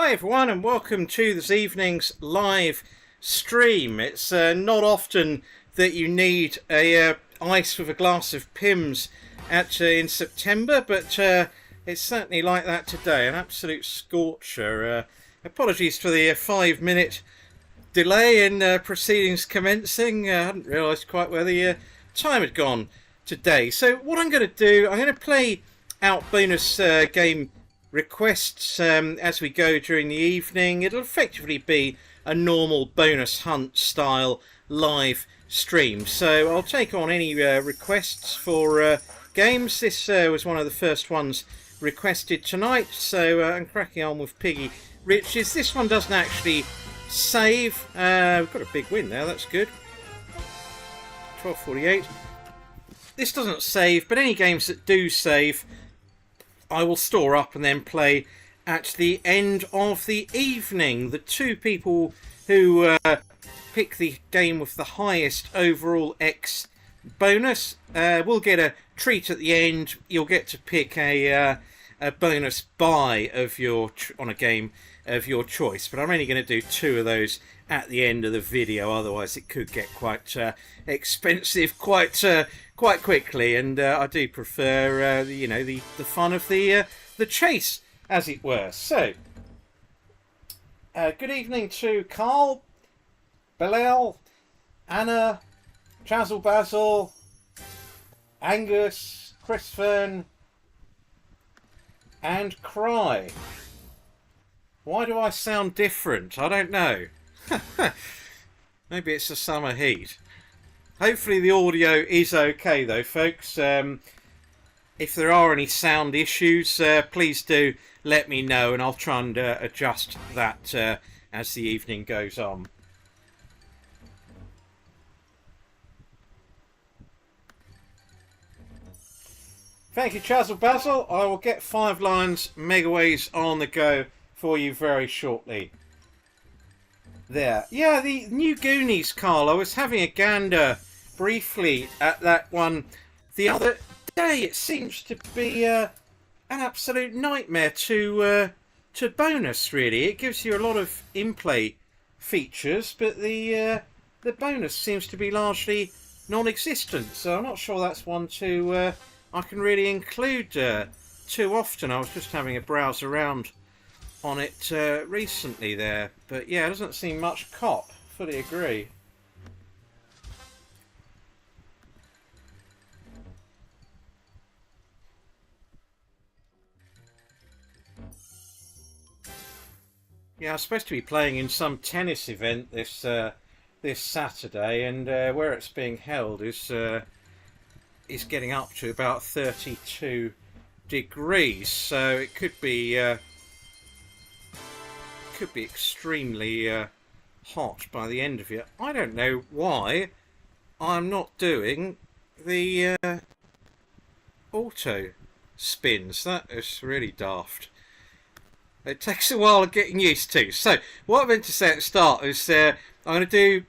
Hi everyone and welcome to this evening's live stream. It's not often that you need a ice with a glass of Pimm's in September, but it's certainly like that today. An absolute scorcher. Apologies for the 5-minute delay in proceedings commencing. I hadn't realised quite where the time had gone today. So what I'm going to do, I'm going to play out bonus game requests as we go during the evening. It'll effectively be a normal bonus hunt style live stream, so I'll take on any requests for games. This was one of the first ones requested tonight, so I'm cracking on with Piggy Riches. This one doesn't actually save. We've got a big win there, that's good. 12:48. This doesn't save, but any games that do save I will store up and then play at the end of the evening. The two people who pick the game with the highest overall X bonus will get a treat at the end. You'll get to pick a bonus buy of on a game of your choice, but I'm only going to do 2 of those at the end of the video, otherwise it could get quite expensive quite quickly, and I do prefer the fun of the chase, as it were. So good evening to Carl, Bilal, Anna, Chazzle Basil, Angus, Chris Fern and Cry. Why do I sound different? I don't know. Maybe it's the summer heat. Hopefully the audio is okay though, folks. If there are any sound issues, please do let me know and I'll try and adjust that as the evening goes on. Thank you, Chazzle Basil. I will get 5 Lions Megaways on the go for you very shortly. There. Yeah, the new Goonies, Carl. I was having a gander briefly at that one the other day. It seems to be an absolute nightmare to bonus, really. It gives you a lot of in-play features, but the bonus seems to be largely non-existent. So I'm not sure that's one I can really include too often. I was just having a browse around on it recently there, but yeah, it doesn't seem much cop. Fully agree. Yeah, I was supposed to be playing in some tennis event this Saturday, and where it's being held is getting up to about 32 degrees, so it could be extremely hot by the end of it. I don't know why I'm not doing the auto spins. That is really daft. It takes a while of getting used to. So what I meant to say at the start is I'm going to do,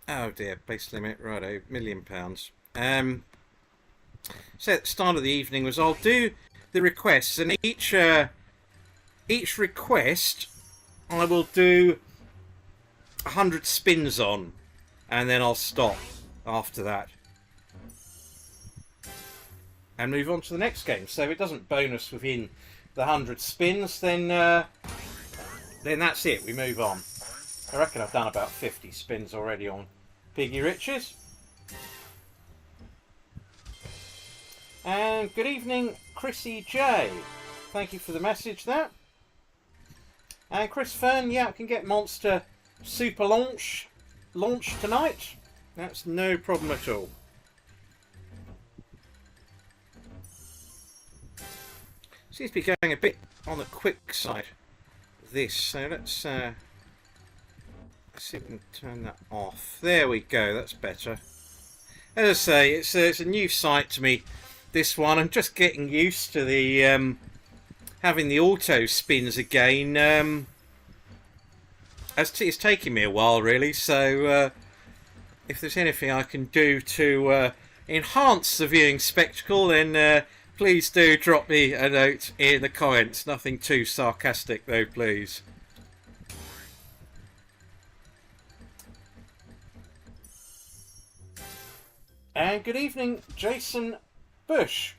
oh dear, base limit, righto, £1,000,000. So at the start of the evening was I'll do the requests, and each request I will do 100 spins on, and then I'll stop after that and move on to the next game. So if it doesn't bonus within the 100 spins, then that's it, we move on. I reckon I've done about 50 spins already on Piggy Riches. And good evening, Chrissy J. Thank you for the message there. And Chris Fern, yeah, I can get Monster Super launch tonight. That's no problem at all. Seems to be going a bit on the quick side, this. So let's see if we can turn that off. There we go, that's better. As I say, it's a new site to me, this one. I'm just getting used to the having the auto spins again. It's taking me a while, really, so if there's anything I can do to enhance the viewing spectacle, then please do drop me a note in the comments. Nothing too sarcastic though, please. And good evening, Jason Bush.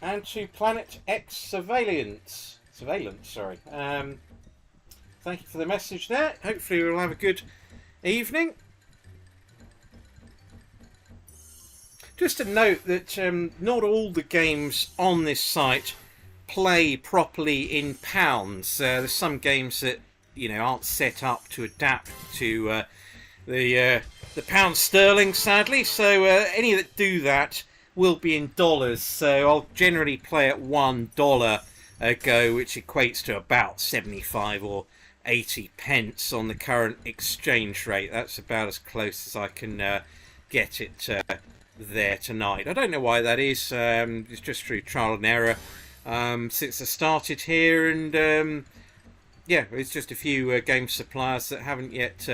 And to Planet X Surveillance. Sorry. Thank you for the message there. Hopefully we'll have a good evening. Just a note that not all the games on this site play properly in pounds. There's some games that aren't set up to adapt to the pound sterling, sadly. So any that do that will be in dollars. So I'll generally play at $1 a go, which equates to about 75 or 80 pence on the current exchange rate. That's about as close as I can get it there tonight. I don't know why that is. It's just through trial and error since I started here, and yeah, it's just a few game suppliers that haven't yet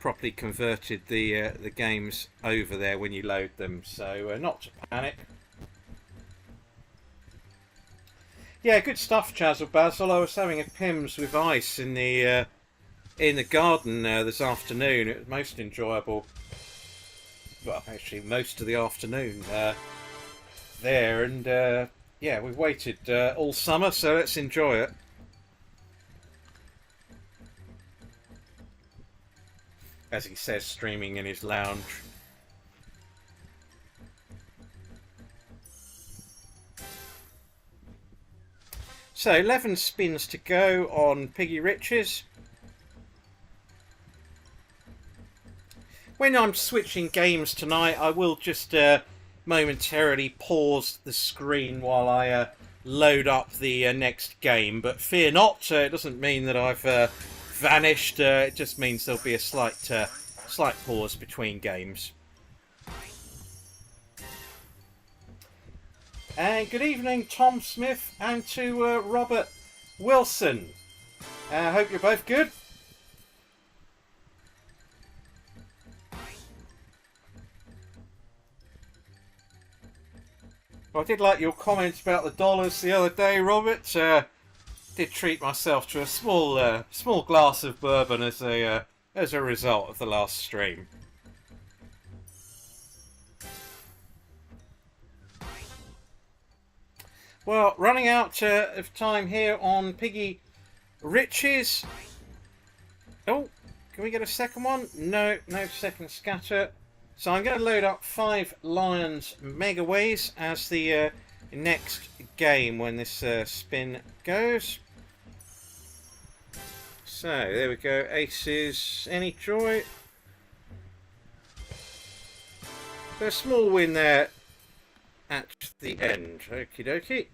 properly converted the games over there when you load them. So not to panic. Yeah, good stuff, Chazzel Basil. I was having a Pimm's with ice in the garden this afternoon. It was most enjoyable. Well, actually, most of the afternoon there, and yeah, we've waited all summer, so let's enjoy it. As he says, streaming in his lounge. So 11 spins to go on Piggy Riches. When I'm switching games tonight, I will just momentarily pause the screen while I load up the next game. But fear not, it doesn't mean that I've vanished. It just means there'll be a slight pause between games. And good evening, Tom Smith, and to Robert Wilson. I hope you're both good. Well, I did like your comments about the dollars the other day, Robert. Did treat myself to a small glass of bourbon as a result of the last stream. Well, running out of time here on Piggy Riches. Oh, can we get a second one? No second scatter. So I'm going to load up 5 Lions Megaways as the next game when this spin goes. So there we go. Aces. Any joy? A small win there at the end. Okie dokie.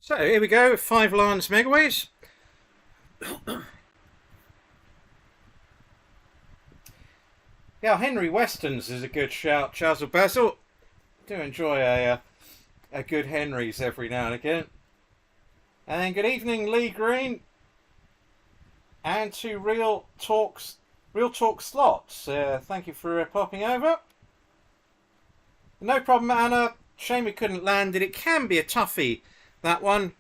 So here we go, 5 Lions Megaways. Yeah, Henry Weston's is a good shout, Chazzel Basil. Do enjoy a good Henry's every now and again. And good evening, Lee Green. And to Real Talk Slots. Thank you for popping over. No problem, Anna. Shame we couldn't land it. It can be a toughie, that one.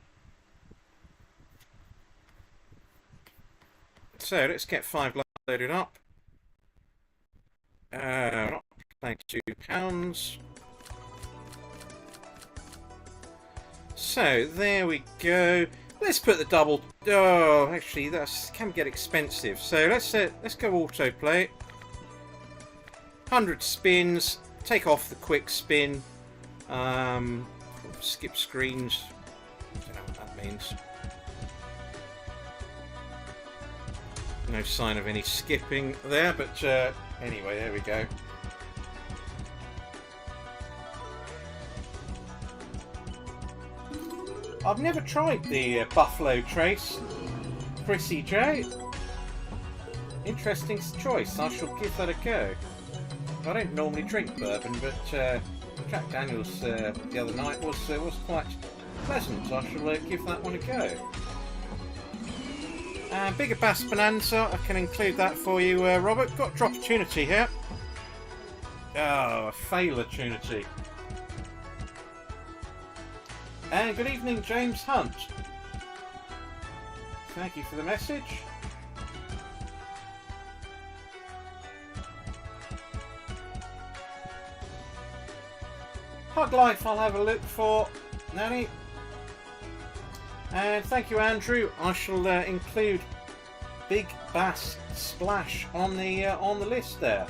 So let's get 5 loaded up. Not playing £2. So there we go. Let's put the double. Oh, actually, that can get expensive. So let's go autoplay. 100 spins. Take off the quick spin. Skip screens. I don't know what that means. No sign of any skipping there, but anyway, there we go. I've never tried the Buffalo Trace, Chrissy J. Interesting choice. I shall give that a go. I don't normally drink bourbon, but Jack Daniels the other night was quite pleasant. I shall give that one a go. Bigger Bass Bonanza, I can include that for you, Robert. Got drop opportunity here. Oh, a fail opportunity. And good evening, James Hunt. Thank you for the message. Hug Life, I'll have a look for Nanny. And thank you, Andrew. I shall include Big Bass Splash on the list there.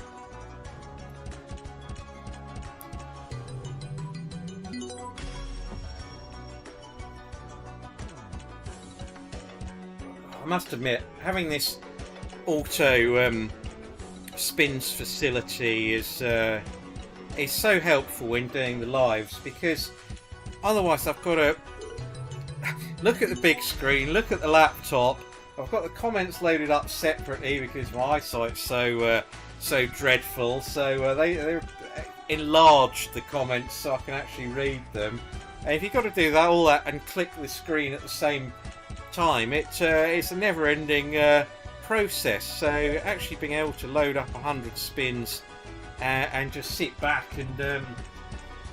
I must admit, having this auto spins facility is so helpful when doing the lives, because otherwise I've got to look at the big screen, look at the laptop. I've got the comments loaded up separately because my eyesight's so dreadful. So they enlarged the comments so I can actually read them. And if you've got to do all that and click the screen at the same time, it's a never-ending process. So actually being able to load up 100 spins and just sit back and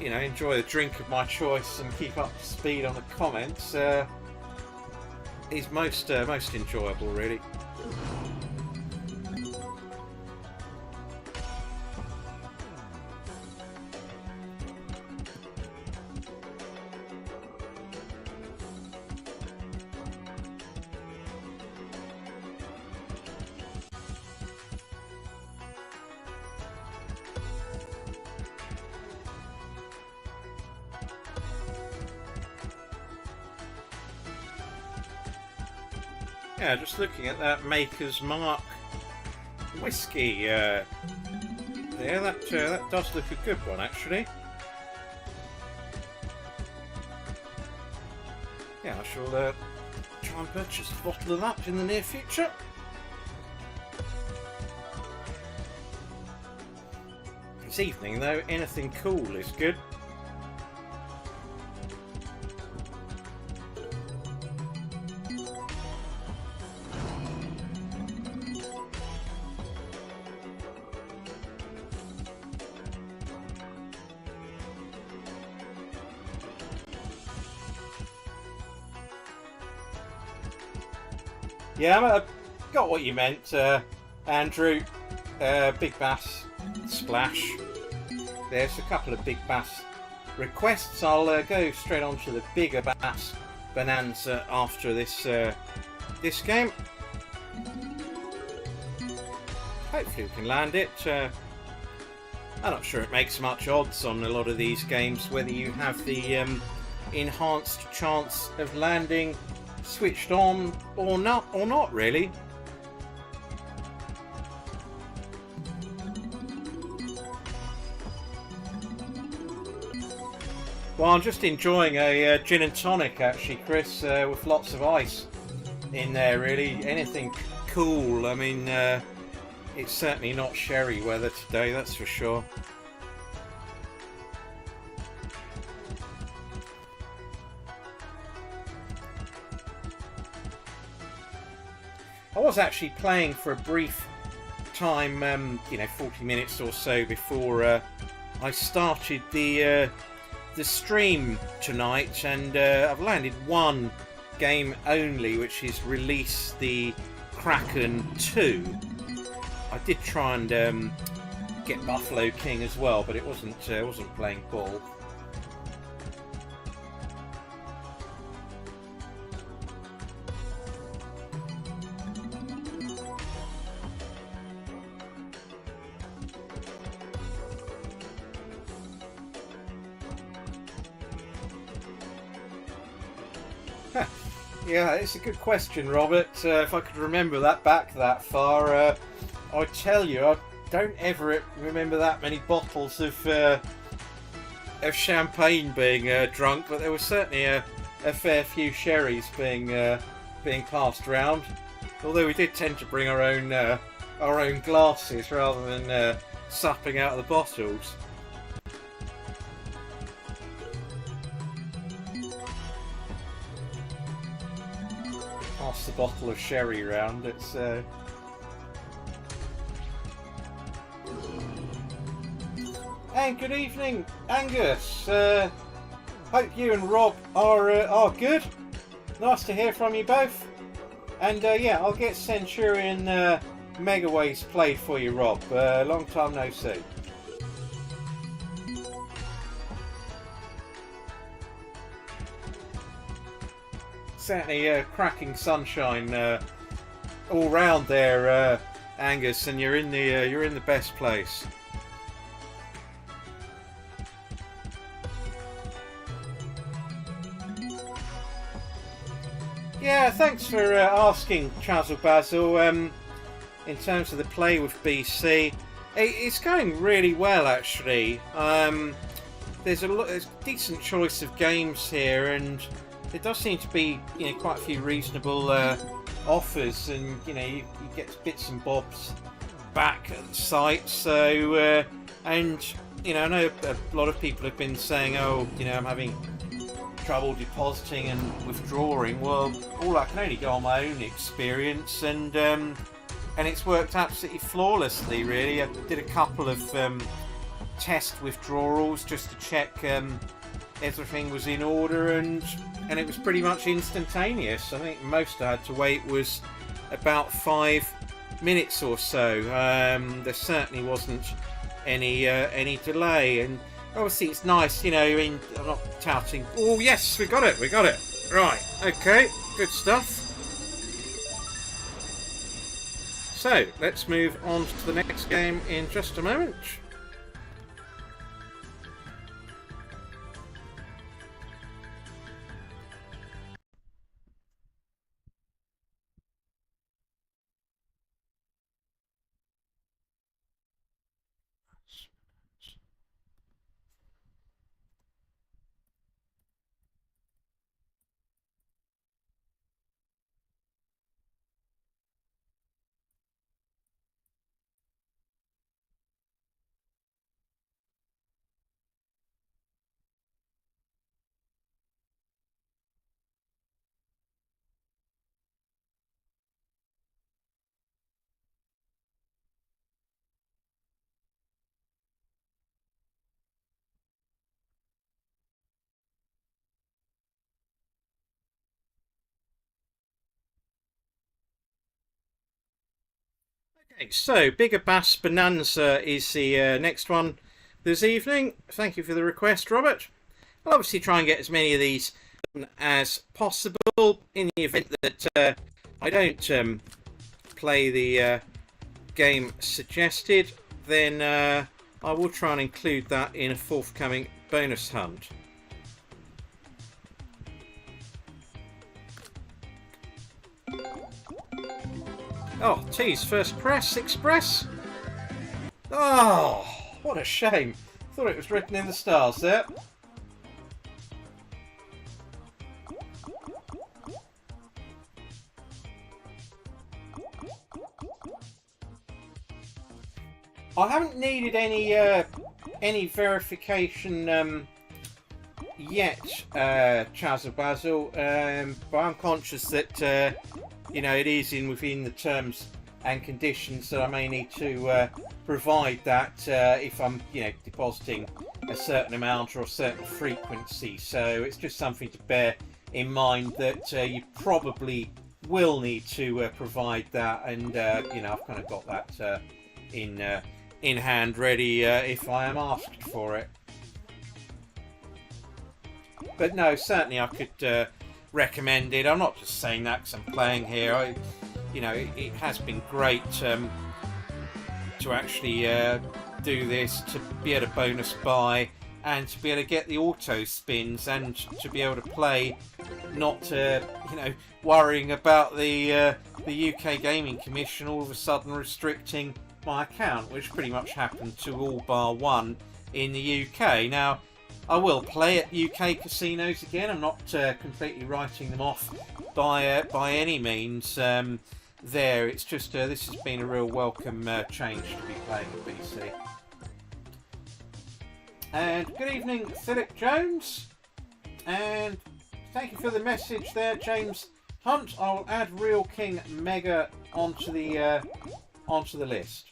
enjoy the drink of my choice and keep up to speed on the comments is most enjoyable, really. Yeah, just looking at that Maker's Mark whiskey there, that does look a good one, actually. Yeah, I shall try and purchase a bottle of that in the near future. This evening, though, anything cool is good. Yeah, I got what you meant, Andrew. Big Bass Splash. There's a couple of Big Bass requests. I'll go straight on to the Bigger Bass Bonanza after this game. Hopefully we can land it. I'm not sure it makes much odds on a lot of these games whether you have the enhanced chance of landing switched on or not really. Well, I'm just enjoying a gin and tonic actually, Chris, with lots of ice in there, really. Anything cool. I mean, it's certainly not sherry weather today, that's for sure. I was actually playing for a brief time, 40 minutes or so before I started the stream tonight, and I've landed one game only, which is Release the Kraken 2. I did try and get Buffalo King as well, but it wasn't playing ball. Yeah, it's a good question, Robert. If I could remember that back that far, I'd tell you. I don't ever remember that many bottles of champagne being drunk, but there was certainly a fair few sherries being passed around. Although we did tend to bring our our own glasses rather than supping out of the bottles. Pass the bottle of sherry round. It's and good evening, Angus. Hope you and Rob are good. Nice to hear from you both. And yeah, I'll get Centurion Megaways played for you, Rob. Long time no see. Certainly cracking sunshine all round there, Angus, and you're in the best place. Yeah, thanks for asking, Chazzel Basil. In terms of the play with BC, it's going really well actually. There's a decent choice of games here, and there does seem to be quite a few reasonable offers, and you get bits and bobs back at the site. So and I know a lot of people have been saying, oh, I'm having trouble depositing and withdrawing. Well, all I can only go on my own experience, and it's worked absolutely flawlessly. Really, I did a couple of test withdrawals just to check everything was in order, and it was pretty much instantaneous. I think most I had to wait was about 5 minutes or so. There certainly wasn't any delay, and obviously it's nice, I'm not touting. Oh yes, we got it. Right, okay, good stuff. So let's move on to the next game in just a moment. Okay, so Bigger Bass Bonanza is the next one this evening. Thank you for the request, Robert. I'll obviously try and get as many of these as possible. In the event that I don't play the game suggested, then I will try and include that in a forthcoming bonus hunt. Oh, T's first press, express. Oh, what a shame. Thought it was written in the stars there. I haven't needed any verification yet, Chazza Basil, but I'm conscious that it is within the terms and conditions that I may need to provide that if I'm depositing a certain amount or a certain frequency. So it's just something to bear in mind that you probably will need to provide that, and I've kind of got that in hand ready if I am asked for it. But no, certainly I could recommend it. I'm not just saying that because I'm playing here. It has been great to actually do this, to be able to bonus buy and to be able to get the auto spins, and to be able to play, not worrying about the UK Gaming Commission all of a sudden restricting my account, which pretty much happened to all bar one in the UK. Now, I will play at UK casinos again. I'm not completely writing them off by any means. there. It's just this has been a real welcome change to be playing at BC. And good evening, Philip Jones, and thank you for the message there, James Hunt. I'll add Real King Mega onto the list.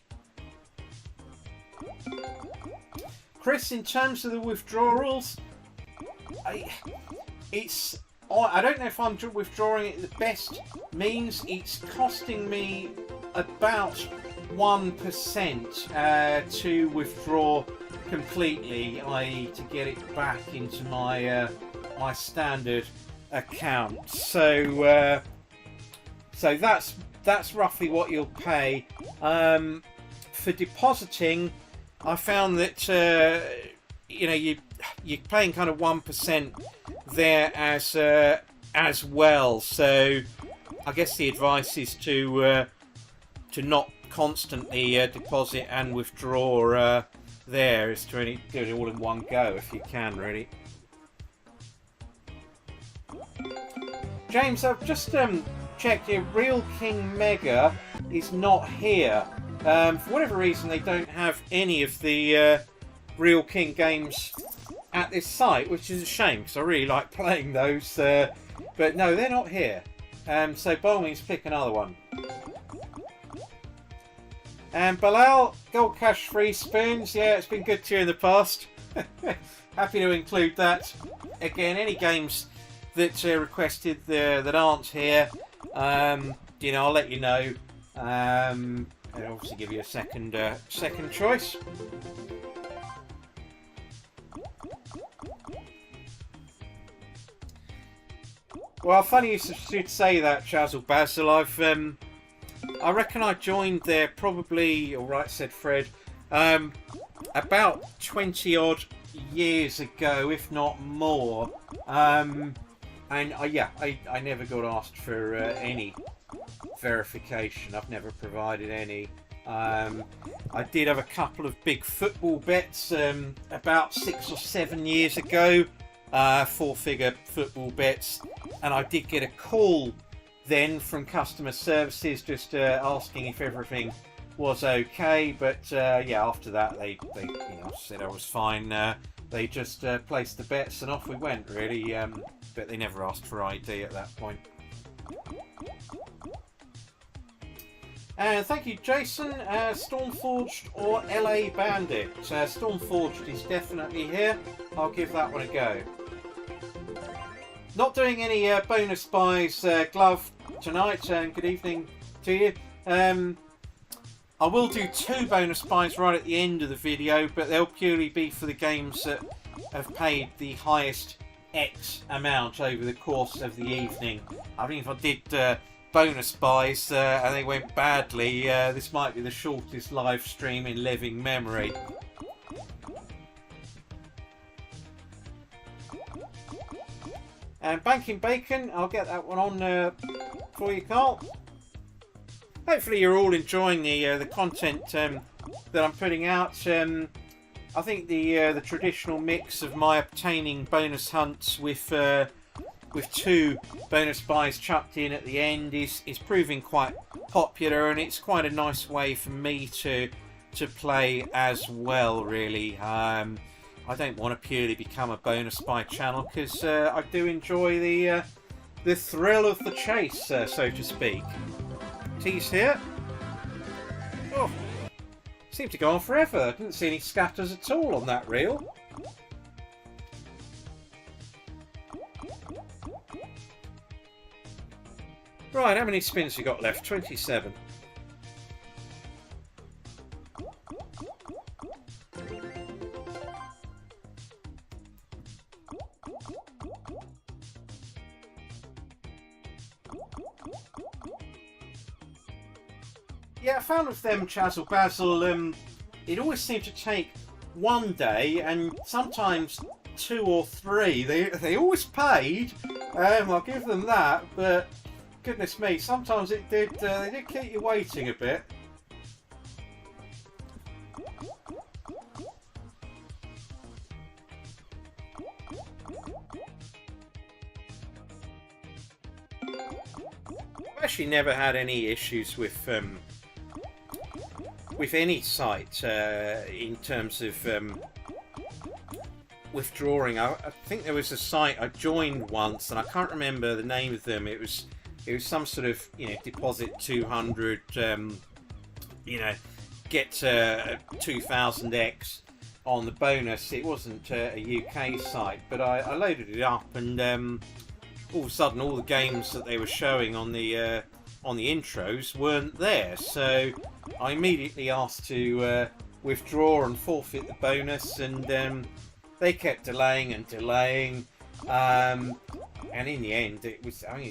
Chris, in terms of the withdrawals, I don't know if I'm withdrawing it the best means. It's costing me about 1% to withdraw completely, i.e. to get it back into my my standard account. So that's roughly what you'll pay. For depositing, I found that you're paying kind of 1% there as well. So I guess the advice is to not constantly deposit and withdraw there. Is to really do it all in one go if you can, really. James, I've just checked here. Real King Mega is not here. For whatever reason, they don't have any of the Real King games at this site, which is a shame because I really like playing those. But no, they're not here. So by all means, pick another one. And Bilal, Gold Cash Free Spoons. Yeah, it's been good to you in the past. Happy to include that. Again, any games that requested that aren't here, I'll let you know. And obviously give you a second choice. Well, funny you should say that, Chazal Basil. I reckon I joined there probably, all right, said Fred, about 20 odd years ago, if not more. And I never got asked for any verification. I've never provided any. I did have a couple of big football bets about 6 or 7 years ago, 4-figure football bets, and I did get a call then from customer services just asking if everything was okay. But after that they said I was fine. They just placed the bets and off we went, really. But they never asked for ID at that point. And thank you, Jason. Stormforged or LA Bandit? Stormforged is definitely here. I'll give that one a go. Not doing any bonus buys glove tonight. Good evening to you. I will do 2 bonus buys right at the end of the video, but they'll purely be for the games that have paid the highest X amount over the course of the evening. I think if I did bonus buys and they went badly, this might be the shortest live stream in living memory. And Banking Bacon, I'll get that one on for you, Carl. Hopefully you're all enjoying the content that I'm putting out. I think the traditional mix of my obtaining bonus hunts with 2 bonus buys chucked in at the end is proving quite popular, and it's quite a nice way for me to play as well, really. I don't want to purely become a bonus buy channel because I do enjoy the thrill of the chase, so to speak. Tease here. Oh, seemed to go on forever. I didn't see any scatters at all on that reel. Right, how many spins you got left? 27. Yeah, I found with them, Chazal Basil, it always seemed to take one day and sometimes 2 or 3. They always paid. I'll give them that, but goodness me, sometimes they did keep you waiting a bit. actually never had any issues with any site in terms of withdrawing. I think there was a site I joined once, and I can't remember the name of them. It was some sort of, you know, deposit 200, you know, get 2000x on the bonus. It wasn't a UK site, but I loaded it up, and all of a sudden all the games that they were showing on the intros weren't there. So I immediately asked to withdraw and forfeit the bonus, and they kept delaying and delaying, and in the end it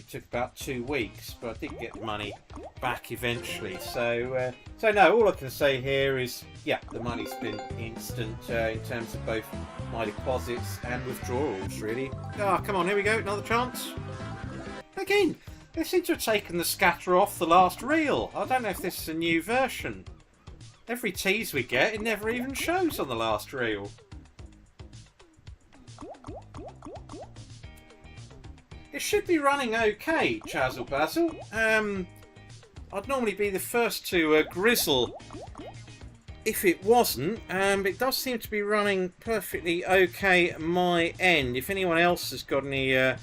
took about 2 weeks, but I did get the money back eventually. So no, all I can say here is, yeah, the money's been instant in terms of both my deposits and withdrawals, really. Ah, come on, here we go, another chance. Again, they seem to have taken the scatter off the last reel. I don't know if this is a new version. Every tease we get, it never even shows on the last reel. It should be running okay, Chazzle Bazzle. I'd normally be the first to grizzle if it wasn't. It does seem to be running perfectly okay at my end. If anyone else has got any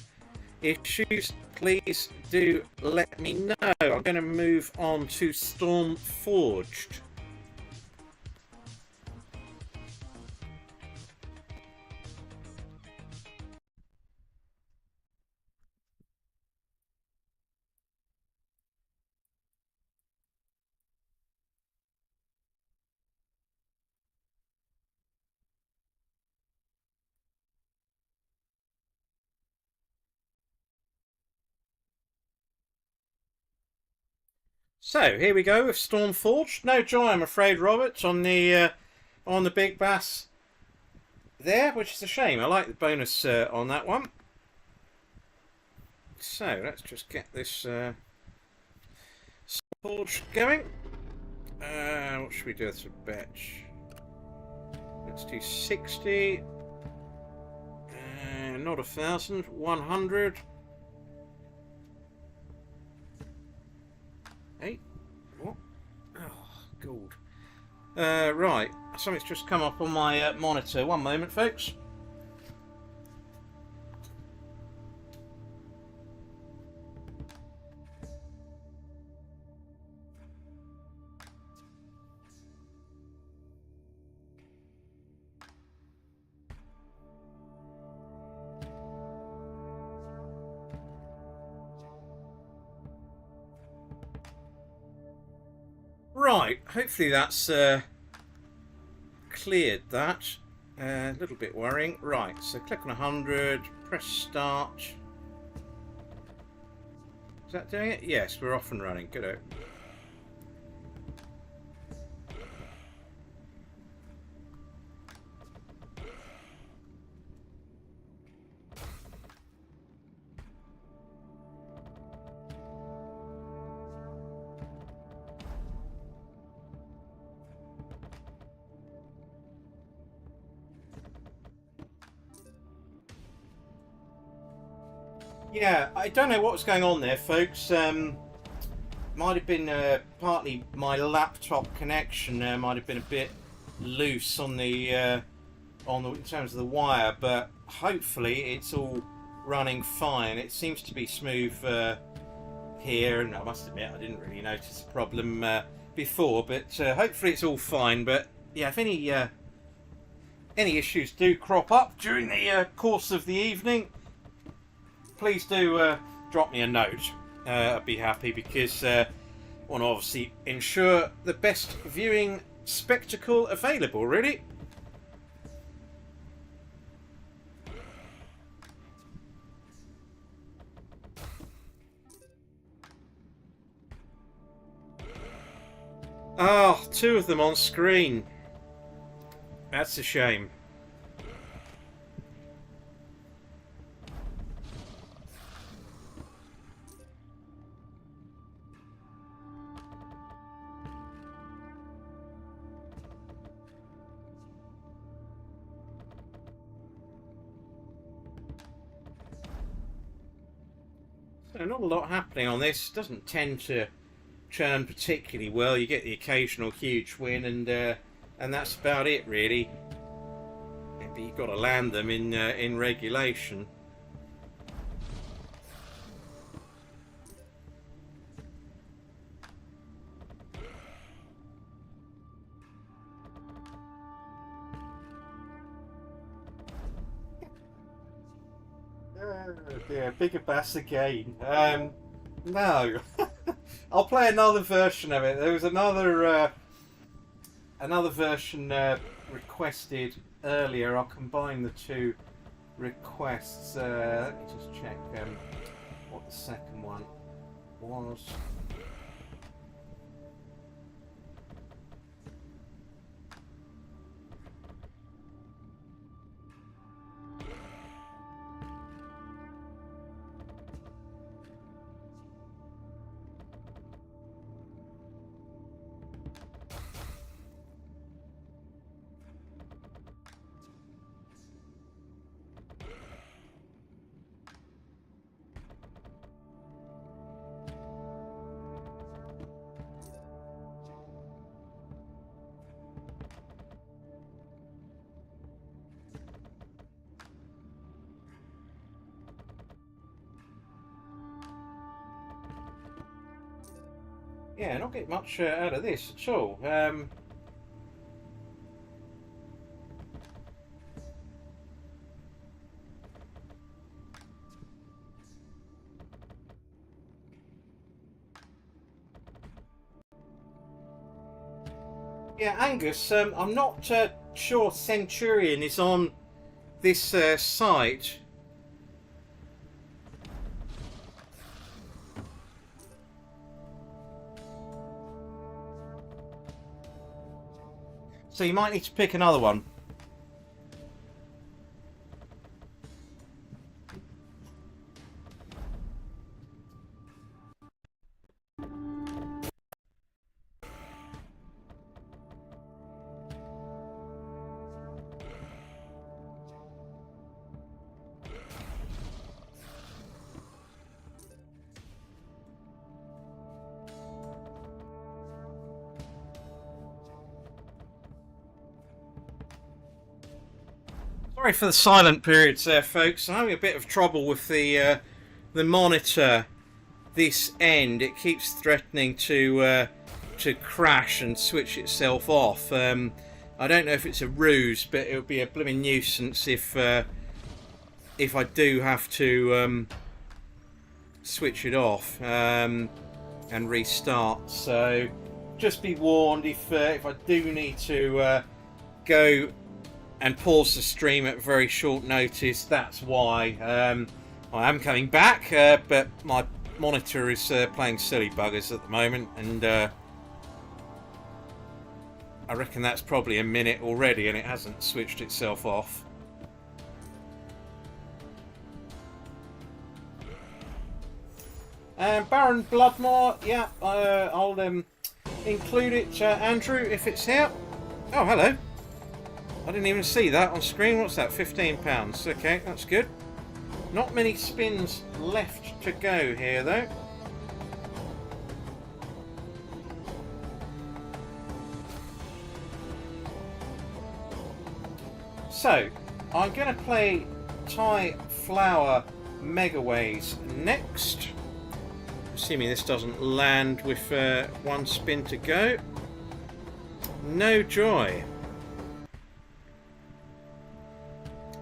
issues, please do let me know. I'm going to move on to Stormforged. So here we go with Stormforged. No joy, I'm afraid, Robert, on the Big Bass there, which is a shame. I like the bonus on that one. So let's just get this Stormforged going. What should we do as a batch? Let's do 60. Not 1,000. 100. 8. What? Oh, gold. Right. Something's just come up on my monitor. One moment, folks. Right, hopefully that's cleared that. A little bit worrying. Right, so click on 100, press start. Is that doing it? Yes, we're off and running. Good. Yeah, I don't know what was going on there, folks. Might have been partly my laptop connection. Might have been a bit loose on the in terms of the wire, but hopefully it's all running fine. It seems to be smooth here, and I must admit I didn't really notice a problem before, but hopefully it's all fine. But yeah, if any issues do crop up during the course of the evening, please do drop me a note. I'd be happy, because I want to obviously ensure the best viewing spectacle available, really. Ah, 2 of them on screen. That's a shame. So not a lot happening on this. Doesn't tend to churn particularly well. You get the occasional huge win, and that's about it really. But you've got to land them in regulation. Yeah, bigger bass again. No, I'll play another version of it. There was another version requested earlier. I'll combine the two requests. Let me just check what the second one was. Yeah, not getting much out of this at all. Yeah, Angus, I'm not sure Centurion is on this site. So you might need to pick another one. Sorry for the silent periods there, folks. I'm having a bit of trouble with the monitor this end. It keeps threatening to crash and switch itself off. I don't know if it's a ruse, but it would be a blooming nuisance if I do have to switch it off and restart. So just be warned if I do need to go and pause the stream at very short notice. That's why. I am coming back, but my monitor is playing silly buggers at the moment, and I reckon that's probably a minute already and it hasn't switched itself off. Baron Bloodmore, yeah, I'll include it, Andrew, if it's here. Oh, hello. I didn't even see that on screen. What's that? £15. Okay, that's good. Not many spins left to go here, though. So, I'm going to play Thai Flower Megaways next. Assuming this doesn't land with one spin to go. No joy.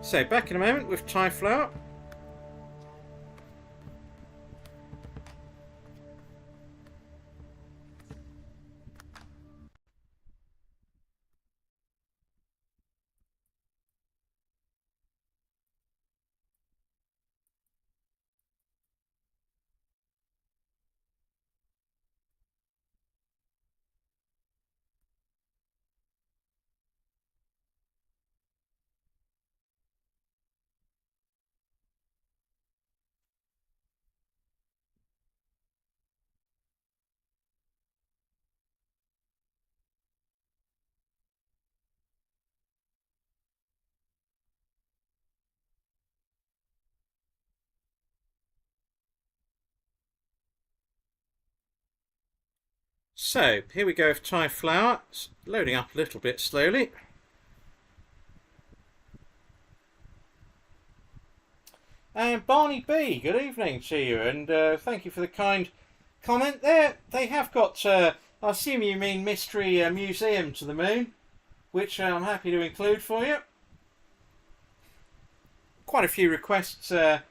So, back in a moment with Thai Flower. So, here we go with Thai flour. It's loading up a little bit slowly. And Barney B, good evening to you, and thank you for the kind comment there. They have got, I assume you mean Mystery Museum to the Moon, which I'm happy to include for you. Quite a few requests to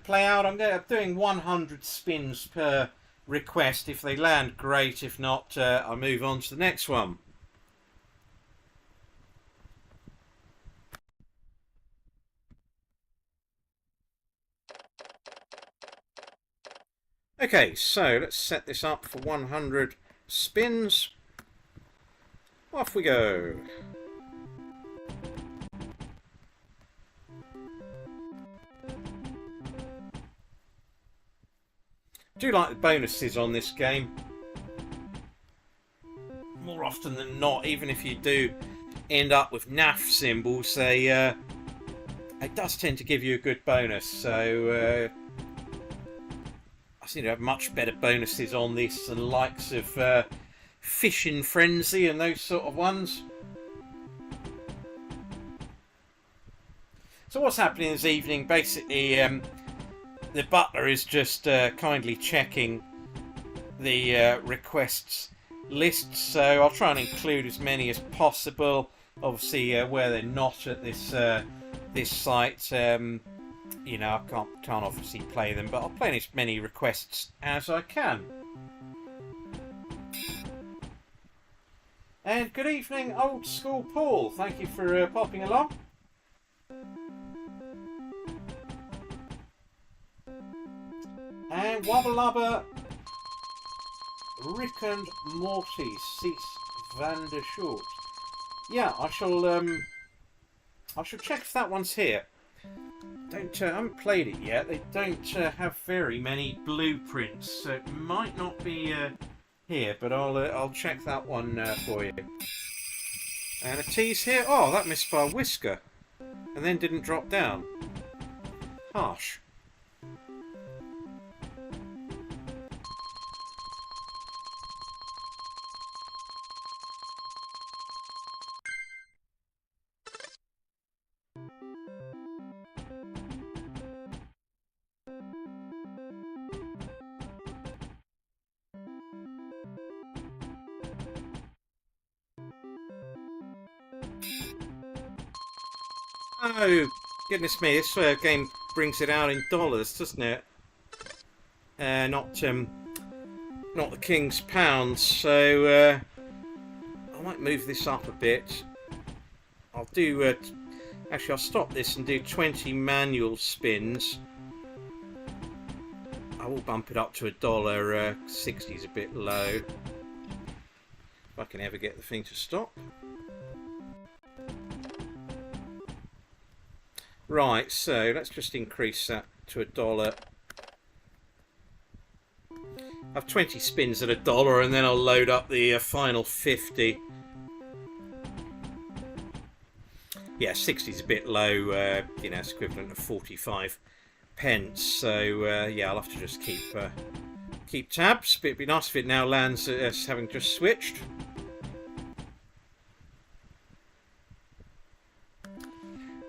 play out. I'm doing 100 spins per request. If they land, great. If not, I'll move on to the next one. Okay, so let's set this up for 100 spins. Off we go. Do like the bonuses on this game. More often than not, even if you do end up with NAF symbols, it does tend to give you a good bonus. So I seem to have much better bonuses on this than the likes of Fishing Frenzy and those sort of ones. So what's happening this evening? Basically, the butler is just kindly checking the requests list, so I'll try and include as many as possible. Obviously, where they're not at this this site, you know, I can't obviously play them, but I'll play as many requests as I can. And good evening, Old School Paul. Thank you for popping along. And Wubba Lubba, Rick and Morty, Cease van der Short. Yeah, I shall check if that one's here. I haven't played it yet. They don't have very many blueprints, so it might not be here. But I'll check that one for you. And a tease here. Oh, that missed by a whisker, and then didn't drop down. Harsh. Oh, goodness me, this game brings it out in dollars, doesn't it? Not the King's pounds, so I might move this up a bit. I'll do, actually I'll stop this and do 20 manual spins. I will bump it up to $1, 60 is a bit low. If I can ever get the thing to stop. Right, so let's just increase that to $1. I have 20 spins at $1, and then I'll load up the final 50. Yeah, 60 is a bit low. You know, it's equivalent to 45 pence. So yeah, I'll have to just keep tabs. But it'd be nice if it now lands as having just switched.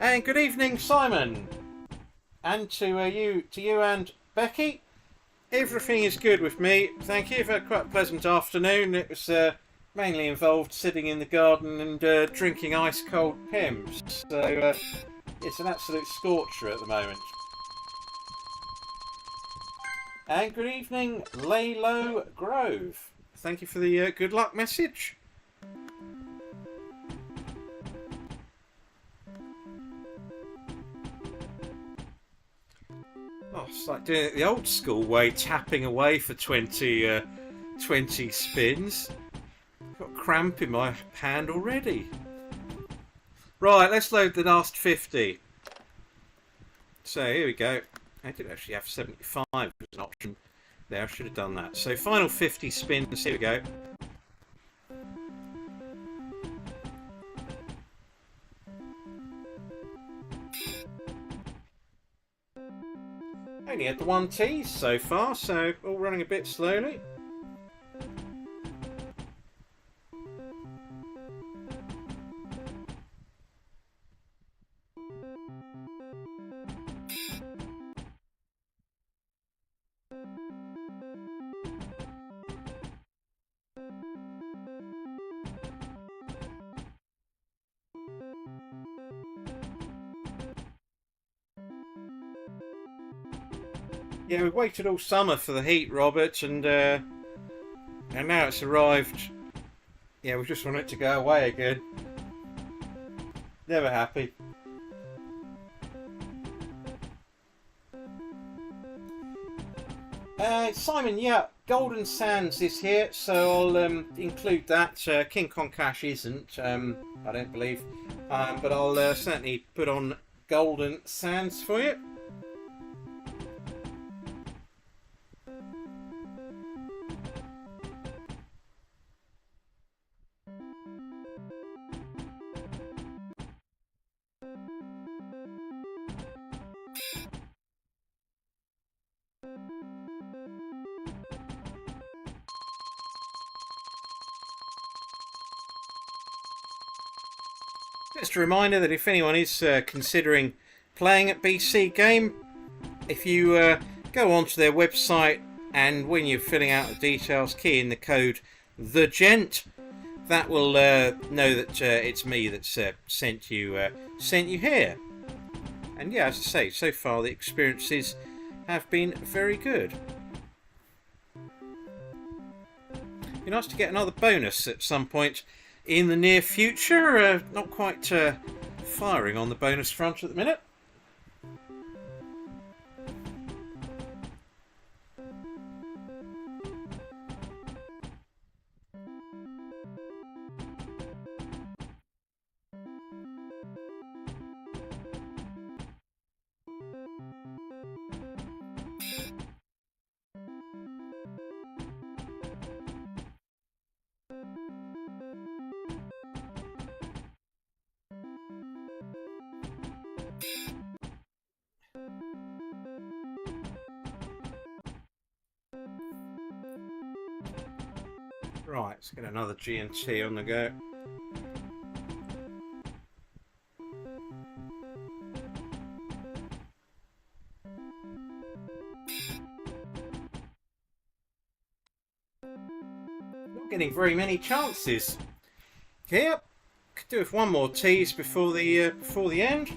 And good evening, Simon, and to you and Becky. Everything is good with me, thank you. I've had quite a pleasant afternoon. It was mainly involved sitting in the garden and drinking ice cold Pimm's. So it's an absolute scorcher at the moment. And good evening, Laylo Grove. Thank you for the good luck message. Oh, it's like doing it the old school way, tapping away for 20 spins. I've got cramp in my hand already. Right, let's load the last 50. So here we go. I did actually have 75 as an option there. I should have done that. So final 50 spins. Here we go. Only had the one tease so far, so all running a bit slowly. Yeah, we waited all summer for the heat, Robert, and now it's arrived. Yeah, we just want it to go away again. Never happy. Simon, yeah, Golden Sands is here, so I'll include that. King Kong Cash isn't, I don't believe, but I'll certainly put on Golden Sands for you. Just a reminder that if anyone is considering playing at BC Game, if you go onto their website and when you're filling out the details, key in the code THEGENT, that will know that it's me that's sent you here. And yeah, as I say, so far the experiences have been very good. Be nice to get another bonus at some point in the near future. Not quite firing on the bonus front at the minute. Right, let's get another G&T on the go. Not getting very many chances here. Could do with one more tease before the end.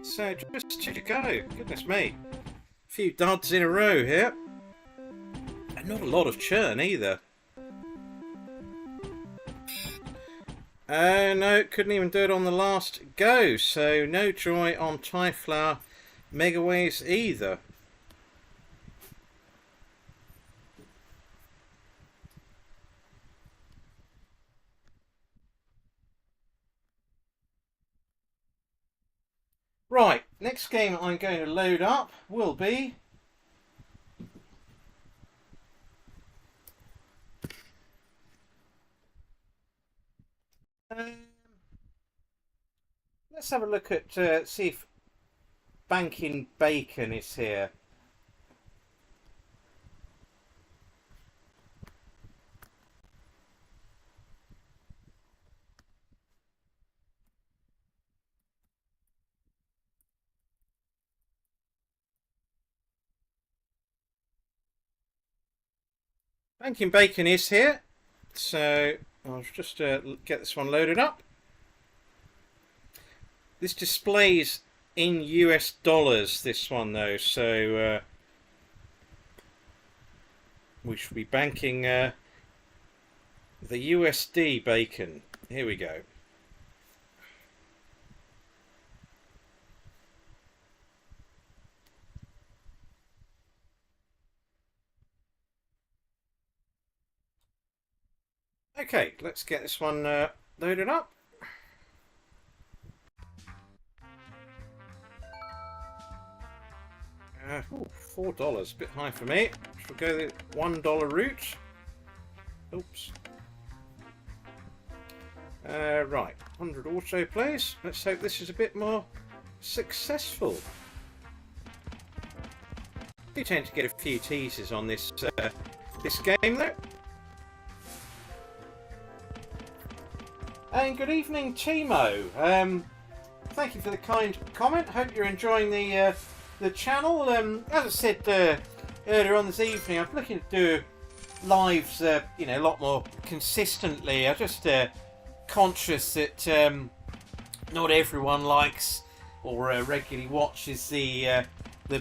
So just two to go. Goodness me. A few duds in a row here. And not a lot of churn either. No, couldn't even do it on the last go. So no joy on Tyflower Megaways either. Right, next game I'm going to load up will be let's have a look at see if Banking Bacon is here. Banking Bacon is here, so I'll just get this one loaded up. This displays in US dollars, this one though, so we should be banking the USD bacon. Here we go. Okay, let's get this one loaded up. $4, a bit high for me. Should go the $1 route. Oops. Right, 100 autoplays. Let's hope this is a bit more successful. You tend to get a few teasers on this this game though. And good evening, Timo. Thank you for the kind comment. Hope you're enjoying the channel. As I said earlier on this evening, I'm looking to do lives, you know, a lot more consistently. I'm just conscious that not everyone likes or regularly watches the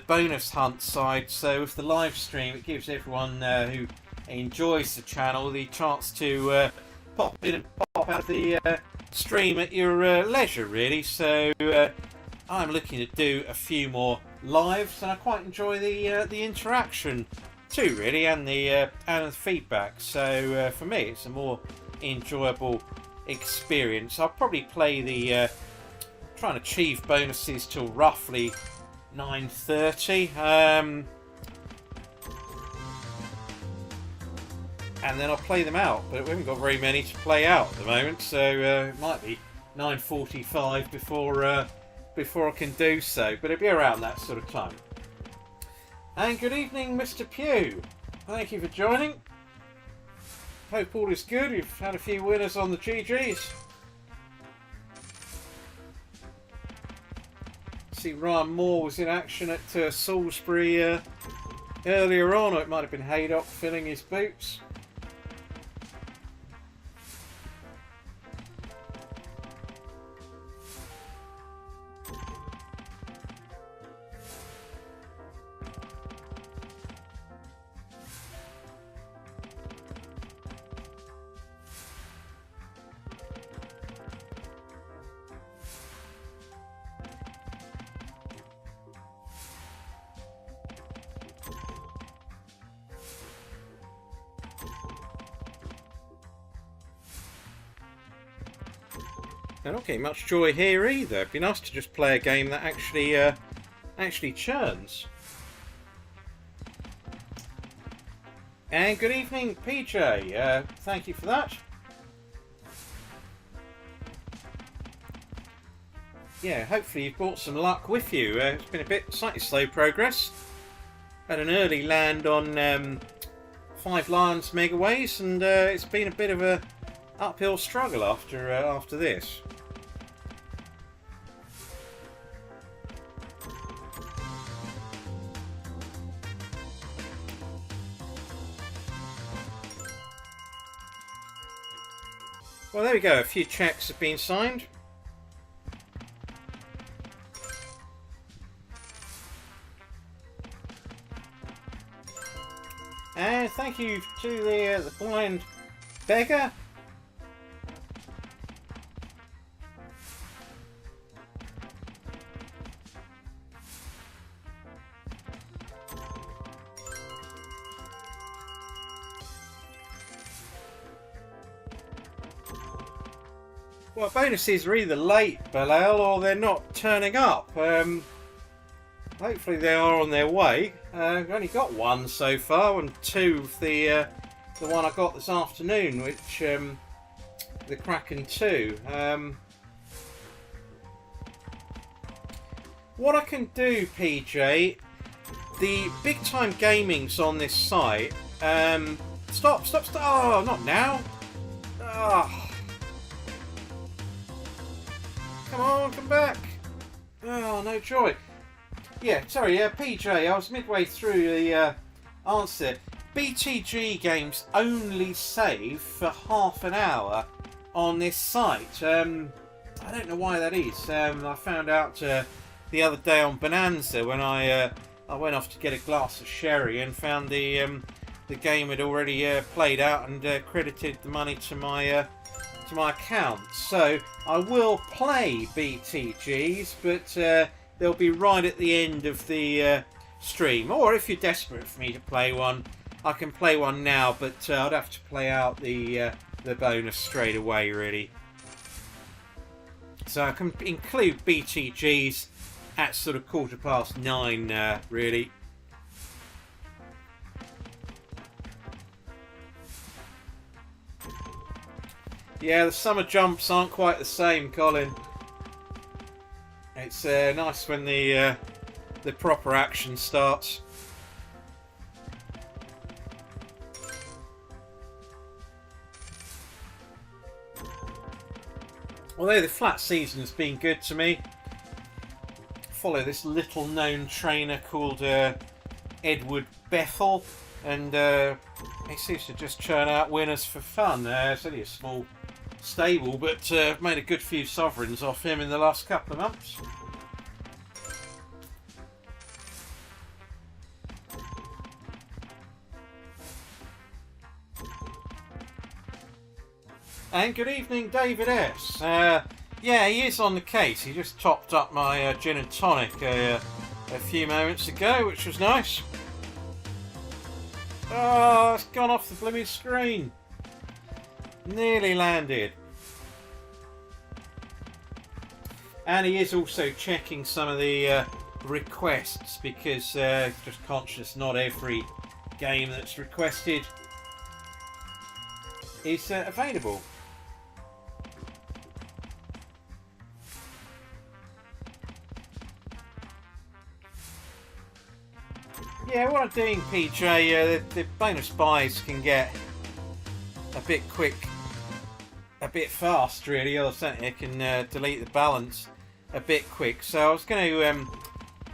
bonus hunt side. So with the live stream, it gives everyone who enjoys the channel the chance to pop in and pop out of the stream at your leisure, really. So I'm looking to do a few more lives, and I quite enjoy the interaction too, really, and the feedback. So for me, it's a more enjoyable experience. I'll probably play the try and achieve bonuses till roughly 9:30, and then I'll play them out. But we haven't got very many to play out at the moment, so it might be 9:45 before I can do so. But it'll be around that sort of time. And good evening, Mr. Pugh. Thank you for joining. Hope all is good. You've had a few winners on the GGs. See, Ryan Moore was in action at Salisbury earlier on, or it might have been Haydock filling his boots. I don't get much joy here either. It'd be nice to just play a game that actually churns. And good evening, PJ. Thank you for that. Yeah, hopefully you've brought some luck with you. It's been a bit slightly slow progress. Had an early land on 5 Lions Megaways, and it's been a bit of a uphill struggle after this. Well, there we go. A few cheques have been signed. And thank you to the blind beggar. Well, bonuses are either late, Bilal, or they're not turning up. Hopefully they are on their way. I've only got one so far, and 2 of the one I got this afternoon, which the Kraken 2. What I can do, PJ, the big time gaming's on this site. Stop! Oh, not now. Oh. Come on, come back. Oh, no joy. Yeah, sorry, PJ, I was midway through the answer. BTG games only save for half an hour on this site. I don't know why that is. I found out the other day on Bonanza when I went off to get a glass of sherry and found the game had already played out and credited the money to my account. So I will play BTGs, but they'll be right at the end of the stream. Or if you're desperate for me to play one, I can play one now, but I'd have to play out the bonus straight away, really. So I can include BTGs at sort of 9:15, really. Yeah, the summer jumps aren't quite the same, Colin. It's nice when the proper action starts. Although the flat season has been good to me. Follow this little known trainer called Edward Bethel. and he seems to just churn out winners for fun. It's only a small stable, but I've made a good few sovereigns off him in the last couple of months. And good evening, David S. Yeah, he is on the case. He just topped up my gin and tonic a few moments ago, which was nice. Oh, it's gone off the blooming screen. Nearly landed. And he is also checking some of the requests, because just conscious not every game that's requested is available. Yeah, what I'm doing, PJ, the bonus buys can get a bit quick, a bit fast, really. Or certainly I can delete the balance a bit quick. So I was going to,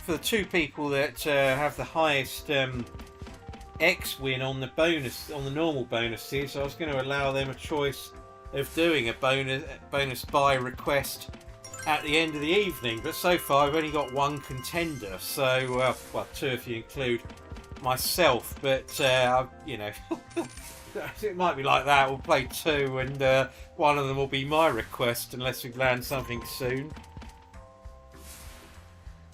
for the two people that have the highest X win on the bonus, on the normal bonuses, I was going to allow them a choice of doing a bonus buy request at the end of the evening, but so far I've only got one contender, so well, two if you include myself, but you know, it might be like that. We'll play two, and one of them will be my request unless we land something soon.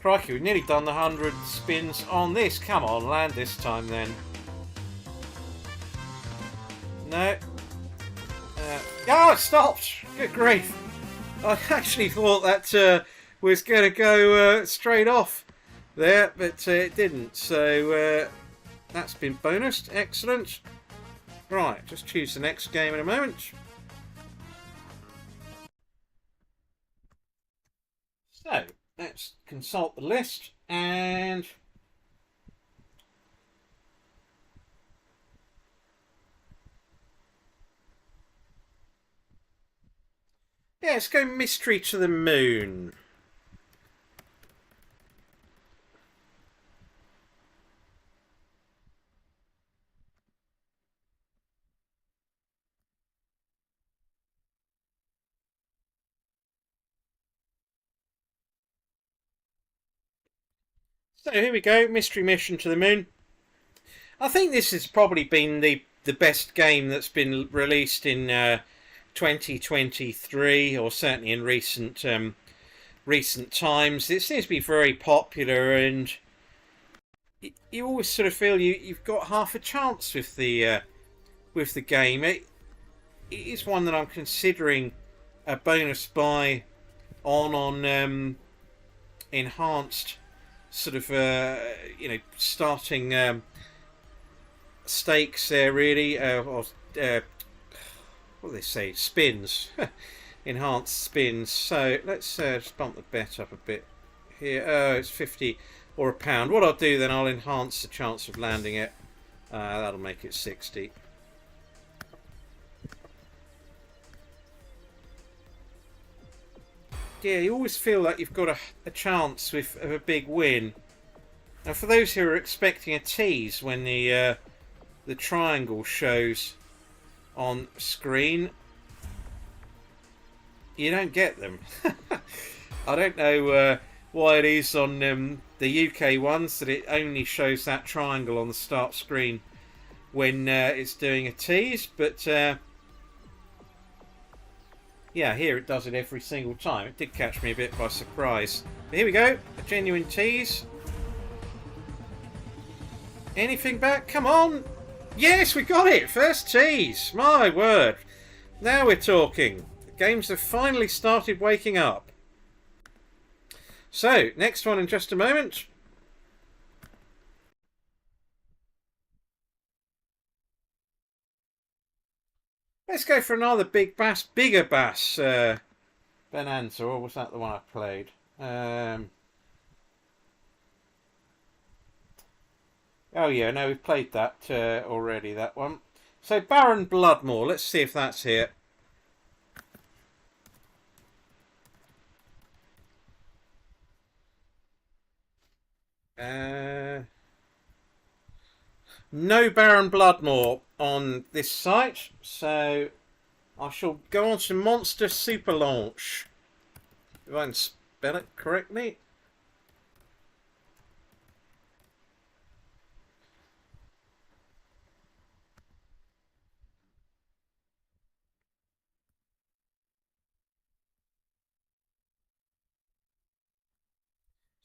Crikey, we've nearly done the 100 spins on this. Come on, land this time then. No. Oh, it stopped! Good grief. I actually thought that was going to go straight off there, but it didn't. So that's been bonused. Excellent. Right, just choose the next game in a moment. So let's consult the list and... yeah, let's go Mystery to the Moon. So here we go, Mystery Mission to the Moon. I think this has probably been the best game that's been released in 2023, or certainly in recent times. It seems to be very popular, and you always sort of feel you've got half a chance with the game. It is one that I'm considering a bonus buy on enhanced sort of you know, starting stakes there, really, or what do they say, spins. Enhanced spins. So let's just bump the bet up a bit here. It's 50 or £1. What I'll do then, I'll enhance the chance of landing it. That'll make it 60. Yeah, you always feel like you've got a chance of a big win. Now, for those who are expecting a tease when the triangle shows on screen, you don't get them. I don't know why it is on the UK ones that it only shows that triangle on the start screen when it's doing a tease, but yeah, here it does it every single time. It did catch me a bit by surprise. But here we go, a genuine tease. Anything back? Come on! Yes, we got it! First tease! My word! Now we're talking. The games have finally started waking up. So, next one in just a moment. Let's go for another bigger bass bonanza, or was that the one I played? Oh yeah, no, we've played that already, that one. So Baron Bloodmore, let's see if that's here. No Baron Bloodmore on this site, so I shall go on to Monster Super Launch. If I can spell it correctly.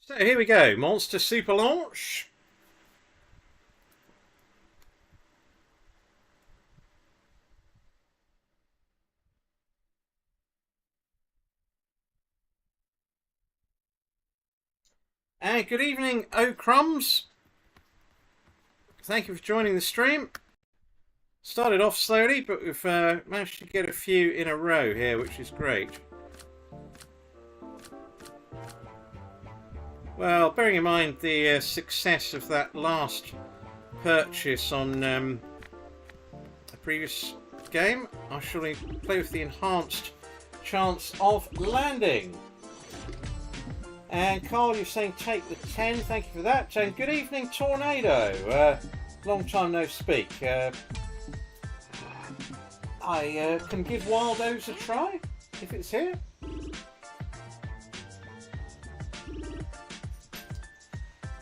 So here we go, Monster Super Launch. And good evening, O'Crumbs. Thank you for joining the stream. Started off slowly, but we've managed to get a few in a row here, which is great. Well, bearing in mind the success of that last purchase on a previous game, I shall play with the enhanced chance of landing. And Carl, you're saying take the 10. Thank you for that. And good evening, Tornado. Long time no speak. I can give Wild O's a try if it's here.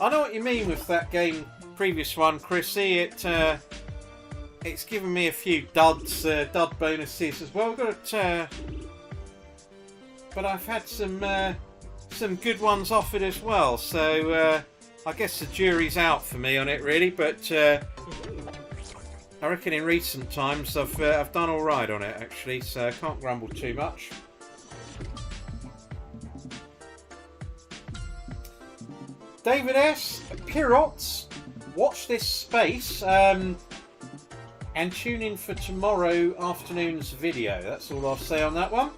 I know what you mean with that game, previous one, Chrissy. It's given me a few duds, dud bonuses as well. But I've had some good ones offered as well. So I guess the jury's out for me on it, really. But I reckon in recent times I've done all right on it actually, so I can't grumble too much. David S. Pirots, watch this space and tune in for tomorrow afternoon's video. That's all I'll say on that one.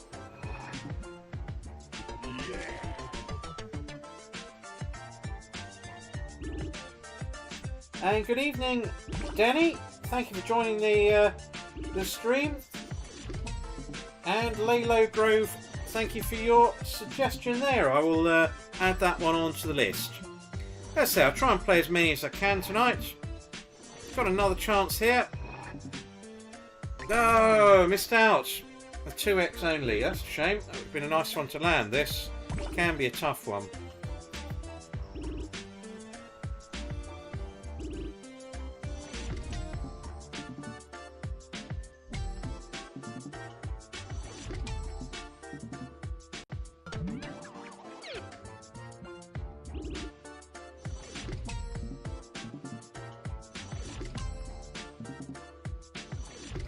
And good evening, Danny. Thank you for joining the stream. And Lalo Grove, thank you for your suggestion there. I will add that one onto the list. Let's say I'll try and play as many as I can tonight. Got another chance here. No, missed out. A 2x only. That's a shame. That would have been a nice one to land. This can be a tough one.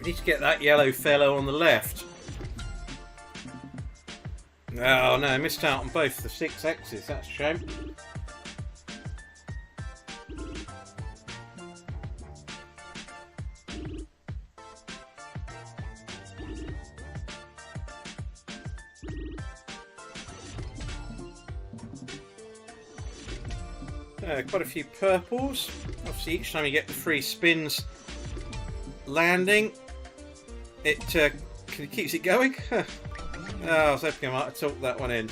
Need to get that yellow fellow on the left. Oh no, I missed out on both the 6X's, that's a shame. Quite a few purples. Obviously each time you get the free spins landing, it keeps it going. Oh, I was hoping I might have talked that one in.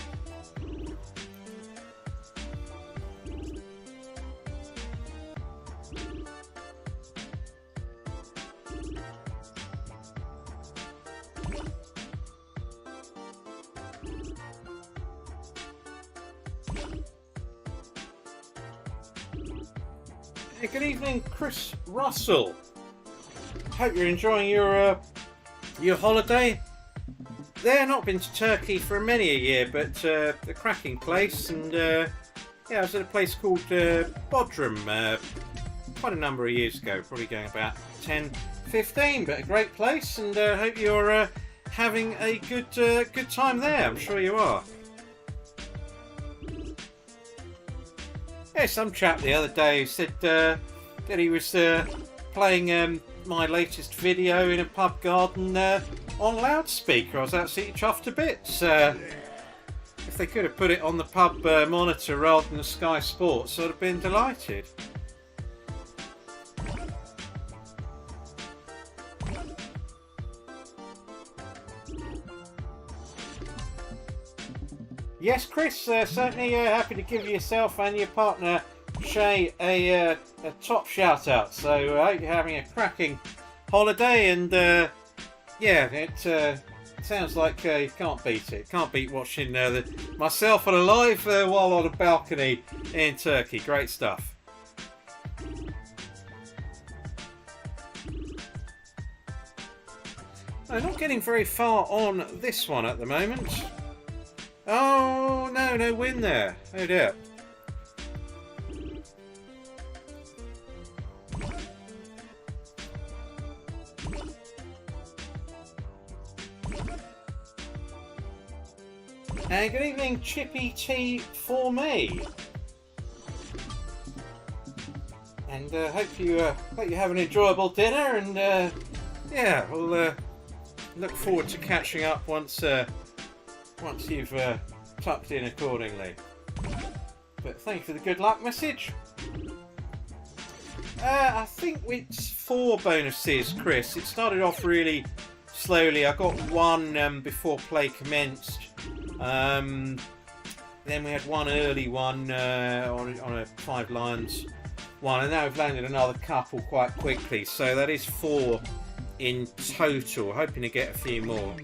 Hey, good evening, Chris Russell. Hope you're enjoying your holiday. There, not been to Turkey for many a year, but a cracking place. And yeah, I was at a place called Bodrum quite a number of years ago, probably going about 10, 15. But a great place, and hope you're having a good time there. I'm sure you are. Yeah, some chap the other day said that he was playing my latest video in a pub garden on loudspeaker. I was absolutely chuffed to bits. If they could have put it on the pub monitor rather than the Sky Sports, I'd have been delighted. Yes, Chris, certainly happy to give yourself and your partner Shay a top shout out. So I hope you're having a cracking holiday, and yeah, it sounds like you can't beat it. Can't beat watching myself on a live while on a balcony in Turkey. Great stuff. I'm not getting very far on this one at the moment. Oh, no win there. Oh dear. Good evening, Chippy Tea for me. And hope you have an enjoyable dinner, and yeah, we'll look forward to catching up once you've tucked in accordingly. But thank you for the good luck message. I think it's 4 bonuses, Chris. It started off really slowly. I got 1 before play commenced. Then we had 1 early one on a 5 Lions one, and now we've landed another couple quite quickly. So that is 4 in total. Hoping to get a few more.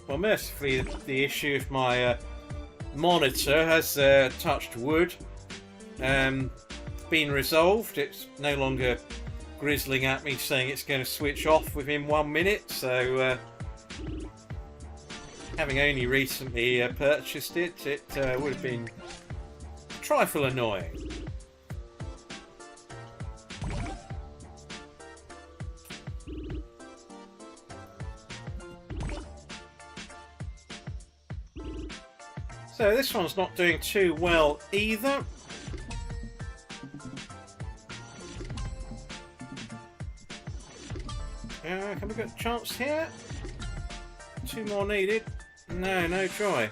Well, mercifully, the issue of my monitor has touched wood. Been resolved. It's no longer grizzling at me saying it's going to switch off within 1 minute. So, having only recently purchased it, it would have been a trifle annoying. So this one's not doing too well either. Can we get a chance here? 2 more needed. No joy.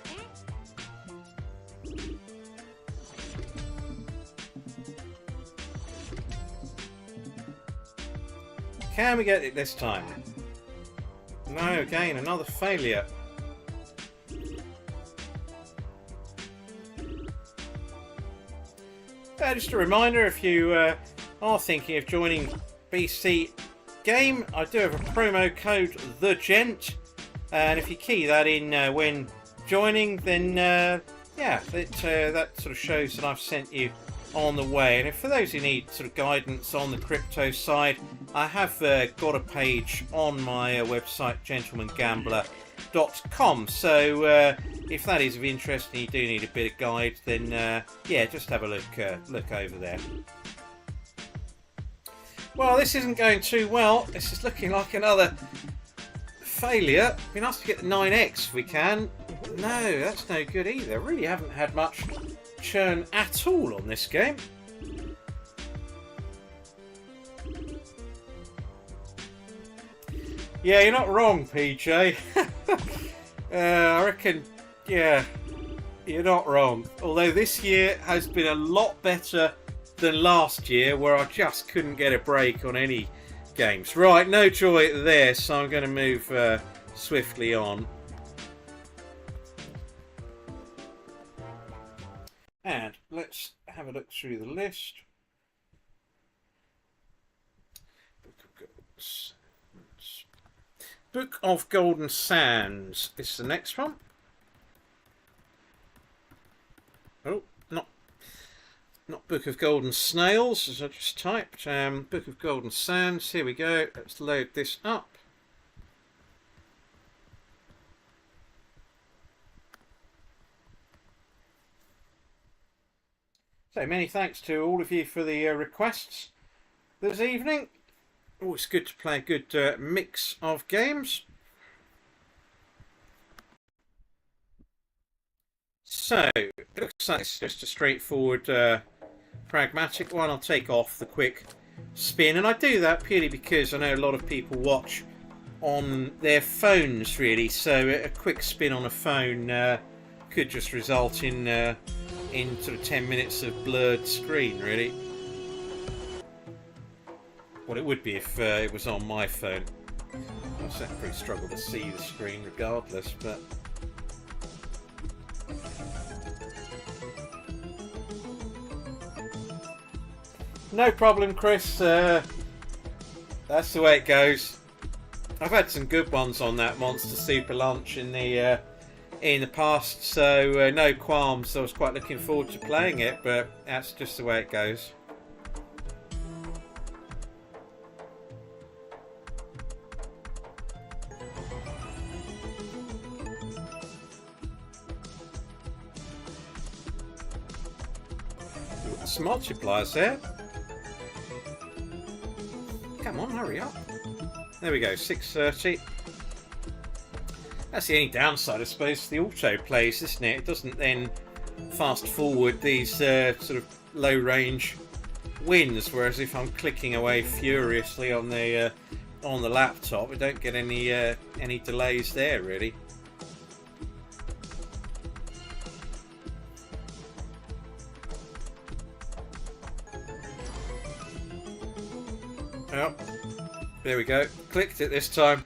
Can we get it this time? No, again, another failure. Just a reminder, if you are thinking of joining BC Game, I do have a promo code TheGent, and if you key that in when joining, then yeah, that sort of shows that I've sent you on the way. And if for those who need sort of guidance on the crypto side, I have got a page on my website, gentlemangambler.com. So if that is of interest and you do need a bit of guide, then yeah, just have a look over there. Well, this isn't going too well. This is looking like another failure. It'd be nice to get the 9x if we can. No, that's no good either. Really haven't had much churn at all on this game. Yeah, you're not wrong, PJ. I reckon, yeah, you're not wrong. Although this year has been a lot better than last year, where I just couldn't get a break on any games. Right, no joy there, so I'm going to move swiftly on. And let's have a look through the list. Book of Golden Sands. This is the next one. Oh, not Book of Golden Snails, as I just typed. Book of Golden Sands. Here we go. Let's load this up. So many thanks to all of you for the requests this evening. Always good to play a good mix of games. So, it looks like it's just a straightforward pragmatic one. I'll take off the quick spin, and I do that purely because I know a lot of people watch on their phones, really, so a quick spin on a phone could just result in sort of 10 minutes of blurred screen, really. What it would be if it was on my phone. I certainly struggle to see the screen regardless, but No problem, Chris. That's the way it goes. I've had some good ones on that Monster Super Lunch in the past, so no qualms. I was quite looking forward to playing it, but that's just the way it goes. Some multipliers there. Come on, hurry up. There we go, 630. That's the only downside, I suppose, to the auto plays, isn't it? It doesn't then fast forward these sort of low range wins, whereas if I'm clicking away furiously on the laptop, we don't get any delays there really. Oh, there we go. Clicked it this time.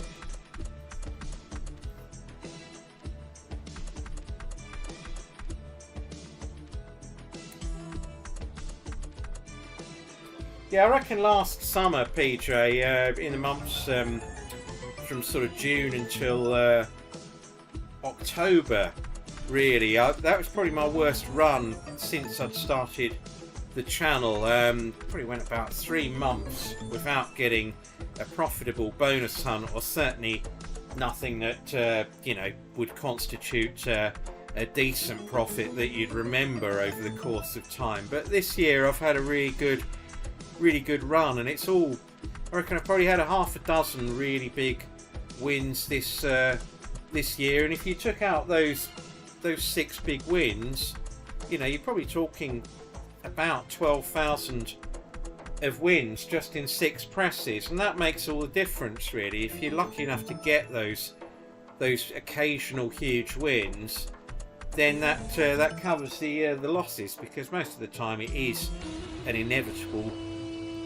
Yeah, I reckon last summer, PJ, in the months from sort of June until October, really, that was probably my worst run since I'd started the channel. Probably went about 3 months without getting a profitable bonus hunt, or certainly nothing that would constitute a decent profit that you'd remember over the course of time. But this year I've had a really good run, and it's all, I reckon I've probably had a half a dozen really big wins this year, and if you took out those 6 big wins, you're probably talking about 12,000 of wins just in 6 presses, and that makes all the difference really. If you're lucky enough to get those occasional huge wins, then that covers the losses, because most of the time it is an inevitable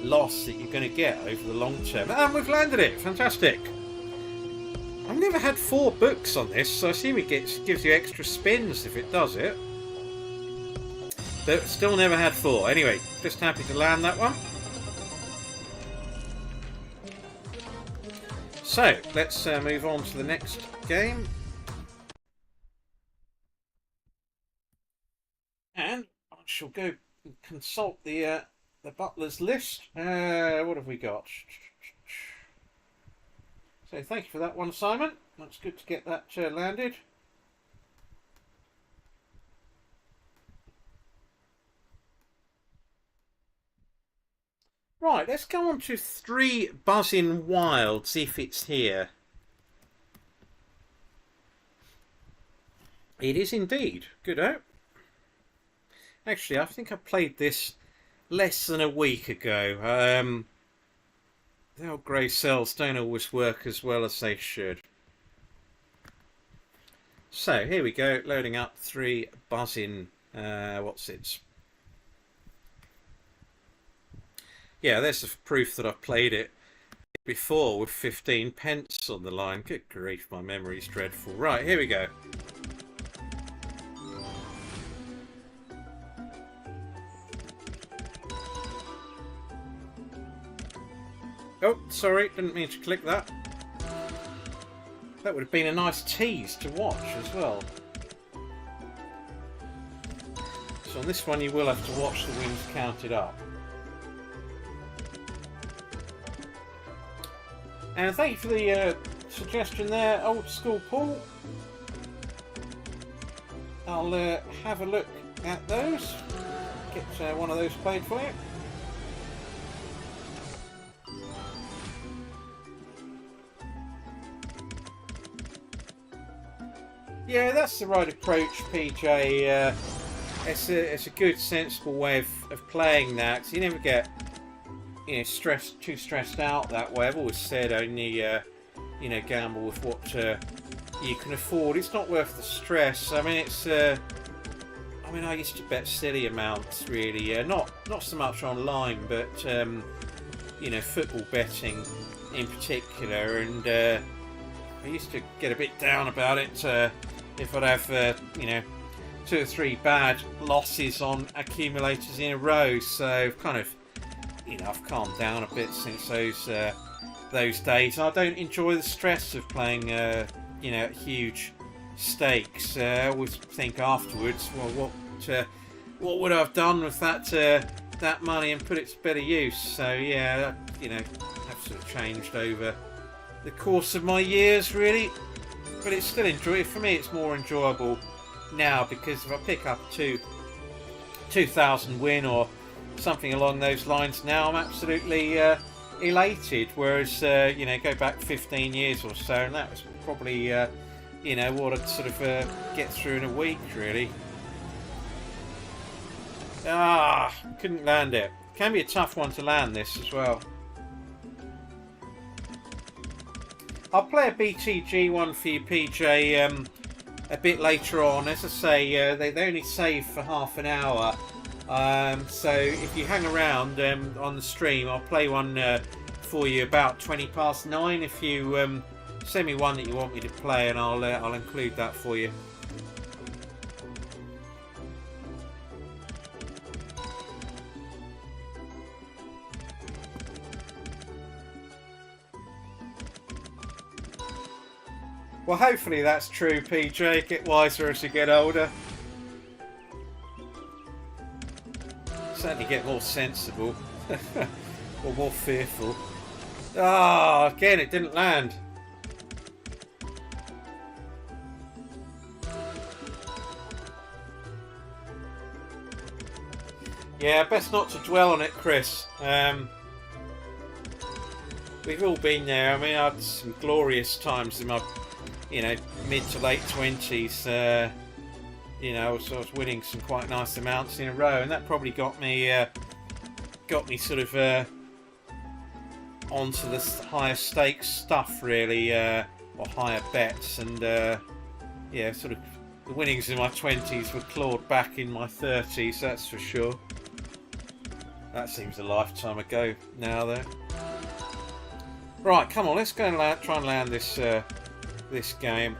loss that you're going to get over the long term. And we've landed it, fantastic. I've never had 4 books on this, so I assume it gives you extra spins if it does it. But still never had 4. Anyway, just happy to land that one. So, let's move on to the next game. And I shall go and consult the butler's list. What have we got? So thank you for that one, Simon. That's good to get that landed. Right, let's go on to 3 Buzzing Wilds, if it's here. It is indeed. Good-o. Actually, I think I played this less than a week ago. The old grey cells don't always work as well as they should. So, here we go, loading up 3 Buzzing... what's it? Yeah, there's the proof that I've played it before with 15 pence on the line. Good grief, my memory's dreadful. Right, here we go. Oh, sorry, didn't mean to click that. That would have been a nice tease to watch as well. So on this one you will have to watch the wins counted up. And thank you for the suggestion there, Old School Paul. I'll have a look at those. Get one of those played for you. Yeah, that's the right approach, PJ. It's a good, sensible way of playing that. So you never get too stressed out that way. I've always said only gamble with what you can afford. It's not worth the stress. I mean, I used to bet silly amounts really. Not so much online, but football betting in particular. And I used to get a bit down about it if I'd have 2 or 3 bad losses on accumulators in a row. So I've kind of I've calmed down a bit since those days. I don't enjoy the stress of playing, huge stakes. I always think afterwards, well, what would I have done with that money and put it to better use? So yeah, I've sort of changed over the course of my years, really. But it's still enjoyable. For me, it's more enjoyable now, because if I pick up 2,000 win or something along those lines now, I'm absolutely elated. Whereas, go back 15 years or so, and that was probably, what I'd sort of get through in a week, really. Couldn't land it. Can be a tough one to land this as well. I'll play a BTG one for you, PJ, a bit later on. As I say, they only save for half an hour. So if you hang around on the stream, I'll play one for you about 9:20. If you send me one that you want me to play, and I'll include that for you. Well, hopefully that's true, PJ. Get wiser as you get older. Certainly get more sensible. Or more fearful. Again, it didn't land. Yeah, best not to dwell on it, Chris. We've all been there. I mean, I had some glorious times in my mid to late 20s, I was winning some quite nice amounts in a row, and that probably got me sort of onto the higher stakes stuff, really, or higher bets, and sort of the winnings in my 20s were clawed back in my 30s, that's for sure. That seems a lifetime ago now, though. Right, come on, let's go and try and land this game.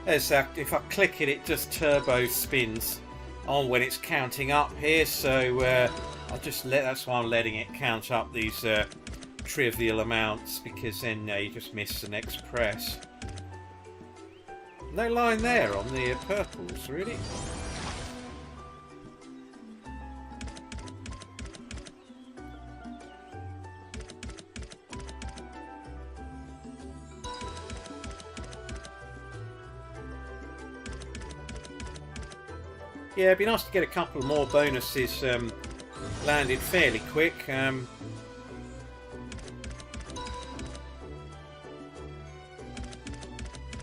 If I click it, it just turbo spins on when it's counting up here. So that's why I'm letting it count up these trivial amounts, because then you just miss the next press. No line there on the purples, really. Yeah, it'd be nice to get a couple more bonuses landed fairly quick. I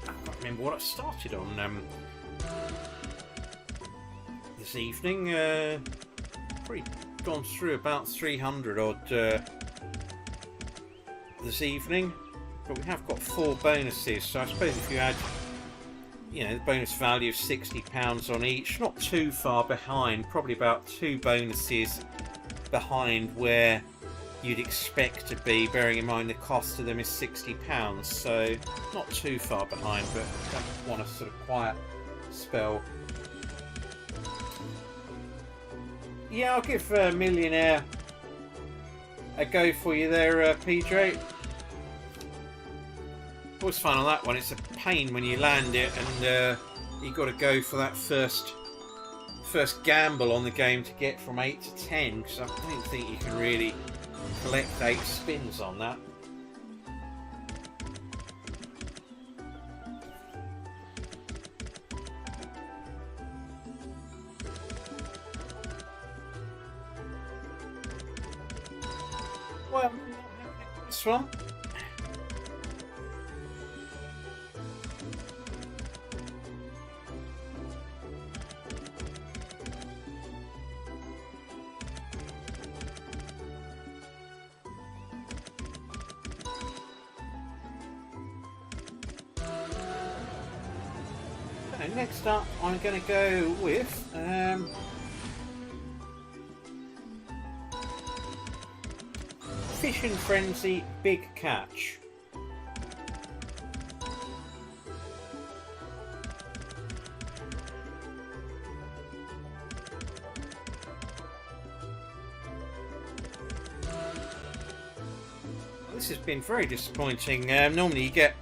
can't remember what I started on this evening. Probably gone through about 300 odd this evening, but we have got 4 bonuses, so I suppose if you add the bonus value of £60 on each, not too far behind, probably about 2 bonuses behind where you'd expect to be, bearing in mind the cost of them is £60, so not too far behind, but don't want a sort of quiet spell. Yeah, I'll give Millionaire a go for you there, PJ. Always fun on that one. It's a pain when you land it, and you've got to go for that first gamble on the game to get from 8 to 10, because I don't think you can really collect 8 spins on that. Well, this one. Next up, I'm going to go with Fishing Frenzy Big Catch. this has been very disappointing. Normally you get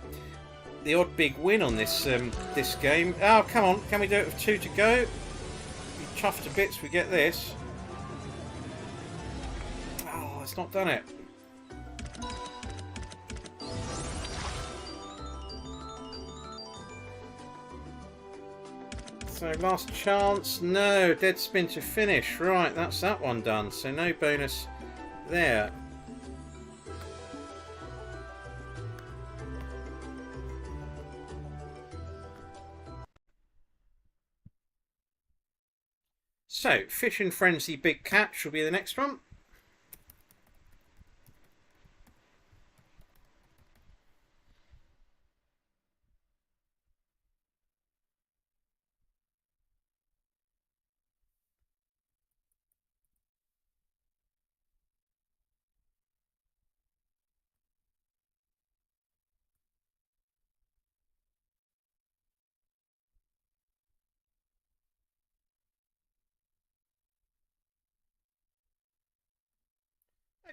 the odd big win on this this game. Oh, come on. Can we do it with 2 to go? Be chuffed to bits we get this. Oh, it's not done it. So last chance. No, dead spin to finish. Right, that's that one done. So no bonus there. So, Fishing Frenzy Big Catch will be the next one.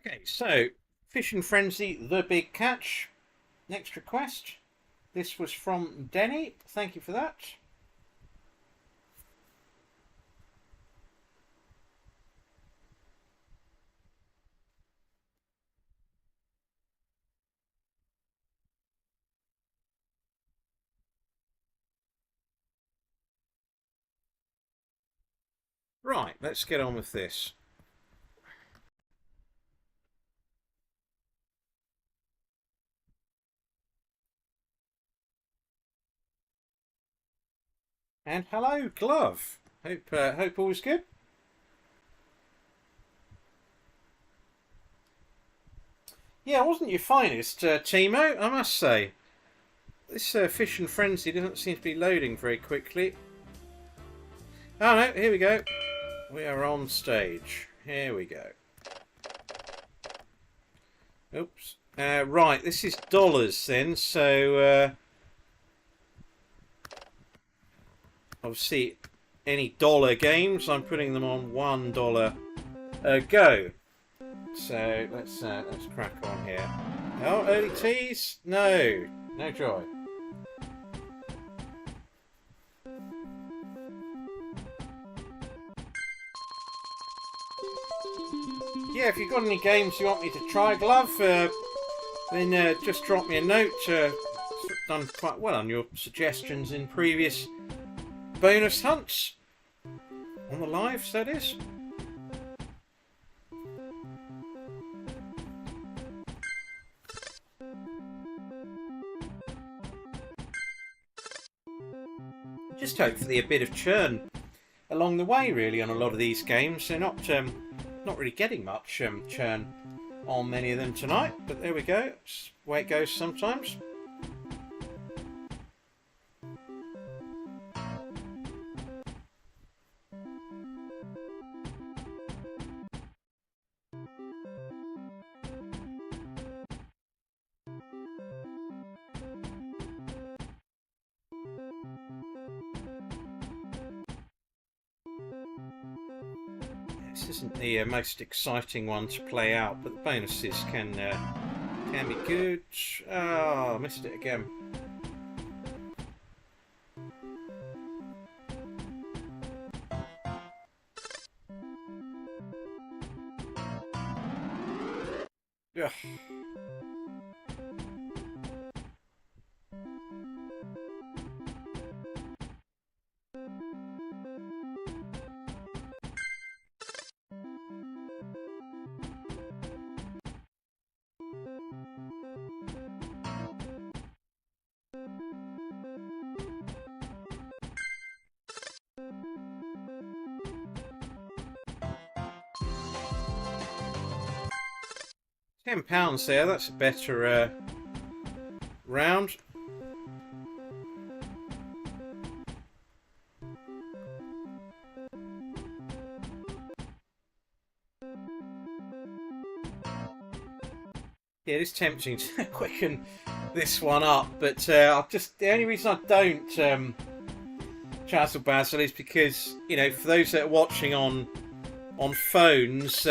Okay, so Fishing Frenzy, the Big Catch. Next request. This was from Denny. Thank you for that. Right, let's get on with this. And hello, Glove. Hope all's good. Yeah, wasn't your finest, Timo, I must say. This Fishing Frenzy doesn't seem to be loading very quickly. Oh no, here we go. We are on stage. Here we go. Oops. Right, this is dollars then, so obviously any dollar games, I'm putting them on $1 a go. So let's crack on here. Oh, early tease? No joy. Yeah, if you've got any games you want me to try, Glove, then just drop me a note. Done quite well on your suggestions in previous bonus hunts. On the lives, that is. Just hopefully a bit of churn along the way, really, on a lot of these games. They're not really getting much churn on many of them tonight, but there we go. It's the way it goes sometimes. This isn't the most exciting one to play out, but the bonuses can be good. Oh, missed it again. Ugh. £10 there, that's a better round. Yeah, it is tempting to quicken this one up, but the only reason I don't Chazzle Basil is because, you know, for those that are watching on phones,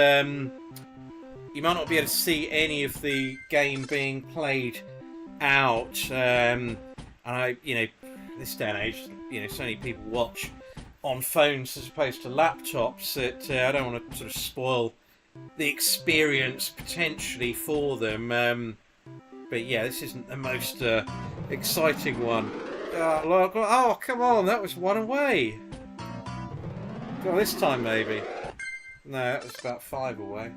you might not be able to see any of the game being played out. And I, this day and age, so many people watch on phones as opposed to laptops that I don't want to sort of spoil the experience potentially for them. But yeah, this isn't the most exciting one. Oh, come on, that was one away. God, this time maybe. No, that was about 5 away.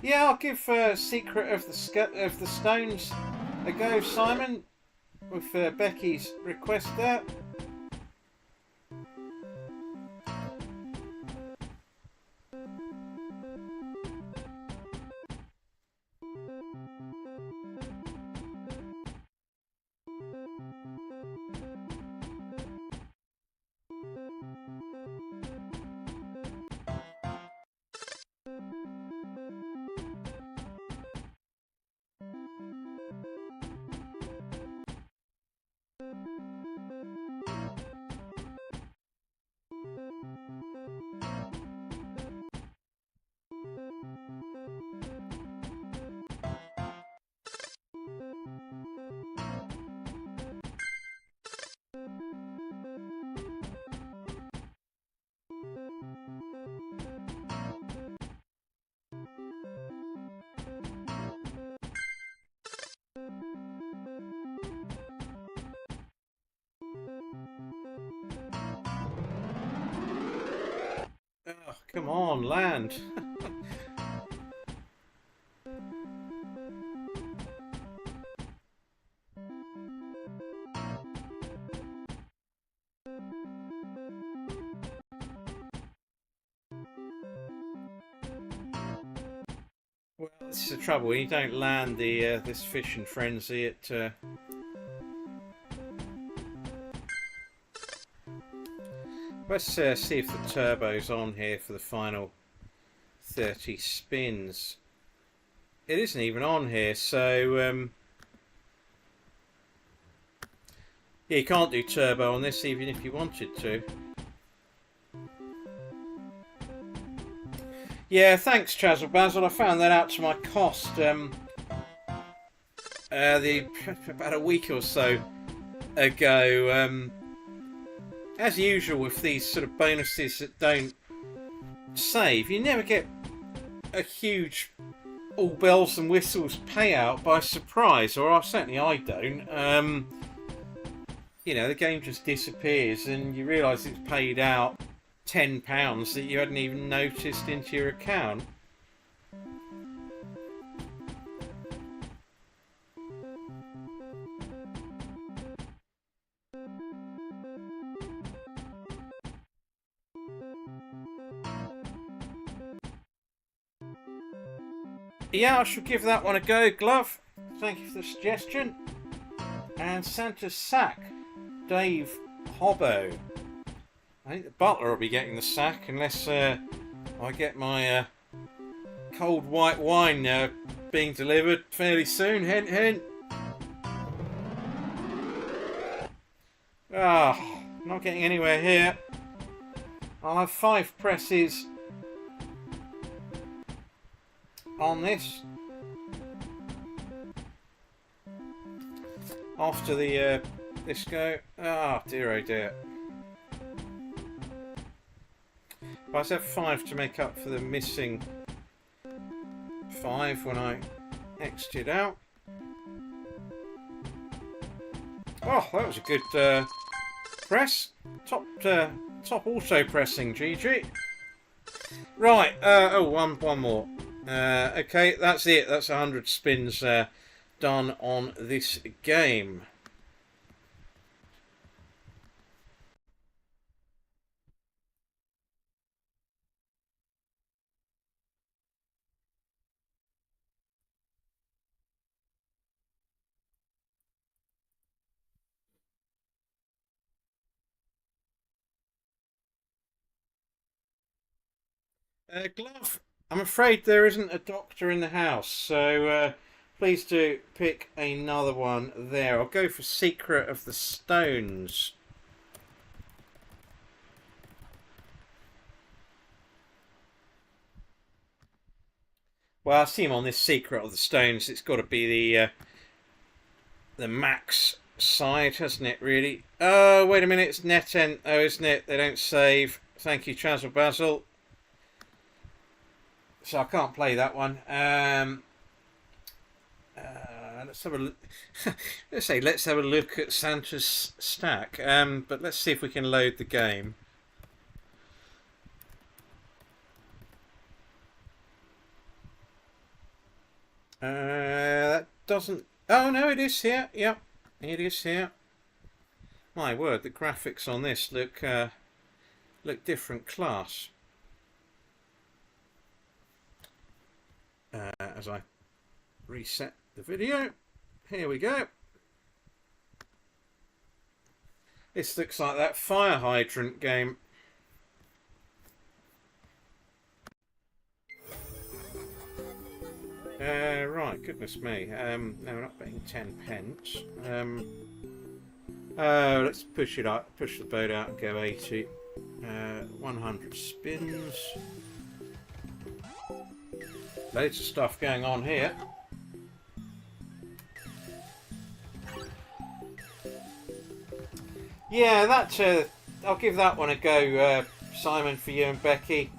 Yeah, I'll give Secret of the Stones a go, Simon, with Becky's request there. Oh, come on, land. Well, this is the trouble. When you don't land the this fishing frenzy, it let's see if the turbo's on here for the final 30 spins. It isn't even on here, so yeah, you can't do turbo on this even if you wanted to. Yeah, thanks, Chazzle Basil. I found that out to my cost about a week or so ago. As usual with these sort of bonuses that don't save, you never get a huge all bells and whistles payout by surprise, or certainly I don't. The game just disappears and you realise it's paid out £10 that you hadn't even noticed into your account. Yeah, I shall give that one a go, Glove. Thank you for the suggestion. And Santa's Sack, Dave Hobbo. I think the butler will be getting the sack unless I get my cold white wine being delivered fairly soon. Hint, hint. Ah, not getting anywhere here. I'll have 5 presses on this after the this go. Ah, dear oh dear. But I just have 5 to make up for the missing 5 when I exited out. Oh, that was a good press. Top auto pressing, GG. Right. One more. Okay, that's it. That's 100 spins done on this game. Glove, I'm afraid there isn't a doctor in the house, so please do pick another one there. I'll go for Secret of the Stones. Well, I see him on this Secret of the Stones. It's got to be the max side, hasn't it, really? Oh, wait a minute, it's NetEnt, oh, isn't it? They don't save. Thank you, Chazal Basil. So I can't play that one. Let's have a look. Let's have a look at Santa's stack. But let's see if we can load the game. That doesn't. Oh no, it is here. Yep, it is here. My word, the graphics on this look different class. As I reset the video, here we go. This looks like that fire hydrant game. Right, goodness me. No, we're not betting 10 pence. Let's push it up, push the boat out and go 80. 100 spins. Loads of stuff going on here. Yeah, that I'll give that one a go, Simon, for you and Becky.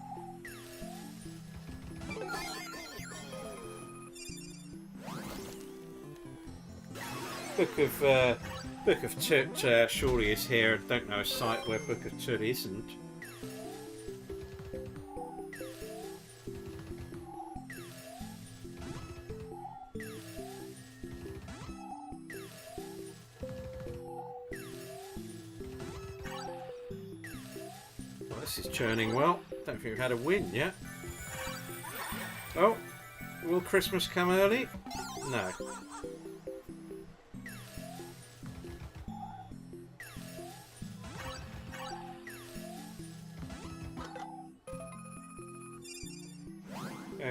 Book of Tut surely is here. I don't know a site where Book of Tut isn't. Well, this is churning well. Don't think we've had a win yet. Oh, will Christmas come early? No.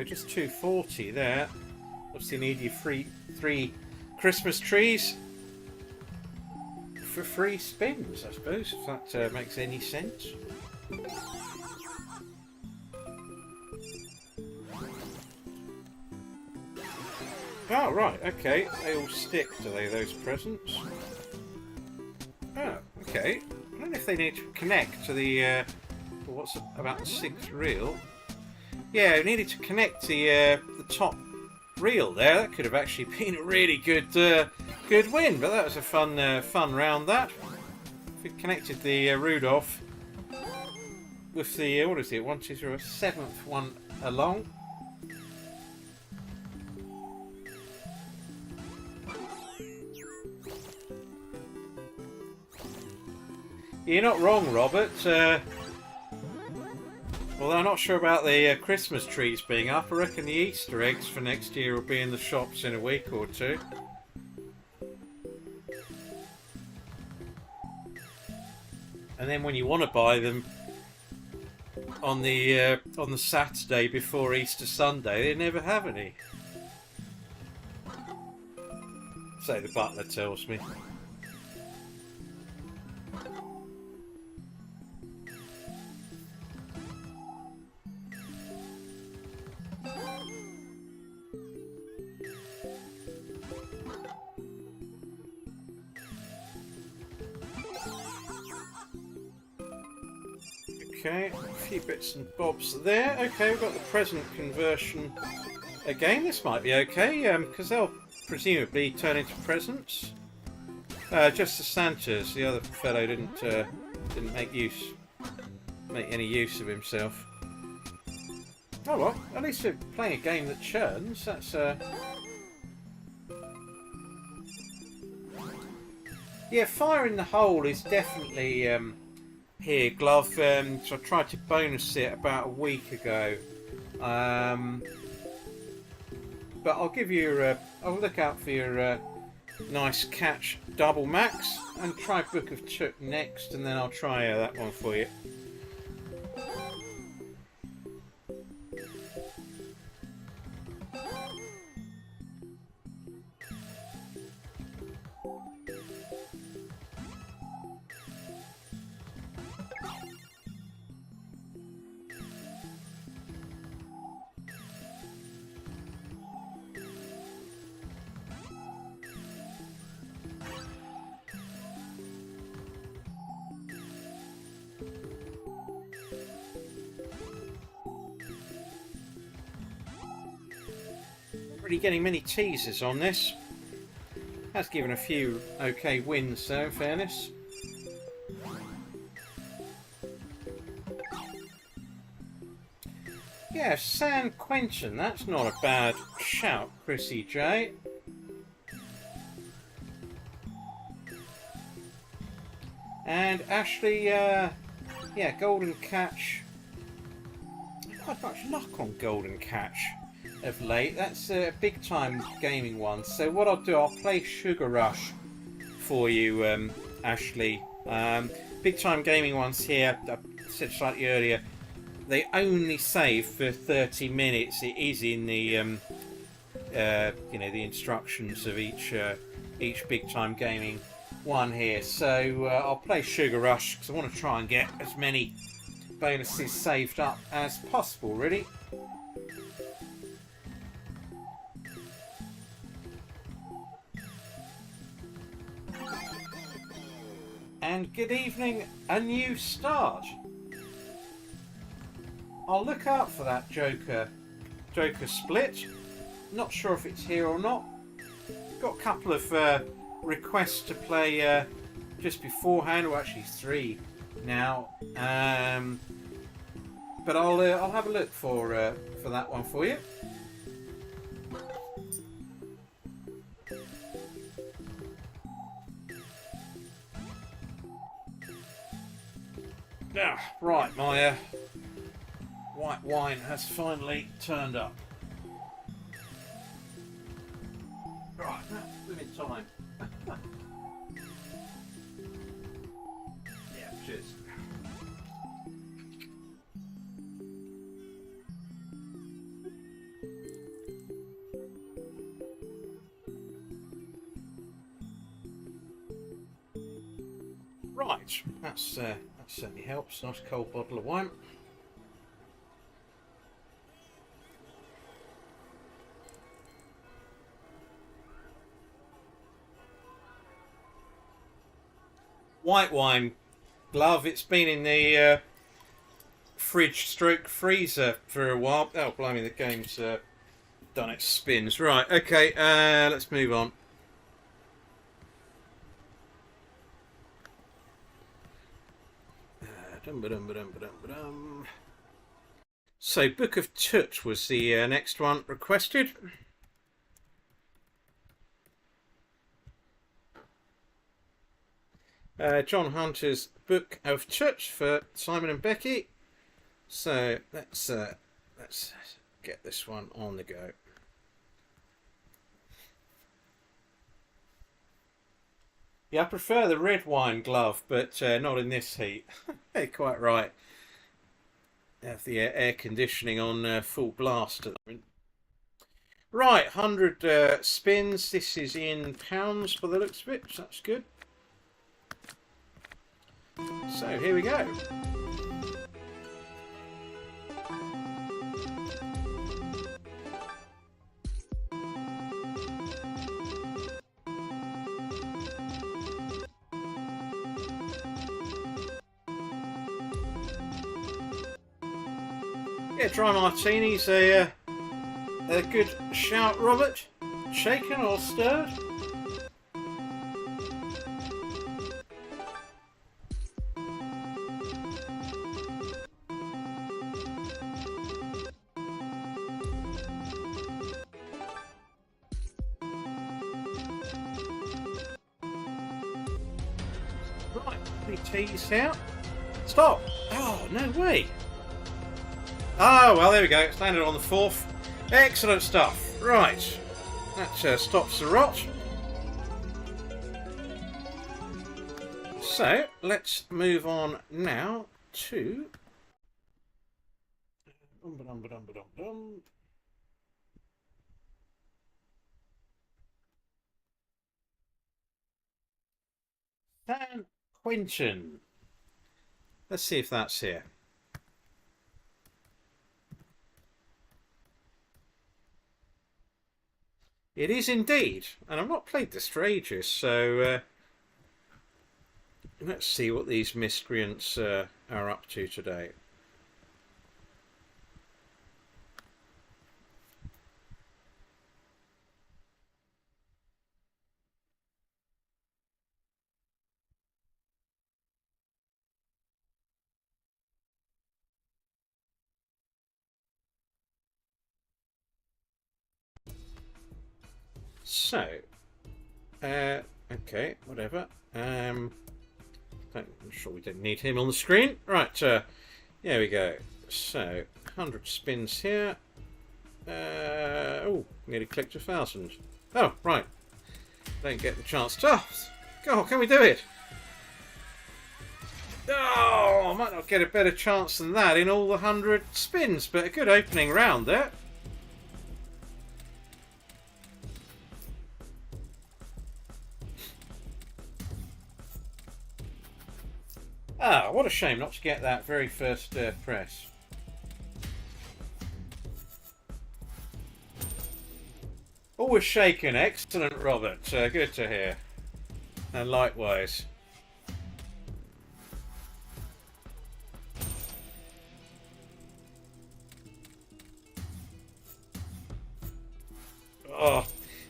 Just 240 there. Obviously need your three Christmas trees for free spins, I suppose, if that makes any sense. Oh, right, okay. They all stick, do they, those presents? Oh, okay. I don't know if they need to connect to the... what's about the 6th reel? Yeah, we needed to connect the top reel there. That could have actually been a really good good win, but that was a fun round. That if we connected the Rudolph with the what is it? 1, 2, 3, 7th one along. You're not wrong, Robert. Although I'm not sure about the Christmas trees being up. I reckon the Easter eggs for next year will be in the shops in a week or two. And then when you want to buy them on the Saturday before Easter Sunday, they never have any. So the butler tells me. Okay, a few bits and bobs there. Okay, we've got the present conversion again. This might be okay, because they'll presumably turn into presents. Just the Santas. The other fellow didn't make any use of himself. Oh well, at least we're playing a game that churns. That's yeah, Fire in the Hole is definitely here, Glove. So I tried to bonus it about a week ago, but I'll give you I'll look out for your nice catch double max and try Book of Tut next, and then I'll try that one for you. really getting many teasers on this. Has given a few okay wins though, in fairness. Yeah, San Quentin, that's not a bad shout, Chrissy J. And Ashley, yeah, Golden Catch. Quite much luck on Golden Catch of late. That's a big time gaming one. So what I'll do, I'll play Sugar Rush for you, Ashley. Big time gaming ones here, I said slightly earlier, they only save for 30 minutes. It is in the you know, the instructions of each big time gaming one here. So I'll play Sugar Rush because I want to try and get as many bonuses saved up as possible, really. And good evening, A New Start. I'll look out for that Joker split. Not sure if it's here or not. Got a couple of requests to play just beforehand, or actually 3 now. But I'll have a look for that one for you. Ah, right, my white wine has finally turned up. Right, that's within time. Yeah, cheers. Right, that certainly helps. Nice cold bottle of wine. White wine, Glove. It's been in the fridge stroke freezer for a while. Oh, blimey, the game's done its spins. Right, okay, let's move on. So, Book of Tut was the next one requested. John Hunter's Book of Tut for Simon and Becky. So let's get this one on the go. Yeah, I prefer the red wine, Glove, but not in this heat. Quite right. Have the air conditioning on full blast at the moment. Right, 100 spins. This is in pounds for the looks of it, so that's good. So here we go. Yeah, dry martini's a good shout, Robert. Shaken or stirred? Right, any teas out? Stop! Oh, no way! Oh, well, there we go. It's landed on the 4th. Excellent stuff. Right. That stops the rot. So, let's move on now to... San Quentin. Let's see if that's here. It is indeed, and I've not played this for ages, so let's see what these miscreants are up to today. So, okay, whatever. I'm sure we don't need him on the screen. Right, here we go. So, 100 spins here. Oh, nearly clicked 1,000. Oh, right. Don't get the chance to... Oh, God, can we do it? Oh, I might not get a better chance than that in all the 100 spins, but a good opening round there. Ah, what a shame not to get that very first press. Always shaken. Excellent, Robert. Good to hear. And likewise. Oh,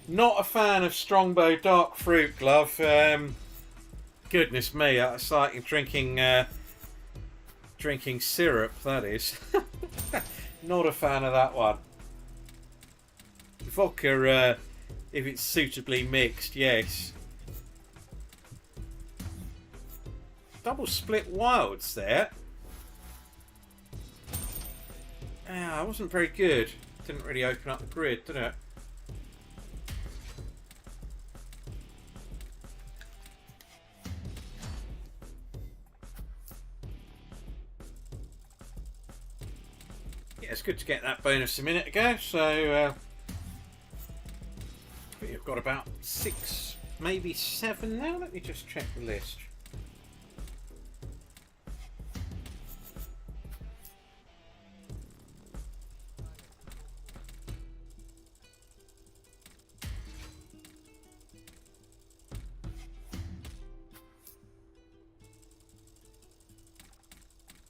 not a fan of Strongbow Dark Fruit Glove. Goodness me, it's like drinking syrup, that is. Not a fan of that one. Vodka, if it's suitably mixed, yes. Double split wilds there. Ah, it wasn't very good. Didn't really open up the grid, did it? Yeah, it's good to get that bonus a minute ago, so I think we've got about 6, maybe 7 now. Let me just check the list.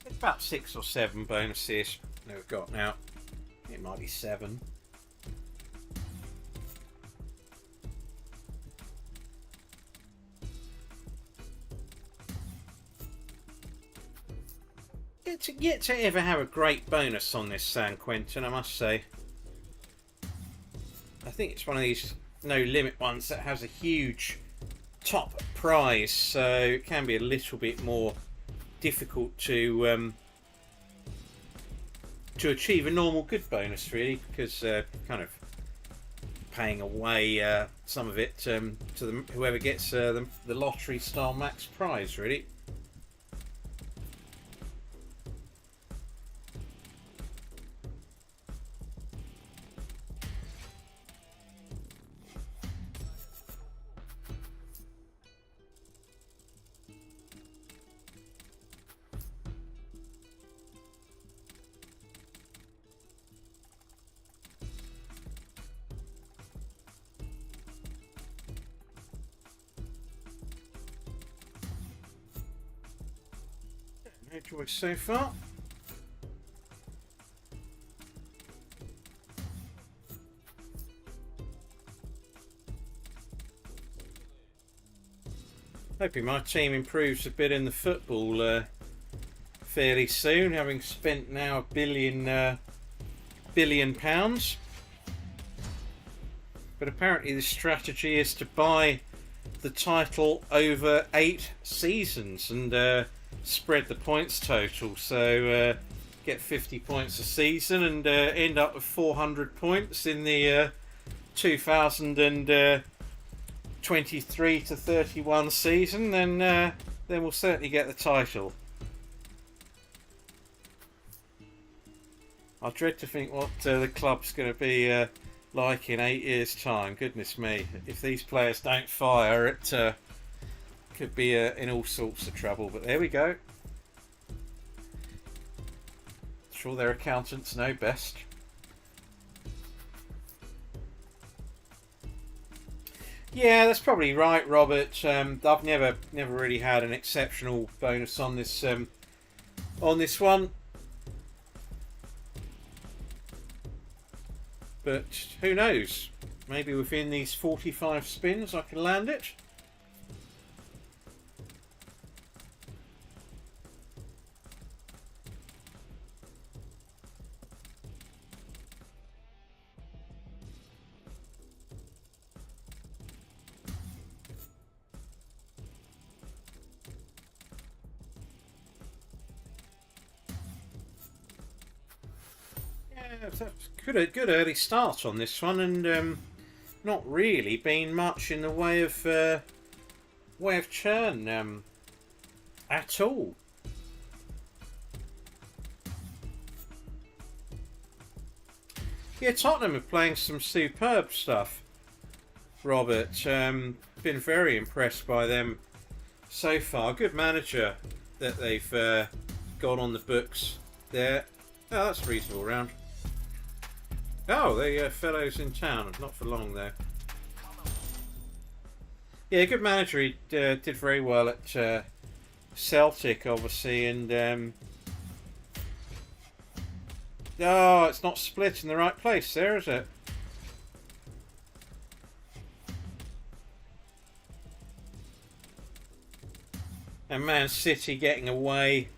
It's about 6 or 7 bonuses that we've got now. It might be 7. Yet to ever have a great bonus on this San Quentin, I must say. I think it's one of these no limit ones that has a huge top prize, so it can be a little bit more difficult to achieve a normal good bonus, really, because kind of paying away some of it to whoever gets the lottery style max prize, really. No choice so far. Hoping my team improves a bit in the football fairly soon, having spent now £1 billion. But apparently the strategy is to buy the title over 8 seasons and spread the points total. So get 50 points a season and end up with 400 points in the 2023 to 31 season, then we'll certainly get the title. I dread to think what the club's going to be like in 8 years' time. Goodness me, if these players don't fire, it could be in all sorts of trouble. But there we go. Sure, their accountants know best. Yeah, that's probably right, Robert. I've never really had an exceptional bonus on this one, but who knows? Maybe within these 45 spins, I can land it. Good early start on this one, and not really been much in the way of churn at all. Yeah, Tottenham are playing some superb stuff, Robert. Been very impressed by them so far. Good manager that they've got on the books there. Oh, that's a reasonable round. Oh, the fellows in town. Not for long, though. Yeah, good manager. He did very well at Celtic, obviously, and oh, it's not split in the right place there, is it? And Man City getting away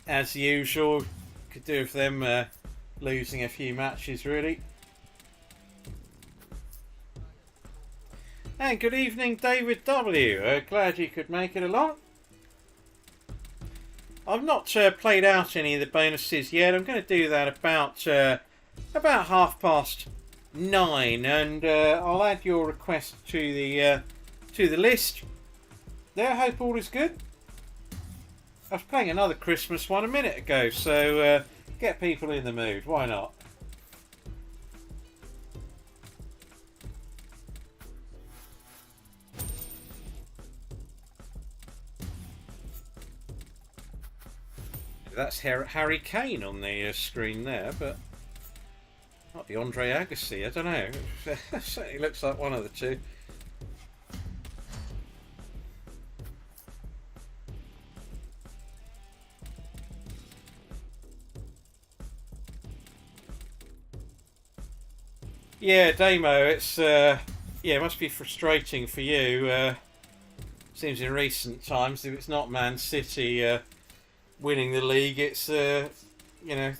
as usual. Could do with them losing a few matches, really. And good evening, David W. Glad you could make it along. I've not played out any of the bonuses yet. I'm going to do that about 9:30, and I'll add your request to the list. There, hope all is good. I was playing another Christmas one a minute ago, so get people in the mood. Why not? That's Harry Kane on the screen there, but might be Andre Agassi. I don't know. It certainly looks like one of the two. Yeah, Damo, it's yeah, it must be frustrating for you. Seems in recent times, if it's not Man City winning the league, it's you know,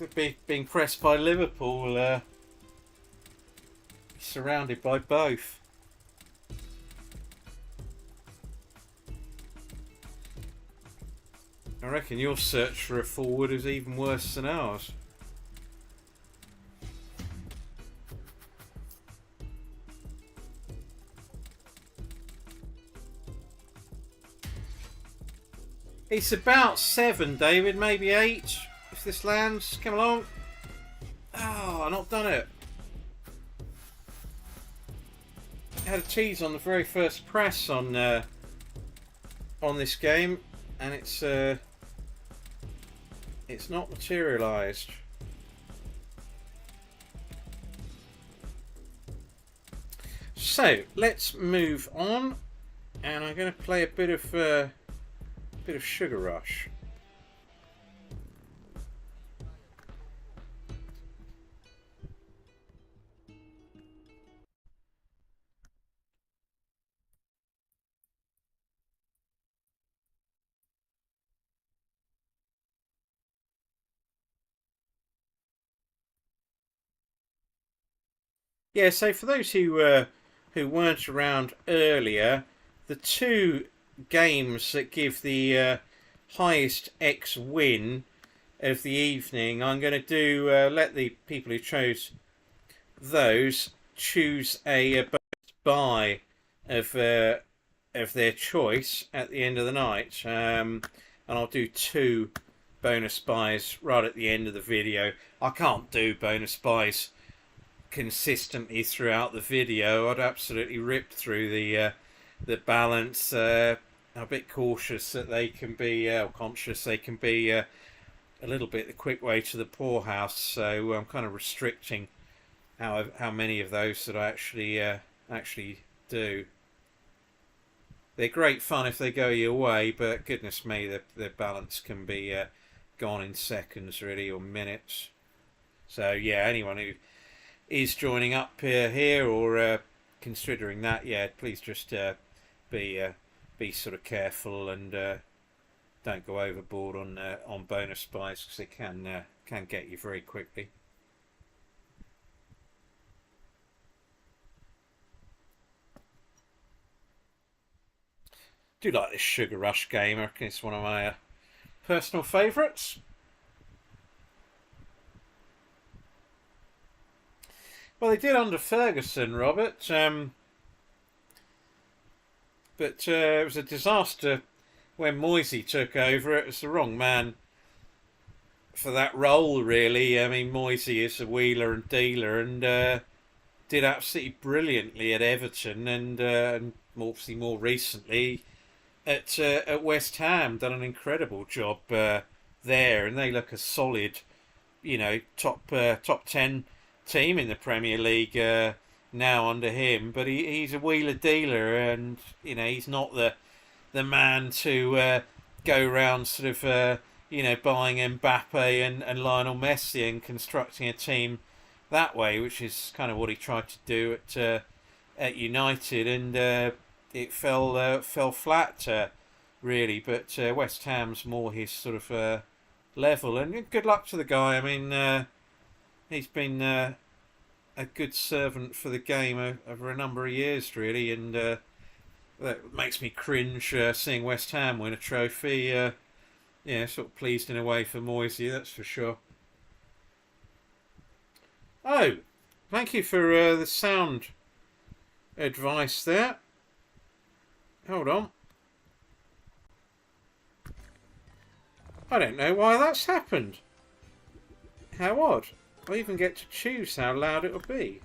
being pressed by Liverpool, surrounded by both. I reckon your search for a forward is even worse than ours. It's about 7, David, maybe 8, if this lands. Come along. Oh, I've not done it. I had a tease on the very first press on this game, and it's not materialised. So let's move on, and I'm going to play a bit of Sugar Rush. Yeah, so for those who weren't around earlier, the two games that give the highest X win of the evening, I'm going to do let the people who chose those choose a buy of their choice at the end of the night, and I'll do 2 bonus buys right at the end of the video. I can't do bonus buys consistently throughout the video. I'd absolutely ripped through the balance. I'm a bit cautious that they can be, conscious they can be a little bit the quick way to the poorhouse. So I'm kind of restricting how many of those that I actually do. They're great fun if they go your way, but goodness me, the balance can be gone in seconds, really, or minutes. So yeah, anyone who is joining up here or considering that, yeah, please just be sort of careful and don't go overboard on bonus buys, because they can get you very quickly. Do like this Sugar Rush game. I reckon it's one of my personal favourites. Well, they did under Ferguson, Robert. But it was a disaster when Moisey took over. It was the wrong man for that role, really. I mean, Moisey is a wheeler and dealer and did absolutely brilliantly at Everton and obviously more recently at West Ham. Done an incredible job there, and they look a solid, top 10 team in the Premier League now under him. But he's a wheeler dealer, and he's not the man to go around sort of buying Mbappe and Lionel Messi and constructing a team that way, which is kind of what he tried to do at United, and it fell flat really. But West Ham's more his sort of level, and good luck to the guy. I mean, he's been a good servant for the game over a number of years, really, and that makes me cringe seeing West Ham win a trophy. Sort of pleased in a way for Moisey, that's for sure. Oh, thank you for the sound advice there. Hold on. I don't know why that's happened. How odd. I even get to choose how loud it'll be.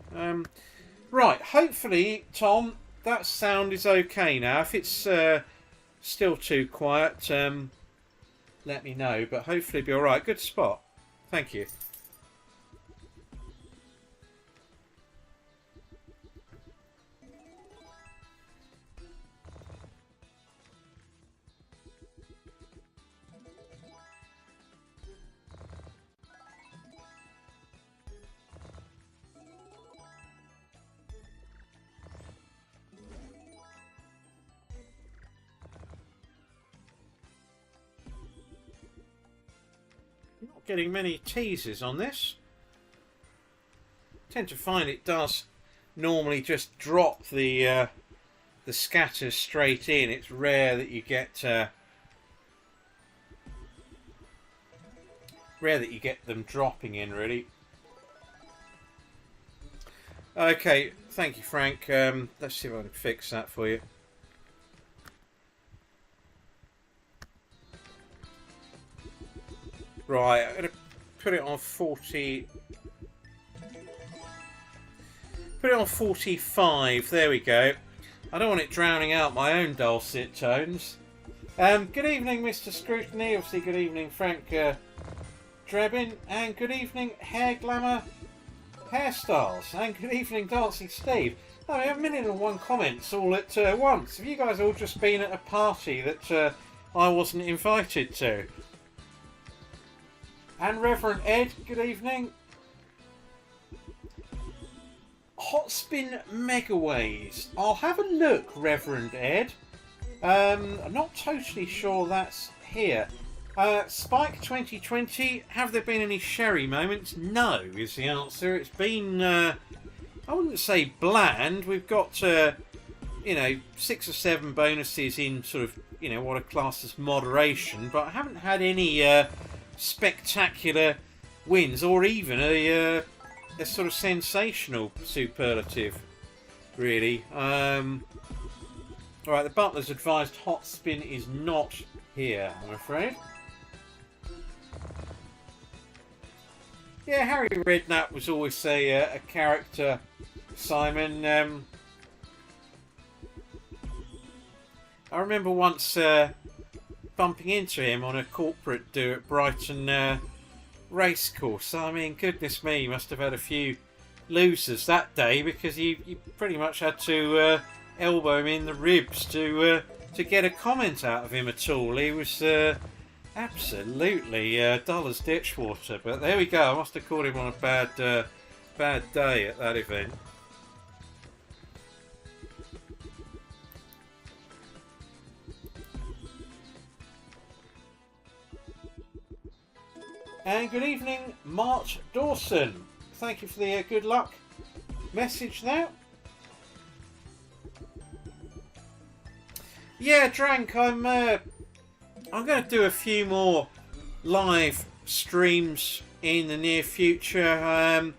Right, hopefully, Tom, that sound is okay now. If it's still too quiet, let me know, but hopefully it'll be alright. Good spot. Thank you. Not getting many teasers on this. Tend to find it does normally just drop the scatters straight in. It's rare that you get them dropping in, really. Okay, thank you, Frank. Let's see if I can fix that for you. Right, I'm going to put it on 40. Put it on 45. There we go. I don't want it drowning out my own dulcet tones. Good evening, Mr. Scrutiny. Obviously, good evening, Frank Drebin. And good evening, Hair Glamour Hairstyles. And good evening, Dancing Steve. I mean, 1,000,001 comments all at once. Have you guys all just been at a party that I wasn't invited to? And Reverend Ed, good evening. Hotspin Megaways. I'll have a look, Reverend Ed. I'm not totally sure that's here. Spike 2020, have there been any sherry moments? No, is the answer. It's been, I wouldn't say bland. We've got, 6 or 7 bonuses in sort of, what are classed as moderation, but I haven't had any spectacular wins or even a sort of sensational superlative, really. Alright, the butler's advised Hotspin is not here, I'm afraid. Yeah, Harry Redknapp was always a character, Simon. I remember once bumping into him on a corporate do at Brighton racecourse. I mean, goodness me, he must have had a few losers that day, because you pretty much had to elbow him in the ribs to get a comment out of him at all. He was absolutely dull as ditch water. But there we go. I must have caught him on a bad day at that event. And good evening, March Dawson. Thank you for the good luck message now. Yeah, Drank, I'm going to do a few more live streams in the near future.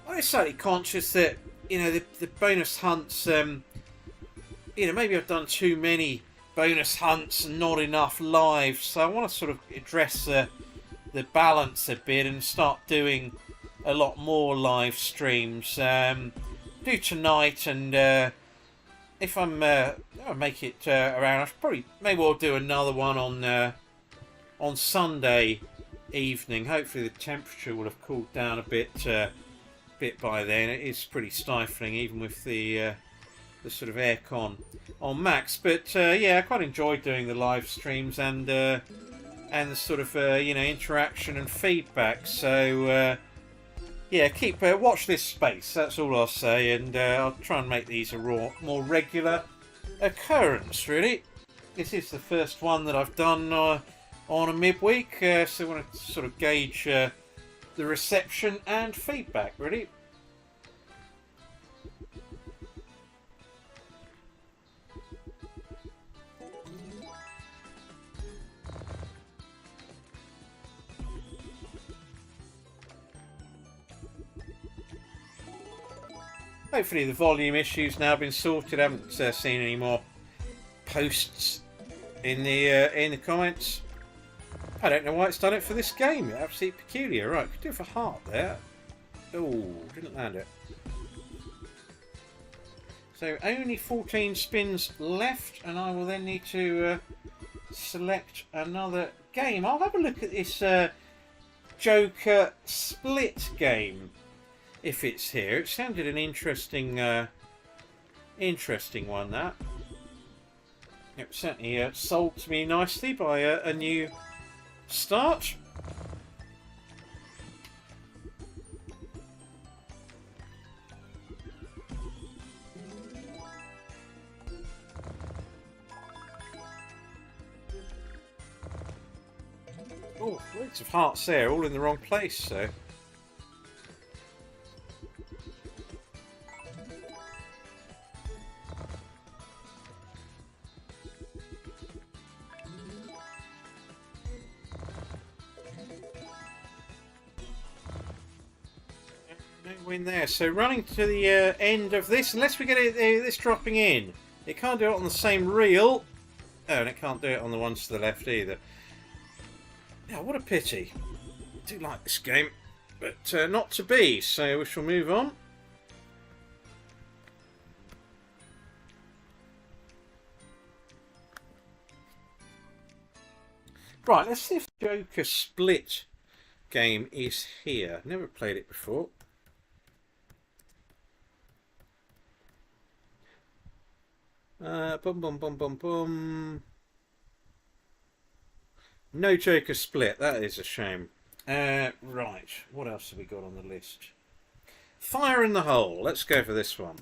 I'm slightly conscious that the bonus hunts. Maybe I've done too many bonus hunts and not enough live, so I want to sort of address the balance a bit and start doing a lot more live streams. Do tonight, and if I'll make it around, maybe I'll do another one on Sunday evening. Hopefully the temperature will have cooled down a bit by then. It is pretty stifling, even with the sort of aircon on max. But yeah, I quite enjoy doing the live streams and the sort of interaction and feedback. So yeah, watch this space. That's all I'll say, and I'll try and make these a more regular occurrence. Really, this is the first one that I've done on a midweek, so I want to sort of gauge the reception and feedback. Really. Hopefully the volume issue's now been sorted. I haven't seen any more posts in the comments. I don't know why it's done it for this game. Absolutely peculiar. Right, could do it for heart there. Oh, didn't land it. So only 14 spins left, and I will then need to select another game. I'll have a look at this Joker Split game. If it's here, it sounded an interesting one. That it certainly sold to me nicely by a new start. Oh, loads of hearts there, all in the wrong place. So. Win there. So running to the end of this, unless we get this dropping in, it can't do it on the same reel. Oh, and it can't do it on the ones to the left either. Yeah, what a pity. I do like this game, but not to be. So we shall move on. Right, let's see if the Joker Split game is here. Never played it before. Boom, boom, boom, boom, boom. No Joker Split. That is a shame. Right. What else have we got on the list? Fire in the Hole. Let's go for this one.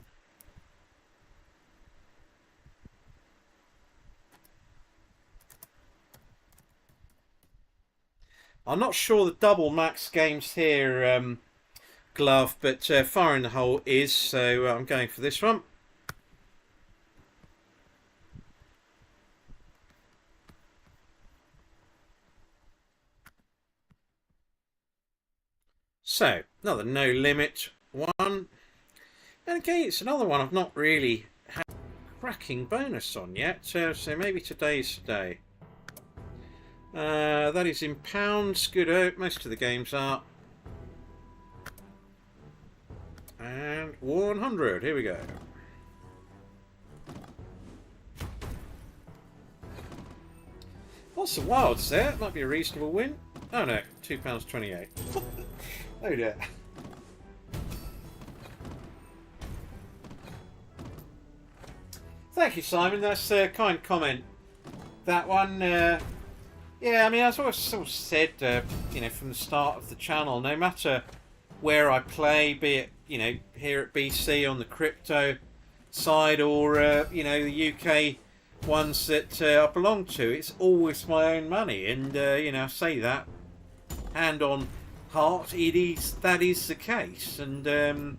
I'm not sure the double max game's here, Glove, but Fire in the Hole is, so I'm going for this one. So, another no limit one. And again, it's another one I've not really had a cracking bonus on yet, so maybe today's the day. That is in pounds. Good, most of the games are. And 100, here we go. Lots of wilds there, might be a reasonable win. Oh no, £2.28. Oh dear. Thank you, Simon. That's a kind comment. That one, yeah, I mean, as I've sort of said, from the start of the channel, no matter where I play, be it, here at BC on the crypto side or, the UK ones that I belong to, it's always my own money. And, I say that hand on heart, that is the case. And,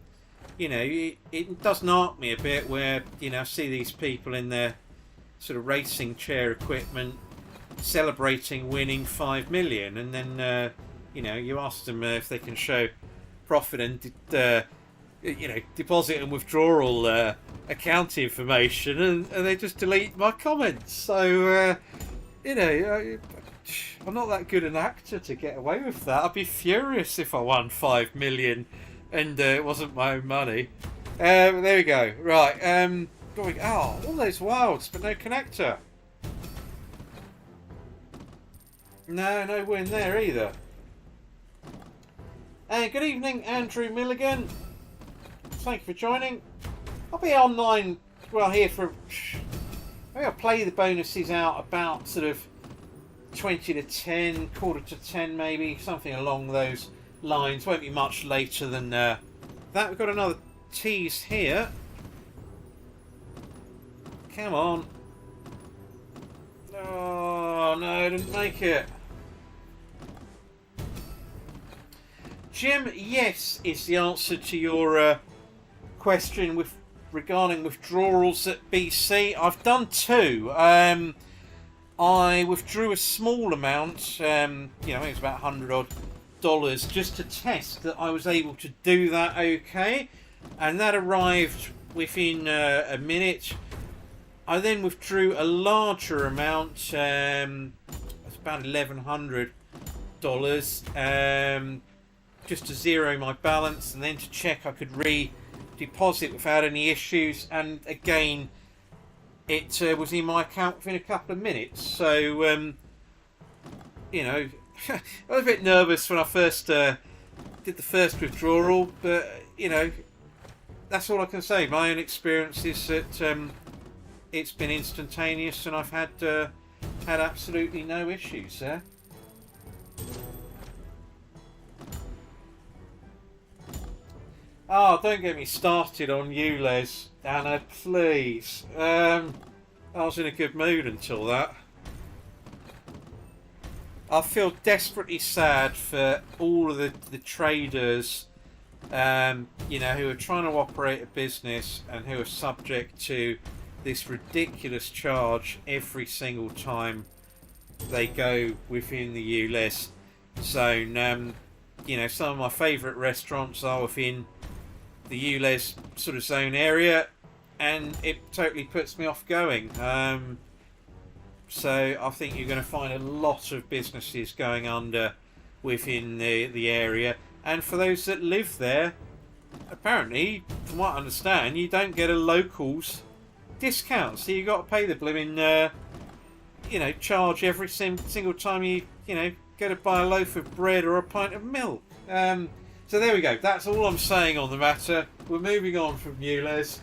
it does knock me a bit where, I see these people in their sort of racing chair equipment celebrating winning 5 million, and then, you ask them if they can show profit and deposit and withdrawal account information, and they just delete my comments. So I'm not that good an actor to get away with that. I'd be furious if I won 5 million and it wasn't my own money. There we go. Right. All those wilds, but no connector. No win there either. Good evening, Andrew Milligan. Thank you for joining. I'll be online, here for... Maybe I'll play the bonuses out about sort of 20 to 10, quarter to 10 maybe, something along those lines. Won't be much later than that. We've got another tease here. Come on. Oh, no, I didn't make it. Jim, yes, is the answer to your question regarding withdrawals at BC. I've done 2. I withdrew a small amount, I think it was about $100 odd, just to test that I was able to do that okay, and that arrived within a minute. I then withdrew a larger amount, it's about $1,100, just to zero my balance and then to check I could re-deposit without any issues, and again it was in my account within a couple of minutes. So I was a bit nervous when I first did the first withdrawal, but that's all I can say. My own experience is that it's been instantaneous and I've had absolutely no issues there. Oh, don't get me started on you, Les. Anna, please. I was in a good mood until that. I feel desperately sad for all of the traders, who are trying to operate a business and who are subject to this ridiculous charge every single time they go within the ULEZ zone. Some of my favourite restaurants are within the ULEZ sort of zone area, and it totally puts me off going. So I think you're going to find a lot of businesses going under within the area, and for those that live there, apparently, from what I understand, you don't get a locals discount, so you got to pay the blooming charge every single time you go to buy a loaf of bread or a pint of milk. So there we go. That's all I'm saying on the matter. We're moving on from ULEZ.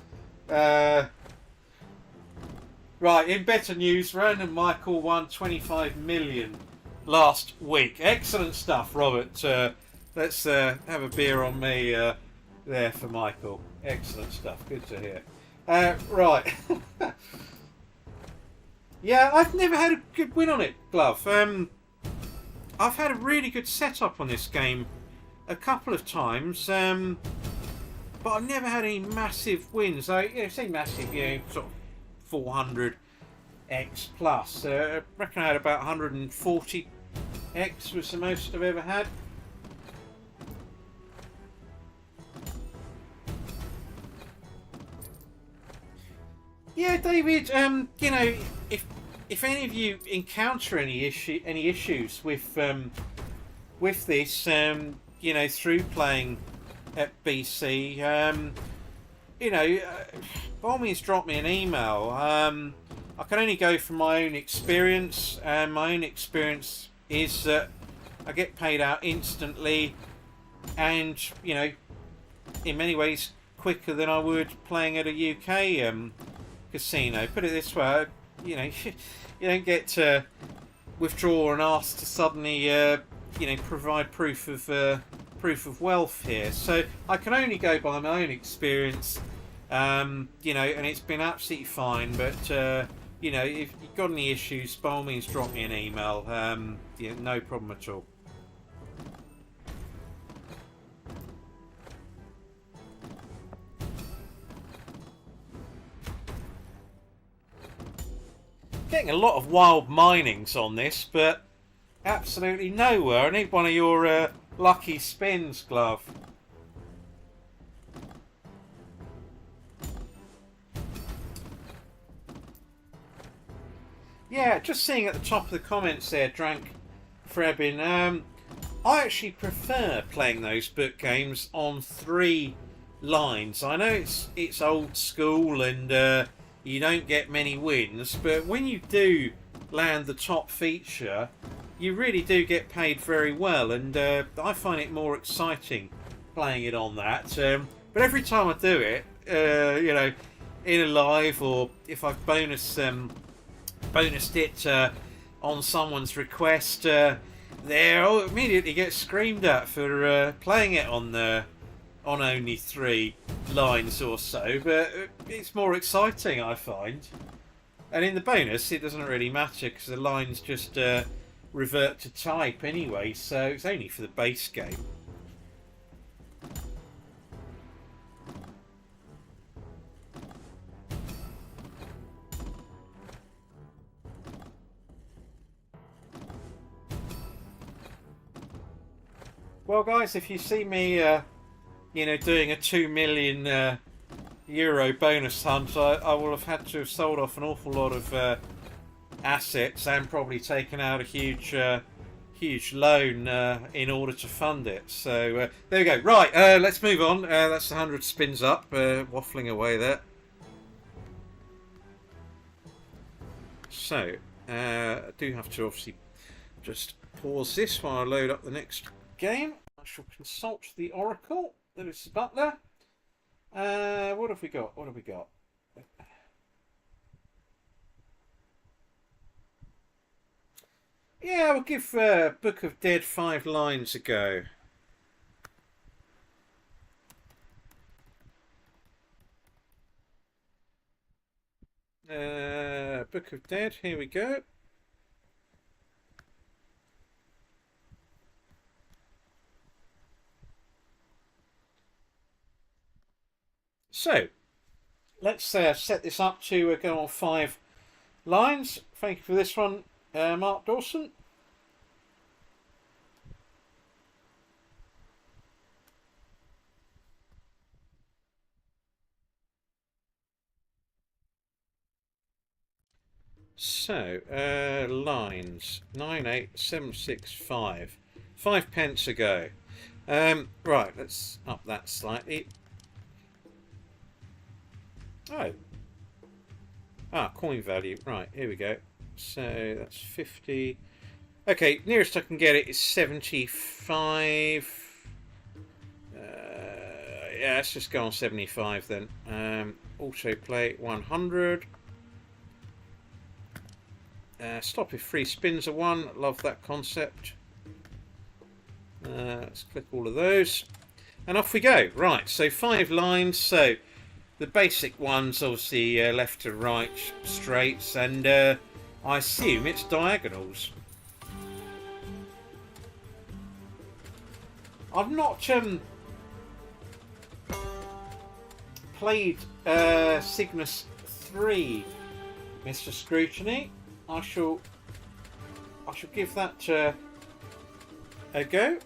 Right, in better news, Random Michael won 25 million last week. Excellent stuff, Robert. Let's have a beer on me there for Michael. Excellent stuff. Good to hear. Right. Yeah, I've never had a good win on it, Glove. I've had a really good setup on this game a couple of times, but I've never had any massive wins. Say massive, sort of 400x plus. I reckon I had about 140x was the most I've ever had. Yeah, David. If any of you encounter any issues with this, through playing at BC, by all means drop me an email. I can only go from my own experience, and my own experience is that I get paid out instantly, and in many ways quicker than I would playing at a UK casino. Put it this way, you don't get to withdraw and ask to suddenly provide proof of wealth here. So I can only go by my own experience, and it's been absolutely fine. But if you've got any issues, by all means drop me an email. No problem at all. Getting a lot of wild minings on this, but absolutely nowhere. I need one of your lucky spins, Glove. Yeah, just seeing at the top of the comments there, Drank Frebin. I actually prefer playing those book games on 3 lines. I know it's old school and you don't get many wins, but when you do land the top feature, you really do get paid very well, and I find it more exciting playing it on that. But every time I do it, you know, in a live or if I've bonused it on someone's request, I'll immediately get screamed at for playing it on only 3 lines or so. But it's more exciting, I find. And in the bonus, it doesn't really matter because the lines just revert to type anyway, so it's only for the base game. Well, guys, if you see me, you know, doing a 2 million euro bonus hunt, I will have had to have sold off an awful lot of assets and probably taken out a huge loan in order to fund it. So there we go. Right, let's move on. That's 100 spins up, waffling away there. So I do have to obviously just pause this while I load up the next game. I shall consult the oracle. There is the butler. What have we got? What have we got? Yeah, we'll give Book of Dead 5 lines a go. Book of Dead, here we go. So, let's set this up to go on 5 lines. Thank you for this one, Mark Dawson. So, lines 98765. 5 pence a go. Right, let's up that slightly. Oh. Coin value. Right, here we go. So that's 50. Okay, nearest I can get it is 75. Yeah, let's just go on 75 then. Autoplay 100. Stop if 3 spins are 1. Love that concept. Let's click all of those. And off we go. Right, so 5 lines. So the basic ones, obviously left to right, straights, and I assume it's diagonals. I've not played Cygnus 3, Mr. Scrutiny. I shall give that a go.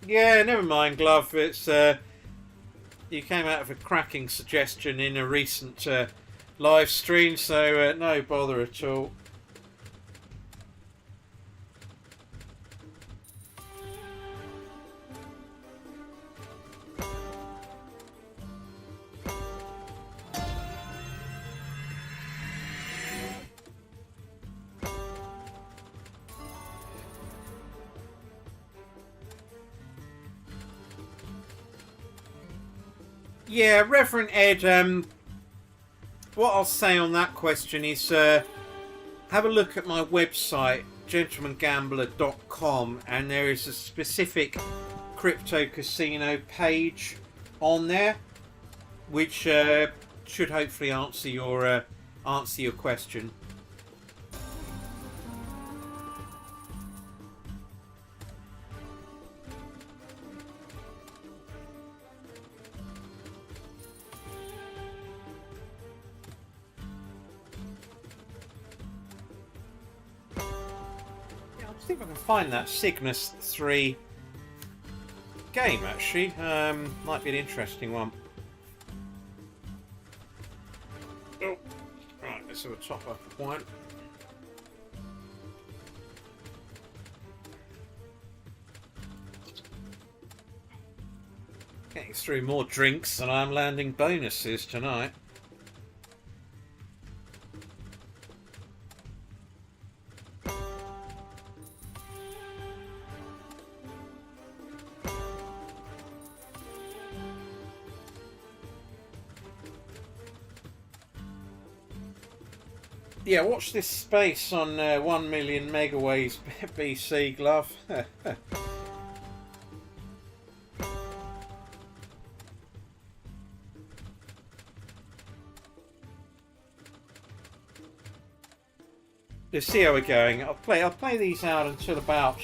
Yeah, never mind, Glove. It's you came out of a cracking suggestion in a recent live stream, so no bother at all. Yeah, Reverend Ed, what I'll say on that question is have a look at my website, gentlemangambler.com, and there is a specific crypto casino page on there which should hopefully answer your question. See if I can find that Cygnus 3 game, actually. Might be an interesting one. Let's have a top up of one. Getting through more drinks than I'm landing bonuses tonight. Yeah, watch this space on 1 million megaways BC, Glove. Let's see how we're going. I'll play these out until about,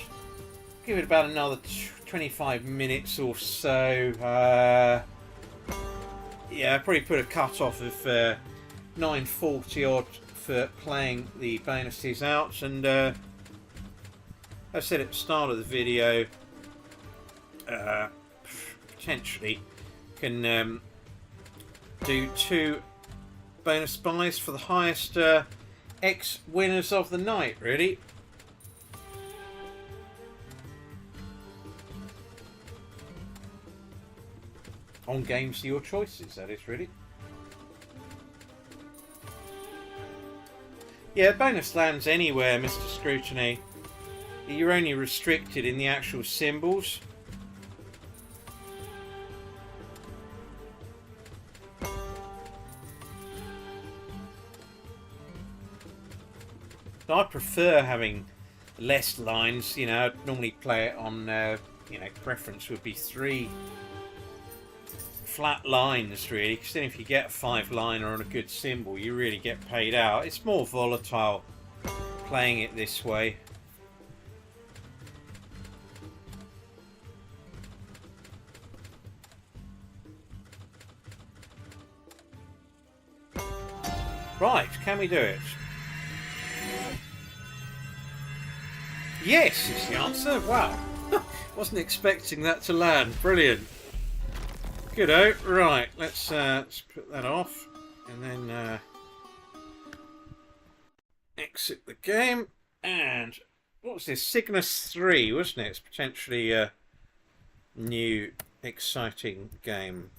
give it about another 25 minutes or so. Yeah, I'll probably put a cut off of 9:40 odd for playing the bonuses out, and I said at the start of the video, potentially can do 2 bonus buys for the highest X winners of the night, really. On games of your choices, that is, really. Yeah, bonus lands anywhere, Mr. Scrutiny. You're only restricted in the actual symbols. I prefer having less lines. You know, I'd normally play it on, you know, preference would be 3 flat lines, really, because then if you get a 5-liner on a good symbol, you really get paid out. It's more volatile playing it this way. Right, can we do it? Yes, is the answer. Wow. Wasn't expecting that to land. Brilliant. Good-o. Right, let's put that off and then exit the game. And what was this? Cygnus 3, wasn't it? It's potentially a new exciting game.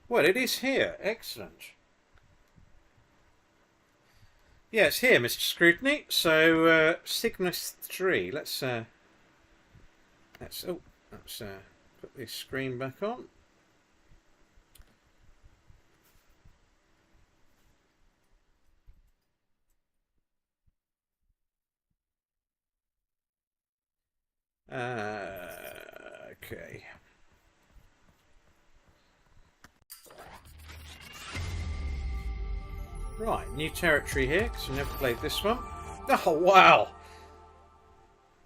Well, it is here. Excellent. Yeah, it's here, Mr. Scrutiny. So Cygnus 3. Let's put this screen back on. Okay. Right, new territory here, because I've never played this one. Oh, wow!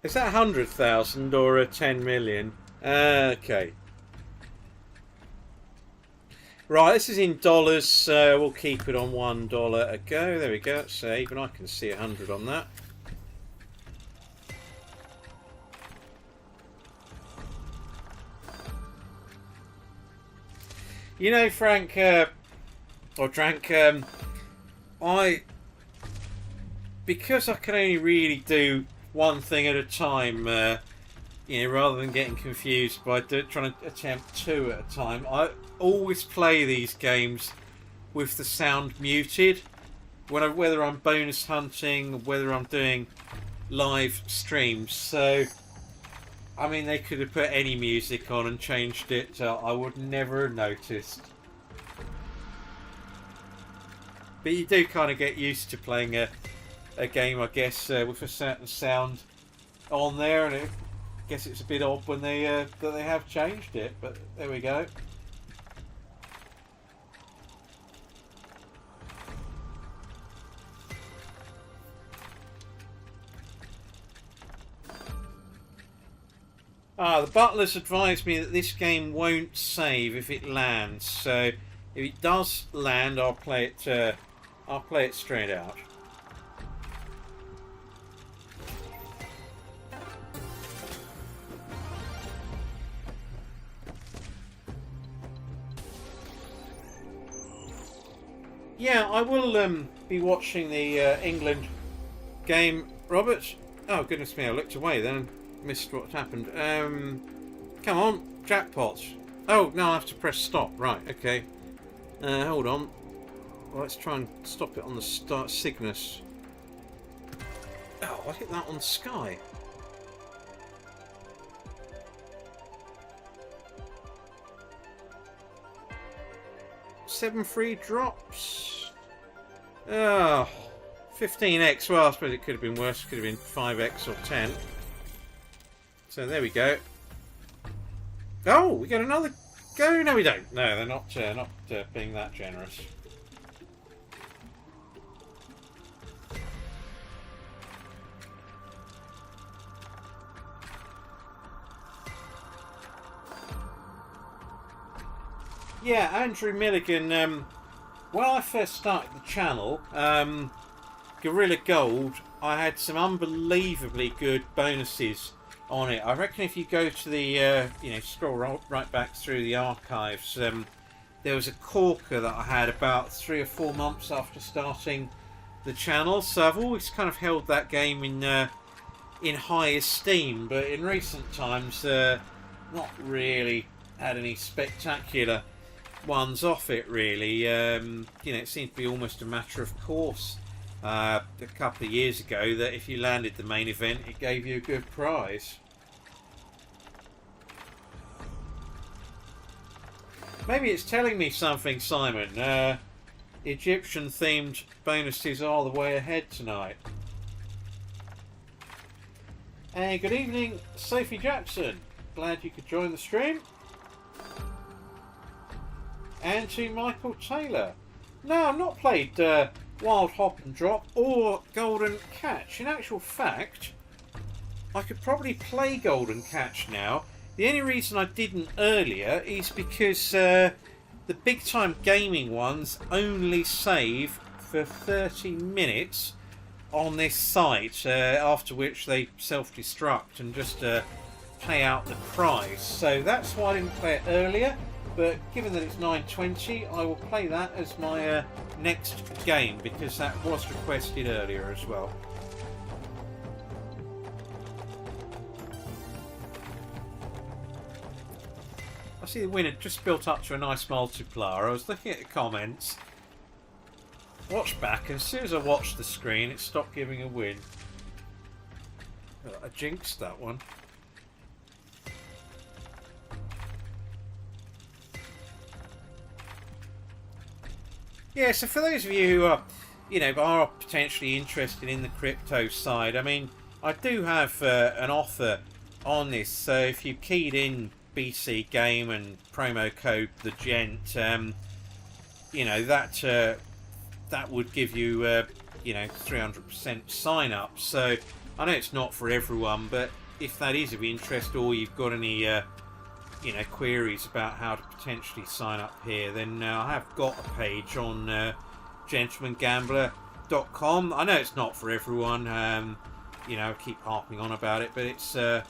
Is that 100,000 or 10 million? Okay. Right, this is in dollars, so we'll keep it on $1 a go. There we go. So even I can see 100 on that. You know, Frank, or Drank, because I can only really do one thing at a time, you know, rather than getting confused by trying to attempt 2 at a time, I always play these games with the sound muted. Whether I'm bonus hunting, whether I'm doing live streams. So, I mean, they could have put any music on and changed it. I would never have noticed. But you do kind of get used to playing a game, I guess, with a certain sound on there, and I guess it's a bit odd when they that they have changed it. But there we go. The butlers advised me that this game won't save if it lands. So if it does land, I'll play it straight out. Yeah, I will be watching the England game, Robert. Oh, goodness me, I looked away then and missed what happened. Come on, jackpots. Oh, no, I have to press stop. Right, okay. Hold on. Well, let's try and stop it on the start Cygnus. Oh, I hit that on Sky. Seven free drops. Oh, 15x. Well, I suppose it could have been worse. It could have been 5x or 10. So there we go. Oh, we got another go. No, we don't. No, they're not being that generous. Yeah, Andrew Milligan. When I first started the channel, Gorilla Gold, I had some unbelievably good bonuses on it. I reckon if you go to the, scroll right back through the archives, there was a corker that I had about 3 or 4 months after starting the channel. So I've always kind of held that game in high esteem, but in recent times, not really had any spectacular ones off it, really. It seemed to be almost a matter of course a couple of years ago that if you landed the main event, it gave you a good prize. Maybe it's telling me something, Simon. Egyptian themed bonuses are the way ahead tonight. And good evening, Sophie Jackson. Glad you could join the stream. And to Michael Taylor. No, I've not played Wild Hop and Drop or Golden Catch. In actual fact, I could probably play Golden Catch now. The only reason I didn't earlier is because the big time gaming ones only save for 30 minutes on this site, after which they self-destruct and just pay out the prize. So that's why I didn't play it earlier. But given that it's 9:20, I will play that as my next game, because that was requested earlier as well. I see the winner just built up to a nice multiplier. I was looking at the comments, watch back, and as soon as I watched the screen, it stopped giving a win. I jinxed that one. Yeah, so for those of you who are, are potentially interested in the crypto side, I mean, I do have an offer on this. So if you keyed in BC Game and promo code the Gent, that would give you 300% sign up. So I know it's not for everyone, but if that is of interest, or you've got any queries about how to potentially sign up here, then I have got a page on gentlemangambler.com. I know it's not for everyone. I keep harping on about it, but it's it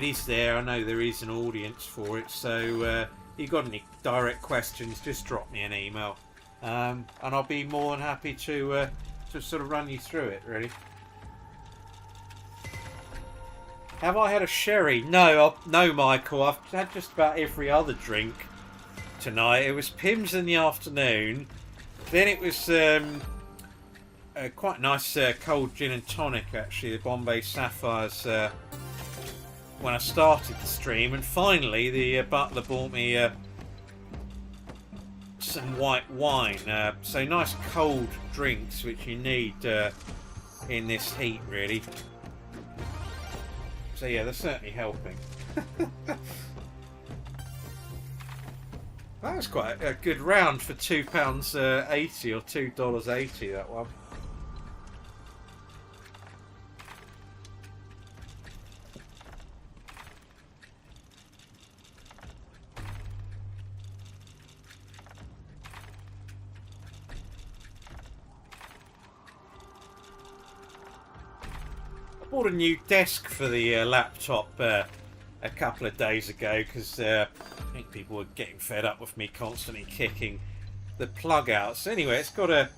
is there. I know there is an audience for it. So if you've got any direct questions, just drop me an email, and I'll be more than happy to sort of run you through it. Really. Have I had a sherry? No, no, Michael. I've had just about every other drink tonight. It was Pimm's in the afternoon. Then it was quite nice cold gin and tonic, actually, the Bombay Sapphires, when I started the stream. And finally, the butler bought me some white wine. So nice cold drinks, which you need in this heat, really. So yeah, they're certainly helping. That was quite a good round for £2.80 or $2.80, that one. Bought a new desk for the laptop a couple of days ago because I think people were getting fed up with me constantly kicking plug outs. Anyway, it's got a...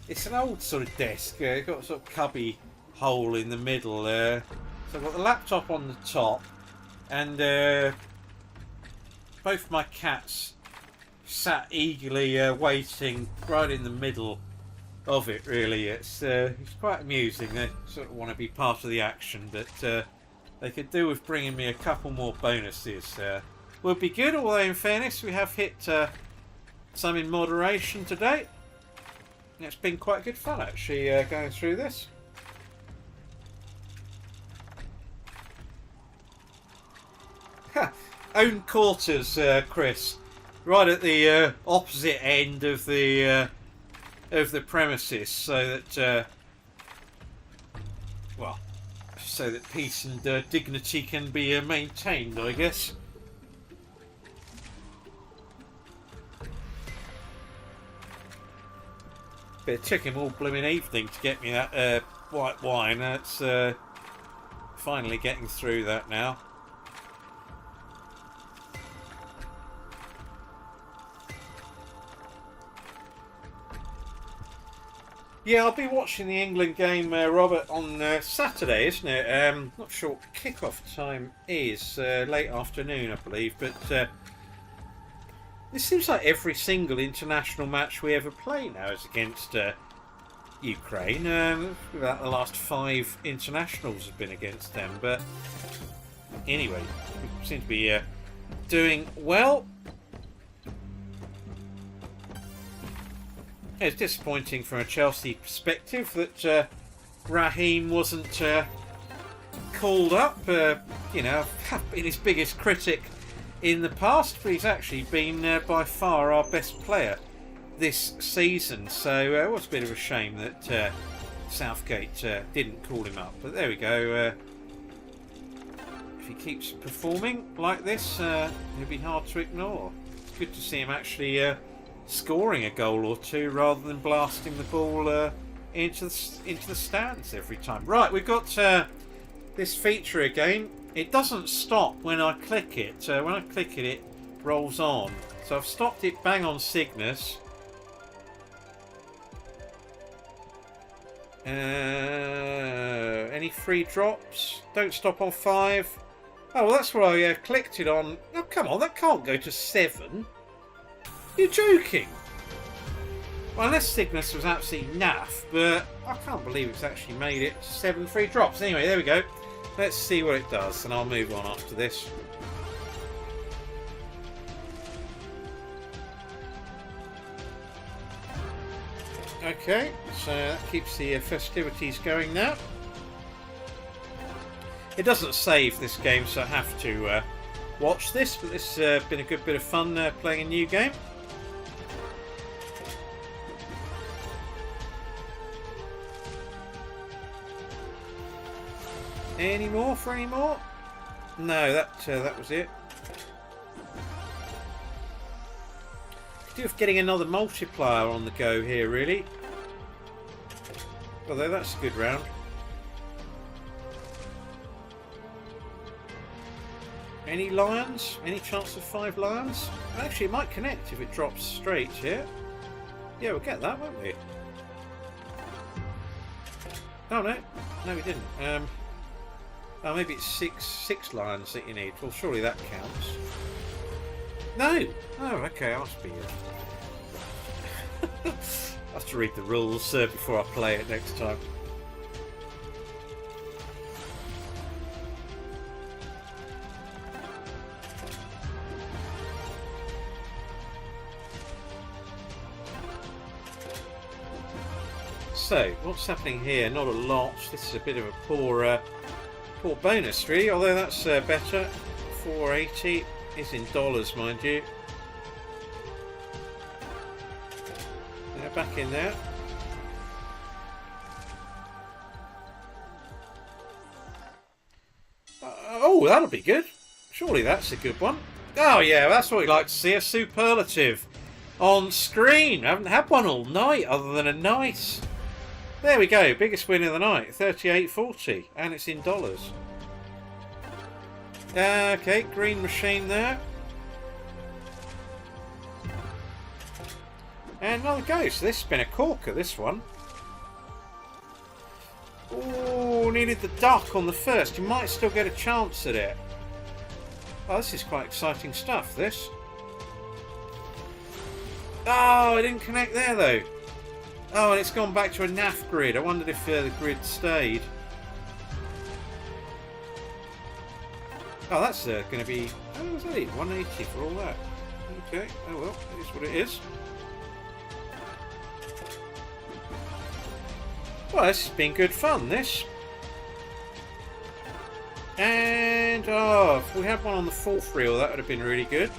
It's an old sort of desk. It's got a sort of cubby hole in the middle. So I've got the laptop on the top, and both my cats sat eagerly waiting right in the middle of it. Really, it's quite amusing. They sort of want to be part of the action, but they could do with bringing me a couple more bonuses. Would be good. Although in fairness, we have hit some in moderation today. It's been quite good fun actually going through this. Own quarters, Chris. Right at the opposite end of the premises, so that well, so that peace and dignity can be maintained, I guess. But it took him all blooming evening to get me that white wine. That's finally getting through that now. Yeah, I'll be watching the England game, Robert, on Saturday, isn't it? Not sure what kick-off time is. Late afternoon, I believe. But it seems like every single international match we ever play now is against Ukraine. About the last 5 internationals have been against them. But anyway, we seem to be doing well. It's disappointing from a Chelsea perspective that Raheem wasn't called up. You know, I've been his biggest critic in the past, but he's actually been by far our best player this season. So it was a bit of a shame that Southgate didn't call him up. But there we go. If he keeps performing like this, it'll be hard to ignore. It's good to see him actually scoring a goal or two rather than blasting the ball into the stands every time. Right, we've got this feature again. It doesn't stop when I click it. When I click it, it rolls on. So I've stopped it bang on Cygnus. Any free drops? Don't stop on 5. Oh, well, that's what I clicked it on. Oh, come on, that can't go to 7. You're joking. Well, unless Cygnus was absolutely naff, but I can't believe it's actually made it 7 free drops. Anyway, there we go. Let's see what it does, and I'll move on after this. Okay, so that keeps the festivities going now. It doesn't save this game, so I have to watch this, but this has been a good bit of fun playing a new game. Any more for any more? No, that was it. Could do with getting another multiplier on the go here, really. Although that's a good round. Any lions? Any chance of 5 lions? Actually, it might connect if it drops straight here. Yeah, we'll get that, won't we? Oh no, no, we didn't. Oh, maybe it's six lions that you need. Well, surely that counts. No! Oh, okay, I must be... I have to read the rules before I play it next time. So, what's happening here? Not a lot. This is a bit of a poor bonus, really, although that's better. 480 is in dollars, mind you. Now back in there. Oh, that'll be good. Surely that's a good one. Oh yeah, that's what we like to see, a superlative on screen. I haven't had one all night other than a nice... There we go, biggest win of the night, 38.40, and it's in dollars. Okay, green machine there. And another ghost. This has been a corker, this one. Oh, needed the duck on the first. You might still get a chance at it. Oh, this is quite exciting stuff, this. Oh, I didn't connect there, though. Oh, and it's gone back to a naff grid. I wondered if the grid stayed. Oh, that's going to be... Oh, was it? 180 for all that. Okay, oh well, it is what it is. Well, this has been good fun, this. And, oh, if we had one on the fourth reel, that would have been really good.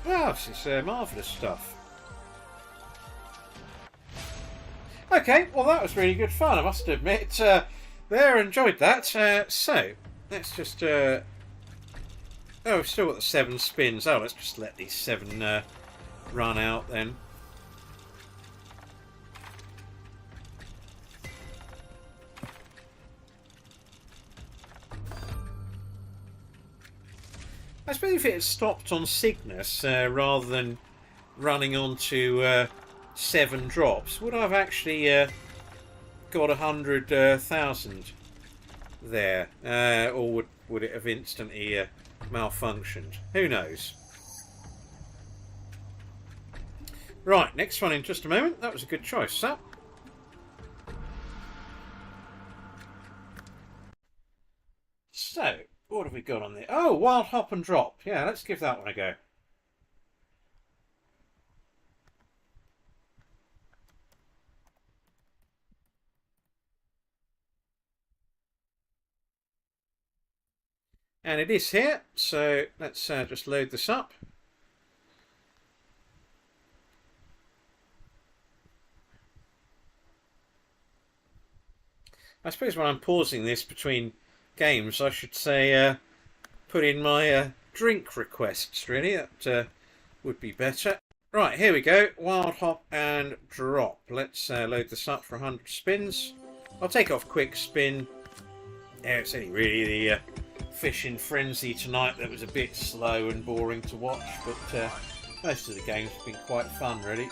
Wow, this is marvellous stuff. Okay, well that was really good fun, I must admit. There, enjoyed that. So, let's just... oh, we've still got the 7 spins. Oh, let's just let these 7 run out then. I suppose if it had stopped on Cygnus rather than running on to 7 drops, would I have actually got 100,000 there? Or would it have instantly malfunctioned? Who knows? Right, next one in just a moment. That was a good choice, sir. So, what have we got on there? Oh, Wild Hop and Drop. Yeah, let's give that one a go. And it is here, so let's just load this up. I suppose when I'm pausing this between games, I should say put in my drink requests, really. That would be better. Right, here we go. Wild Hop and Drop. Let's load this up for 100 spins. I'll take off Quick Spin. Yeah, it's only really the Fishing Frenzy tonight that was a bit slow and boring to watch, but most of the games have been quite fun, really.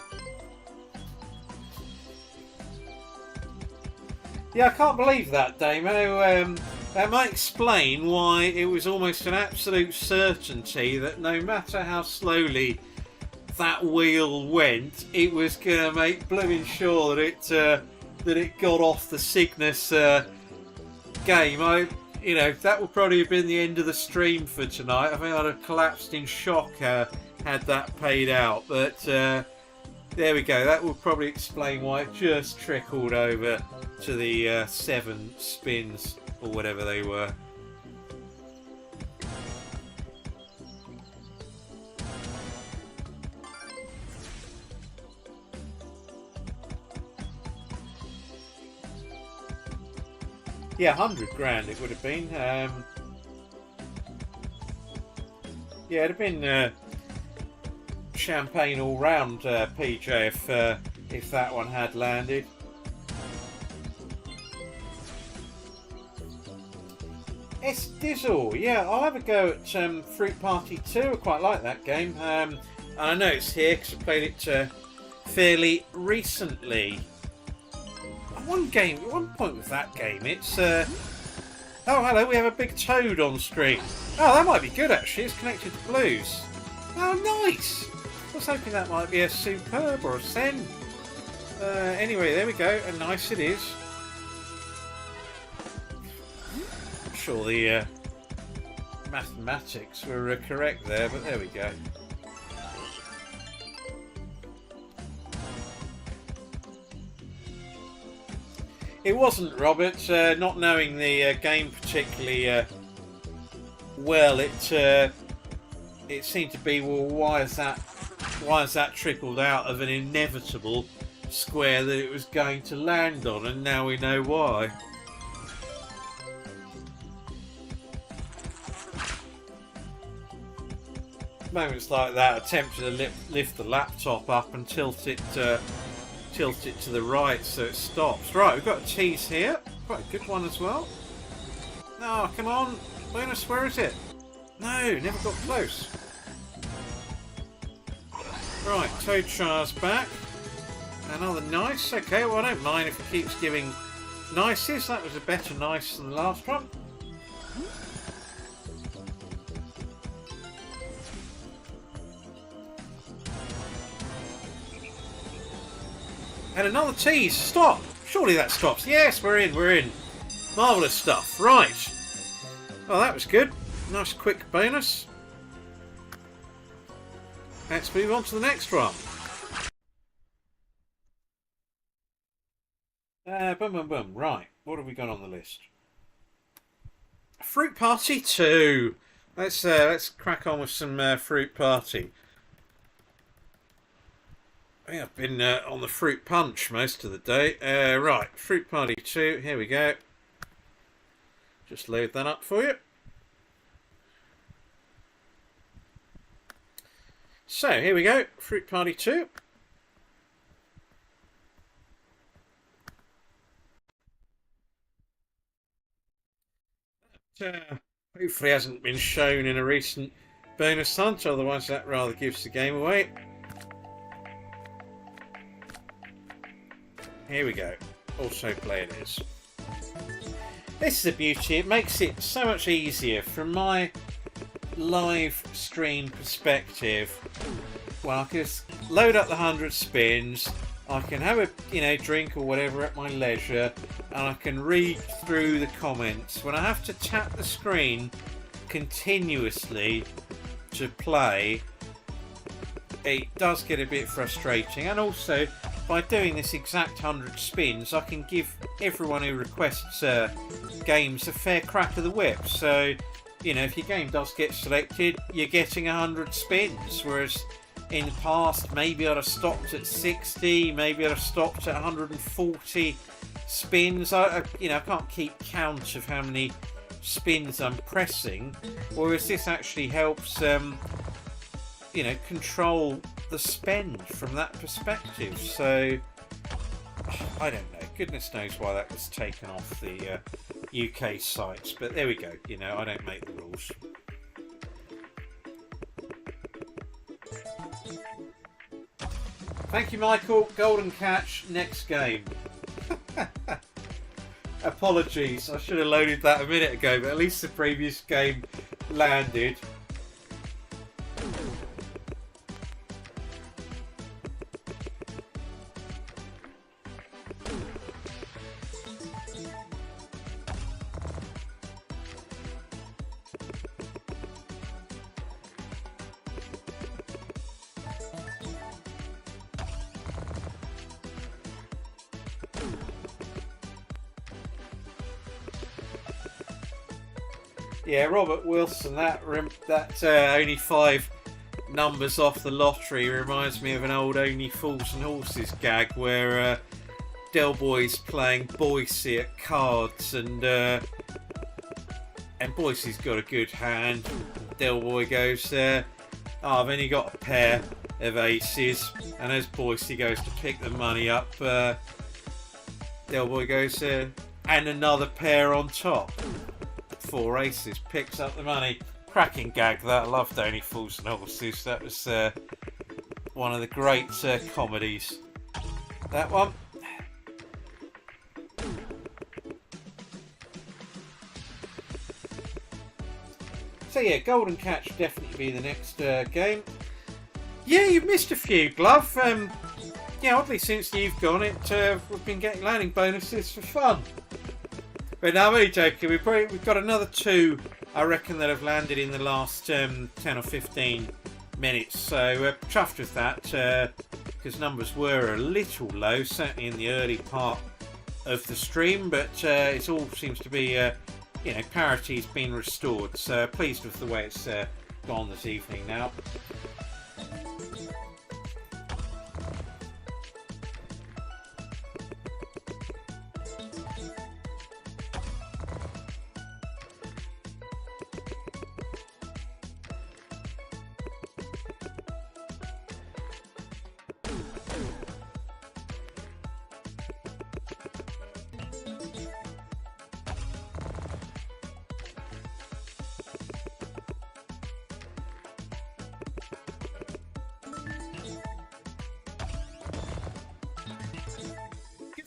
Yeah, I can't believe that, Damo. That might explain why it was almost an absolute certainty that no matter how slowly that wheel went, it was going to make blooming sure that it got off the Cygnus game. You know, that would probably have been the end of the stream for tonight. I think I'd have collapsed in shock had that paid out. But there we go. That would probably explain why it just trickled over to the 7 spins or whatever they were. Yeah, 100 grand it would have been. Yeah, it'd have been champagne all round, PJ, if that one had landed. S Dizzle, yeah, I'll have a go at Fruit Party 2. I quite like that game. And I know it's here because I played it fairly recently. One point with that game, it's oh hello, we have a big toad on screen. Oh, that might be good actually. It's connected to Blues. Oh, nice. I was hoping that might be a Superb or a Sen. Anyway, there we go, and nice it is. I'm sure the mathematics were correct there, but there we go. It wasn't, Robert. Not knowing the game particularly well, it seemed to be, well, why is that trickled out of an inevitable square that it was going to land on, and now we know why. Moments like that, attempting to lift the laptop up and tilt it to the right so it stops. Right, we've got a tease here. Quite a good one as well. Oh, come on. Linus, where is it? No, never got close. Right, Toadshires back. Another nice. Okay, well I don't mind if it keeps giving nices. That was a better nice than the last one. And another tease. Stop! Surely that stops. Yes, we're in, we're in. Marvellous stuff. Right. Well, that was good. Nice quick bonus. Let's move on to the next one. Boom, boom, boom. Right. What have we got on the list? Fruit Party 2. Let's crack on with some Fruit Party. I think I've been on the Fruit Punch most of the day. Right, Fruit Party 2, here we go. Just load that up for you. So, here we go, Fruit Party 2. Hopefully hasn't been shown in a recent bonus hunt, otherwise that rather gives the game away. Here we go. Also play it is. This is a beauty. It makes it so much easier from my live stream perspective. Well, I can just load up the 100 spins. I can have a drink or whatever at my leisure, and I can read through the comments. When I have to tap the screen continuously to play, it does get a bit frustrating. And also, by doing this exact 100 spins, I can give everyone who requests games a fair crack of the whip. So, if your game does get selected, you're getting 100 spins. Whereas in the past, maybe I'd have stopped at 60, maybe I'd have stopped at 140 spins. I can't keep count of how many spins I'm pressing. Whereas this actually helps, control the spend from that perspective. So I don't know, goodness knows why that was taken off the UK sites, but there we go. I don't make the rules. Thank you, Michael. Golden catch. Next game. Apologies, I should have loaded that a minute ago, but at least the previous game landed. Yeah, Robert Wilson, that only 5 numbers off the lottery reminds me of an old Only Fools and Horses gag where Del Boy's playing Boise at cards, and Boise's got a good hand. Del Boy goes, I've only got a pair of aces, and as Boise goes to pick the money up, Del Boy goes, and another pair on top. 4 aces, picks up the money. Cracking gag that. I loved Only Fools and Horses. That was one of the great comedies. That one. So yeah, Golden Catch definitely be the next game. Yeah, you've missed a few, Glove. Yeah, oddly since you've gone, we've been getting landing bonuses for fun. But no, I'm only joking. We've got another 2, I reckon, that have landed in the last 10 or 15 minutes. So we're chuffed with that because numbers were a little low, certainly in the early part of the stream. But it all seems to be, parity's been restored. So pleased with the way it's gone this evening now.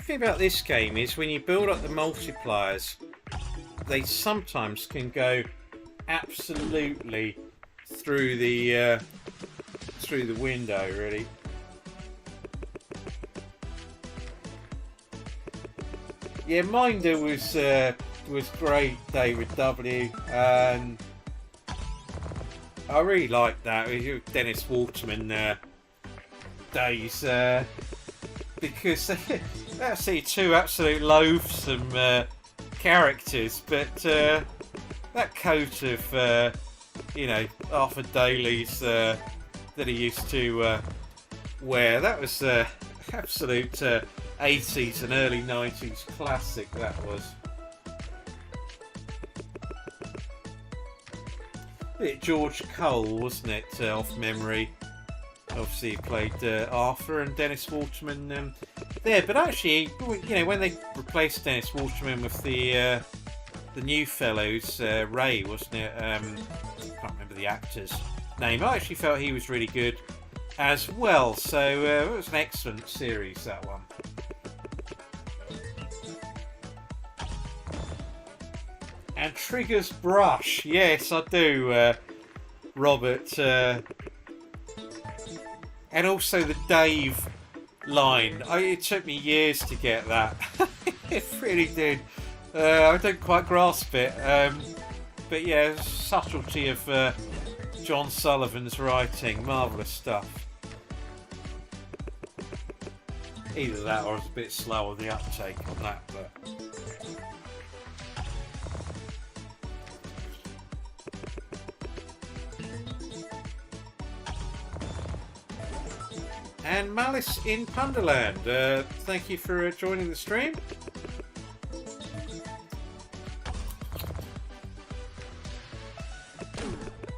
thing about this game is when you build up the multipliers, they sometimes can go absolutely through the window, really. Yeah, Minder was great, David W. And I really liked that. Dennis Waterman days, because that's two absolute loathsome characters, but that coat of Arthur Daly's that he used to wear, that was absolute 80s and early 90s classic, that was. George Cole, wasn't it, off memory? Obviously he played Arthur, and Dennis Waterman there. But actually, when they replaced Dennis Waterman with the new fellows, Ray, wasn't it? I can't remember the actor's name. I actually felt he was really good as well. So it was an excellent series, that one. And Trigger's Brush, yes, I do, Robert. And also the Dave line. It took me years to get that. It really did. I don't quite grasp it. But yeah, subtlety of John Sullivan's writing. Marvellous stuff. Either that or I was a bit slow on the uptake on that, but... And Malice in Punderland, thank you for joining the stream.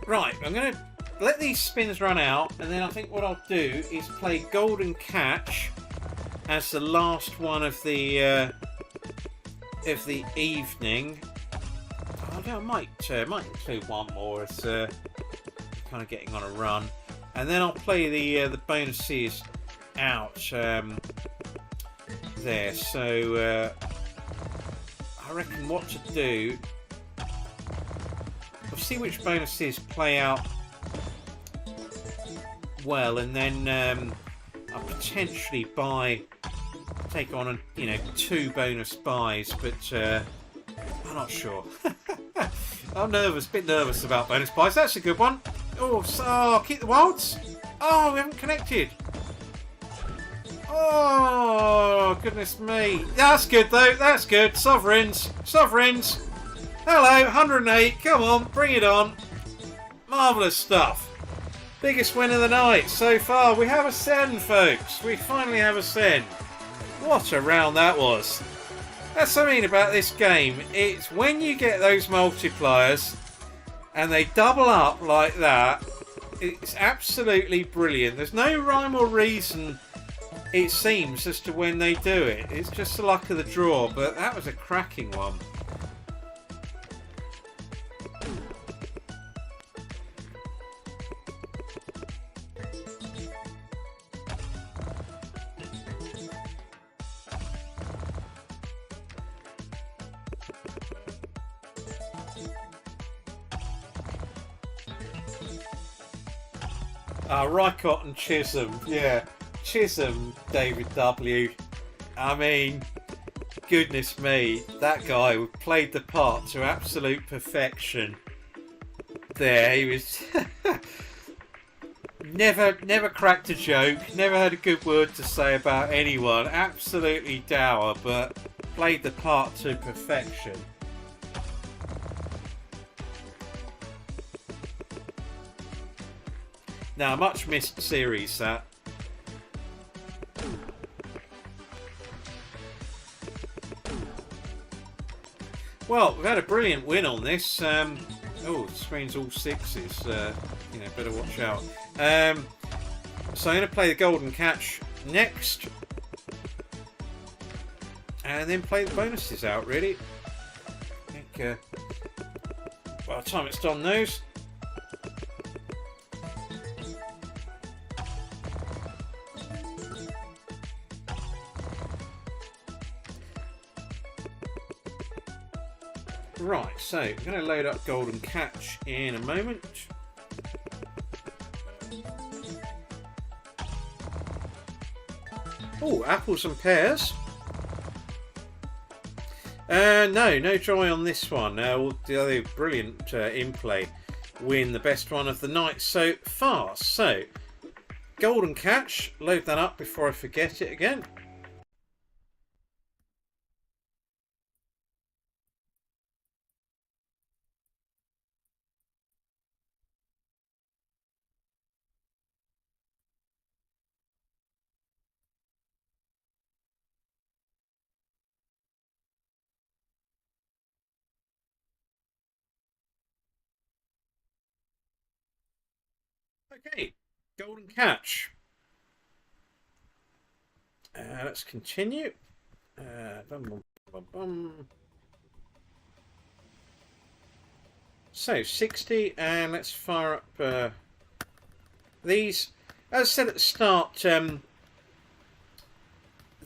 Right, I'm going to let these spins run out, and then I think what I'll do is play Golden Catch as the last one of the evening. I might include one more. It's kind of getting on a run. And then I'll play the bonuses out there. So I reckon what to do. We'll see which bonuses play out well, and then I'll potentially take on 2 bonus buys, but I'm not sure. I'm nervous, a bit nervous about bonus buys. That's a good one. Oh, keep the wilds. Oh, we haven't connected. Oh, goodness me. That's good, though. That's good. Sovereigns. Hello, 108. Come on, bring it on. Marvellous stuff. Biggest win of the night so far. We have a send, folks. We finally have a send. What a round that was. That's something about this game. It's when you get those multipliers and they double up like that, it's absolutely brilliant. There's no rhyme or reason, it seems, as to when they do it. It's just the luck of the draw, but that was a cracking one. Rycott and Chisholm, yeah. Chisholm, David W. I mean, goodness me, that guy played the part to absolute perfection. There, he was never cracked a joke, never had a good word to say about anyone. Absolutely dour, but played the part to perfection. Now, much missed series, that. Well, we've had a brilliant win on this. Oh, the screen's all 6s. Better watch out. So I'm going to play the Golden Catch next. And then play the bonuses out, really. I think by the time it's done those. Right, so I'm going to load up Golden Catch in a moment. Oh, apples and pears. No joy on this one. The other brilliant in-play win the best one of the night so far. So, Golden Catch, load that up before I forget it again. Okay, Golden Catch. Let's continue. Bum, bum, bum. So 60, and let's fire up these. As I said at the start,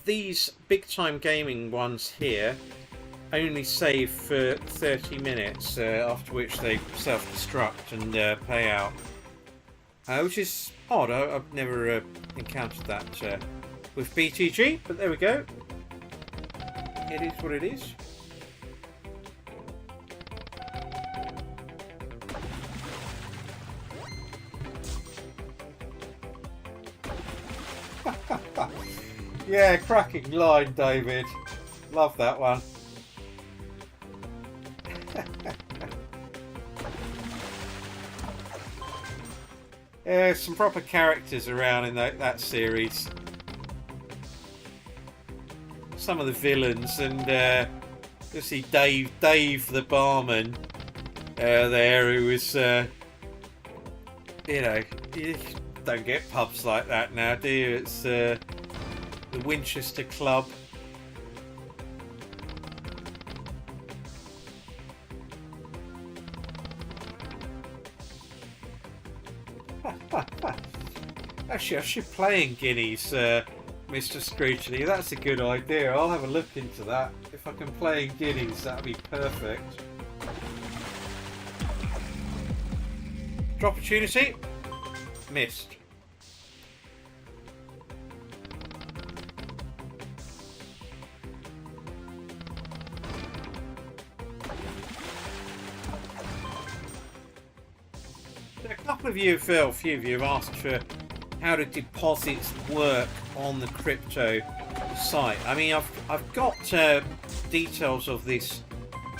these big time gaming ones here only save for 30 minutes, after which they self-destruct and pay out. Which is odd. I've never encountered that with BTG, but there we go. It is what it is. Yeah, cracking line, David. Love that one. Yeah, some proper characters around in that series. Some of the villains, and you see Dave the barman there, who was, you know, you don't get pubs like that now, do you? It's the Winchester Club. Actually, I should play in Guineas, Mr. Scroogely. That's a good idea. I'll have a look into that. If I can play in Guineas, that'd be perfect. Drop opportunity. Missed. A couple of you, Phil, a few of you have asked for how do deposits work on the crypto site. I mean, I've got details of this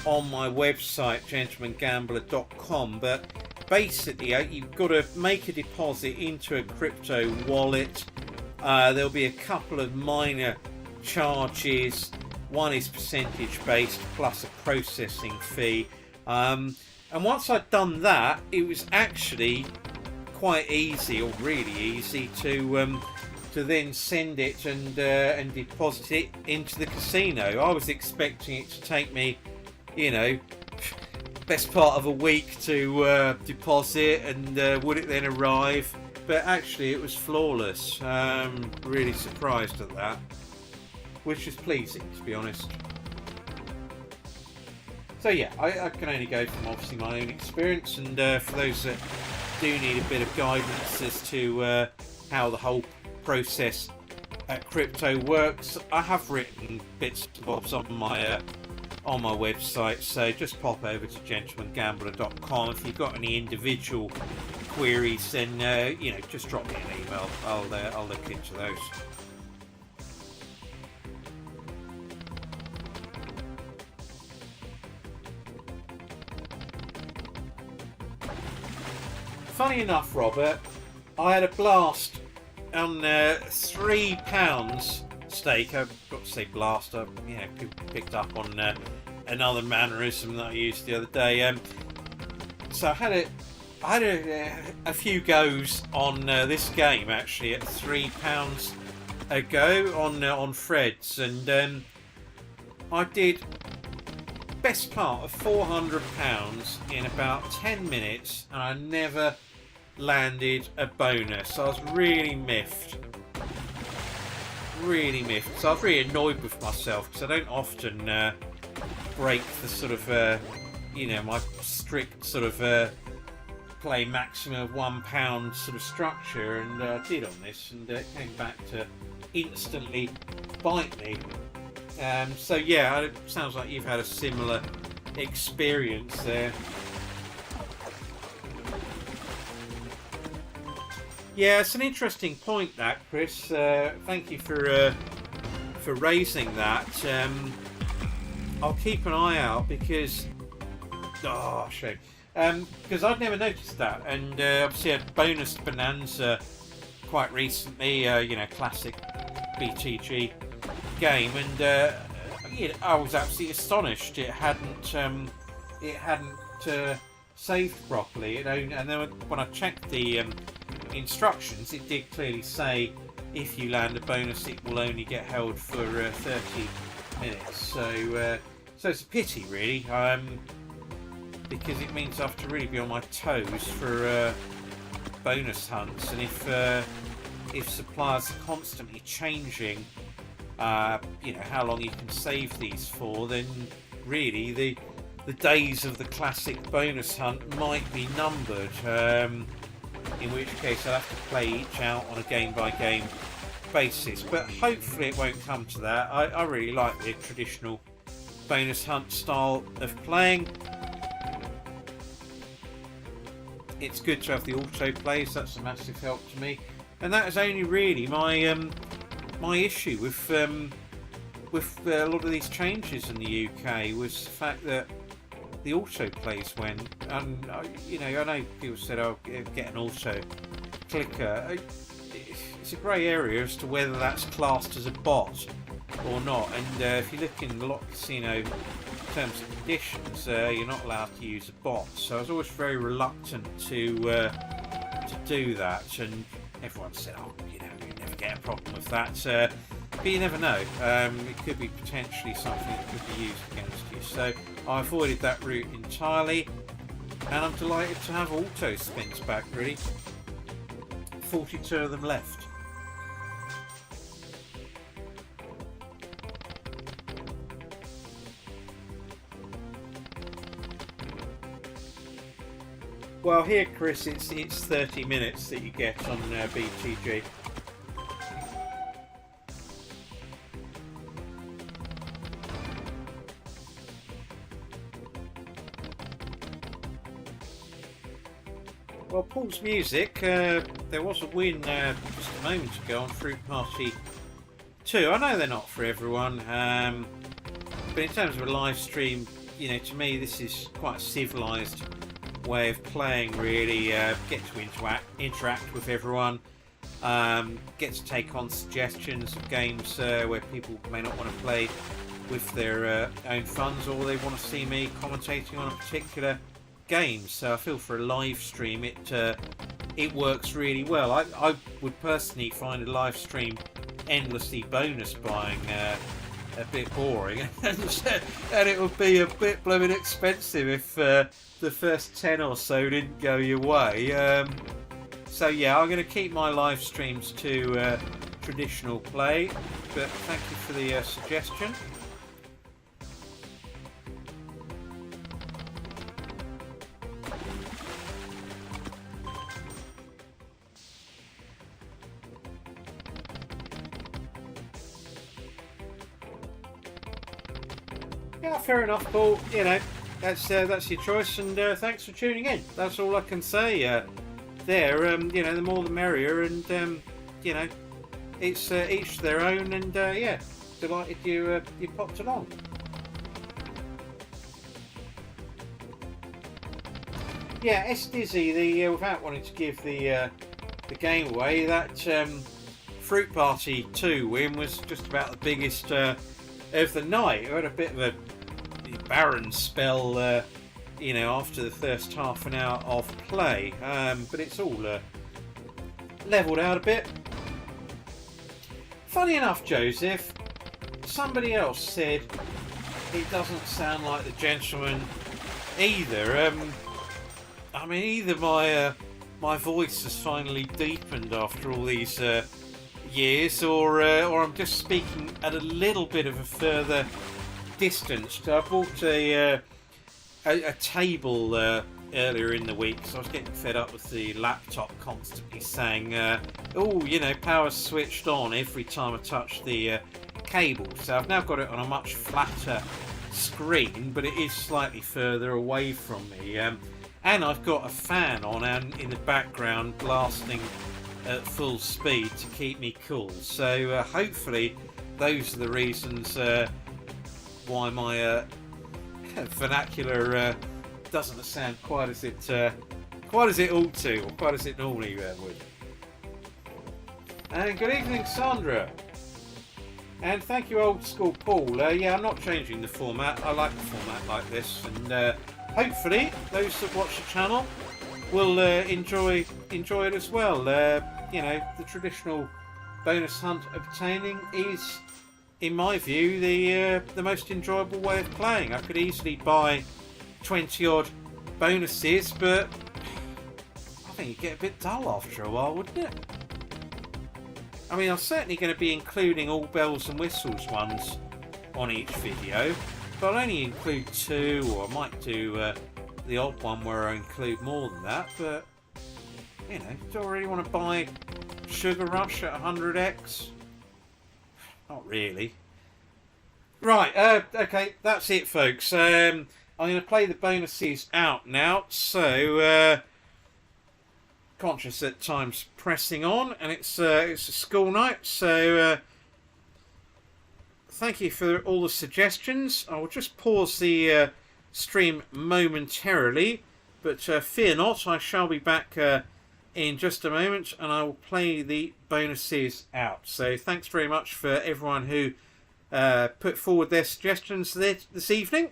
on my website, gentlemangambler.com, but basically you've got to make a deposit into a crypto wallet. There'll be a couple of minor charges. One is percentage based plus a processing fee. And once I'd done that, it was actually quite easy, or really easy, to then send it and deposit it into the casino. I was expecting it to take me, you know, best part of a week to deposit, and would it then arrive? But actually, it was flawless. Really surprised at that, which is pleasing, to be honest. So yeah, I can only go from obviously my own experience, and for those that do need a bit of guidance as to how the whole process at crypto works, I have written bits and bobs on my website, so just pop over to gentlemangambler.com. If you've got any individual queries, then you know, just drop me an email. I'll look into those. Funny enough, Robert, I had a blast on £3 stake. I've got to say blast. You know, people picked up on another mannerism that I used the other day. So I had a few goes on this game actually at £3 a go on Fred's, and I did best part of £400 in about 10 minutes, and I never landed a bonus. I was really miffed. So I was really annoyed with myself because I don't often break the sort of my strict sort of play maximum of £1 sort of structure, and I did on this, and it came back to instantly bite me. So yeah, it sounds like you've had a similar experience there. Yeah, it's an interesting point, that, Chris. Thank you for raising that. I'll keep an eye out because shame. Because I'd never noticed that, and obviously I bonus Bonanza quite recently. Classic BTG game, and I was absolutely astonished it hadn't saved properly. And then when I checked the instructions, it did clearly say if you land a bonus, it will only get held for 30 minutes. So it's a pity, really, because it means I have to really be on my toes for bonus hunts, and if suppliers are constantly changing how long you can save these for, then really the days of the classic bonus hunt might be numbered, in which case I'll have to play each out on a game by game basis. But hopefully it won't come to that. I really like the traditional bonus hunt style of playing. It's good to have the autoplays. That's a massive help to me, and that is only really my issue with a lot of these changes in the UK, was the fact that the autoplays went, and I know people said, "Oh, get an auto clicker." It's a grey area as to whether that's classed as a bot or not, and if you look in the Lot Casino terms and conditions, you're not allowed to use a bot. So I was always very reluctant to do that, and everyone said, "Oh, you never get a problem with that." But you never know. It could be potentially something that could be used against you. So I avoided that route entirely, and I'm delighted to have auto spins back, really. 42 of them left. Well, here, Chris, it's 30 minutes that you get on BTG. Well, Paul's Music, there was a win just a moment ago on Fruit Party 2. I know they're not for everyone, but in terms of a live stream, to me this is quite a civilised way of playing, really. Get to interact with everyone, get to take on suggestions of games where people may not want to play with their own funds, or they want to see me commentating on a particular game. So I feel for a live stream it works really well. I would personally find a live stream endlessly bonus buying a bit boring, and it would be a bit blooming expensive if the first 10 or so didn't go your way. So yeah, I'm going to keep my live streams to traditional play, but thank you for the suggestion. Yeah, fair enough, Paul. That's your choice, and thanks for tuning in. That's all I can say. The more the merrier, and it's each their own, and delighted you popped along. Yeah, S Dizzy, without wanting to give the game away, that Fruit Party 2 win was just about the biggest of the night. I had a bit of a barren spell, after the first half an hour of play, but it's all levelled out a bit. Funny enough, Joseph, somebody else said it doesn't sound like the gentleman either. Either my voice has finally deepened after all these years, or I'm just speaking at a little bit of a further distance. I bought a a table earlier in the week, so I was getting fed up with the laptop constantly saying, oh, you know, power's switched on every time I touch the cable. So I've now got it on a much flatter screen, but it is slightly further away from me. And I've got a fan on and in the background blasting at full speed to keep me cool. So hopefully those are the reasons why my vernacular doesn't sound quite as it ought to, or quite as it normally would. And good evening, Sandra. And thank you, Old School Paul. Yeah, I'm not changing the format. I like the format like this, and hopefully those that watch the channel will enjoy it as well. You know, the traditional bonus hunt obtaining is, in my view, the most enjoyable way of playing. I could easily buy 20 odd bonuses, but I think it'd get a bit dull after a while, wouldn't it? I mean, I'm certainly going to be including all bells and whistles ones on each video, but I'll only include 2, or I might do the odd one where I include more than that. But you know, do I really want to buy Sugar Rush at 100x? Not really. Right, okay, that's it, folks. I'm going to play the bonuses out now, so conscious that time's pressing on, and it's a school night, so thank you for all the suggestions. I will just pause the stream momentarily, but fear not, I shall be back in just a moment, and I will play the bonuses out. So thanks very much for everyone who put forward their suggestions this evening.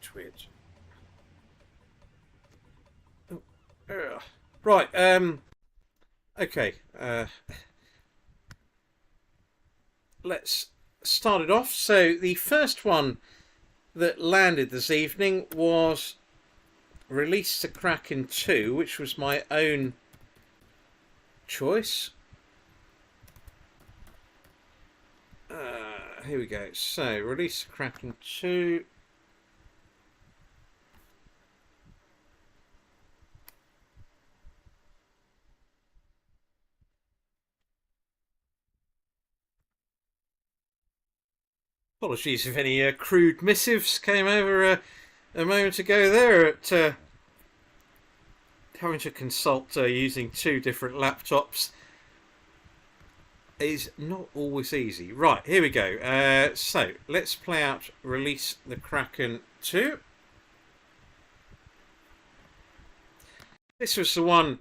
Twitch. Right, okay, let's start it off. So the first one that landed this evening was Release the Kraken 2, which was my own choice. Here we go. So, Release the Kraken 2. Apologies if any crude missives came over a moment ago there at having to consult using 2 different laptops is not always easy. Right, here we go. So, let's play out Release the Kraken 2. This was the one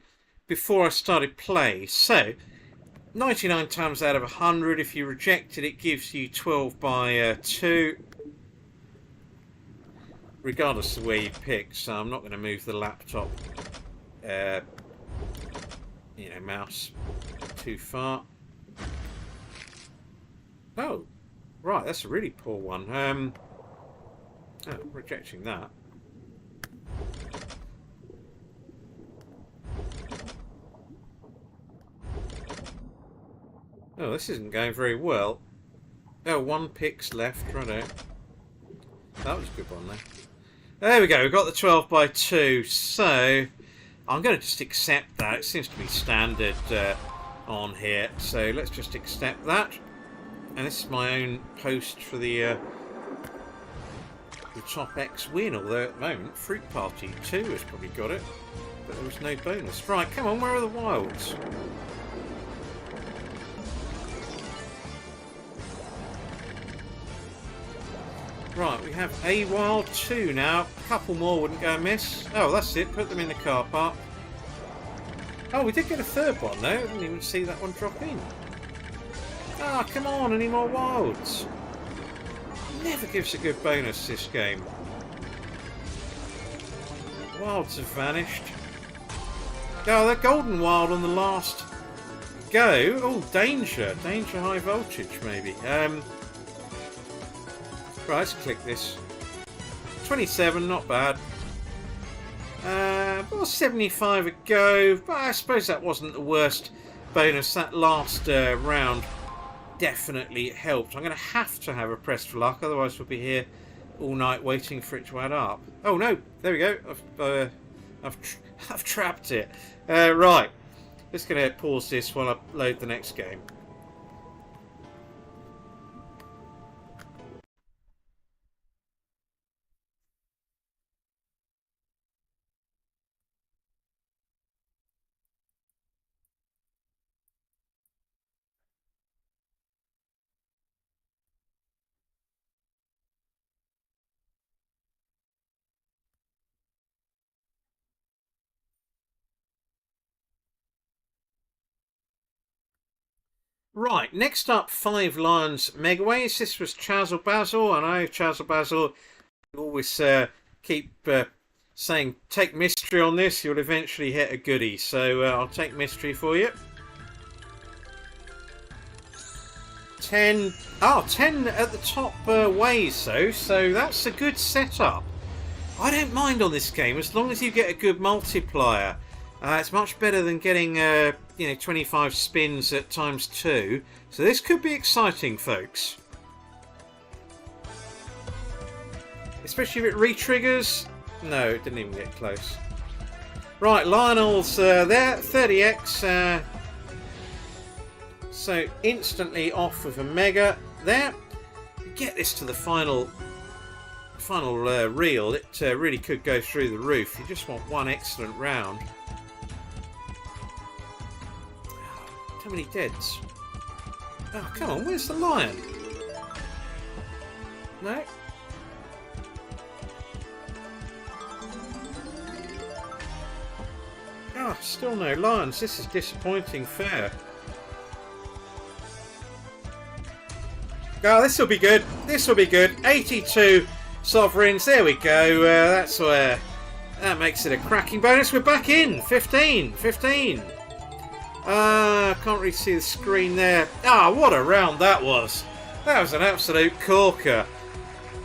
before I started play. So, 99 times out of 100, if you reject it, it gives you 12 by 2. Regardless of where you pick, so I'm not going to move the laptop, you know, mouse too far. Oh, right, that's a really poor one. Oh, rejecting that. Oh, this isn't going very well. Oh, 1 pick's left, righto. That was a good one there. There we go, we've got the 12 by 2, so I'm going to just accept that. It seems to be standard on here, so let's just accept that. And this is my own post for the Top X win, although at the moment Fruit Party 2 has probably got it, but there was no bonus. Right, come on, where are the wilds? Right, we have a wild 2 now. A couple more wouldn't go amiss. Oh, that's it. Put them in the car park. Oh, we did get a third one though. I didn't even see that one drop in. Ah, come on, any more wilds? Never gives a good bonus, this game. Wilds have vanished. Oh, that golden wild on the last go. Oh, danger. Danger high voltage, maybe. Right, let's click this. 27, not bad. Well, 75 a go, but I suppose that wasn't the worst bonus. That last round definitely helped. I'm going to have a press for luck, otherwise we'll be here all night waiting for it to add up. Oh no, there we go. I've trapped it. Right, just going to pause this while I load the next game. Right, next up, Five Lions Megaways. This was Chazzle Bazzle. I know Chazzle Bazzle always keep saying take mystery on this. You'll eventually hit a goodie. So I'll take mystery for you. 10. Oh, 10 at the top ways though. So that's a good setup. I don't mind on this game as long as you get a good multiplier. It's much better than getting 25 spins at ×2. So this could be exciting, folks. Especially if it re-triggers. No, it didn't even get close. Right, Lionel's there, 30x. So instantly off with a mega there. Get this to the final reel. It really could go through the roof. You just want one excellent round. How many deads? Oh, come on, where's the lion? No? Oh, still no lions. This is disappointing fare. Oh, this will be good. This will be good. 82 sovereigns. There we go. That's where that makes it a cracking bonus. We're back in. 15. 15. Can't really see the screen there. Ah, what a round that was. That was an absolute corker.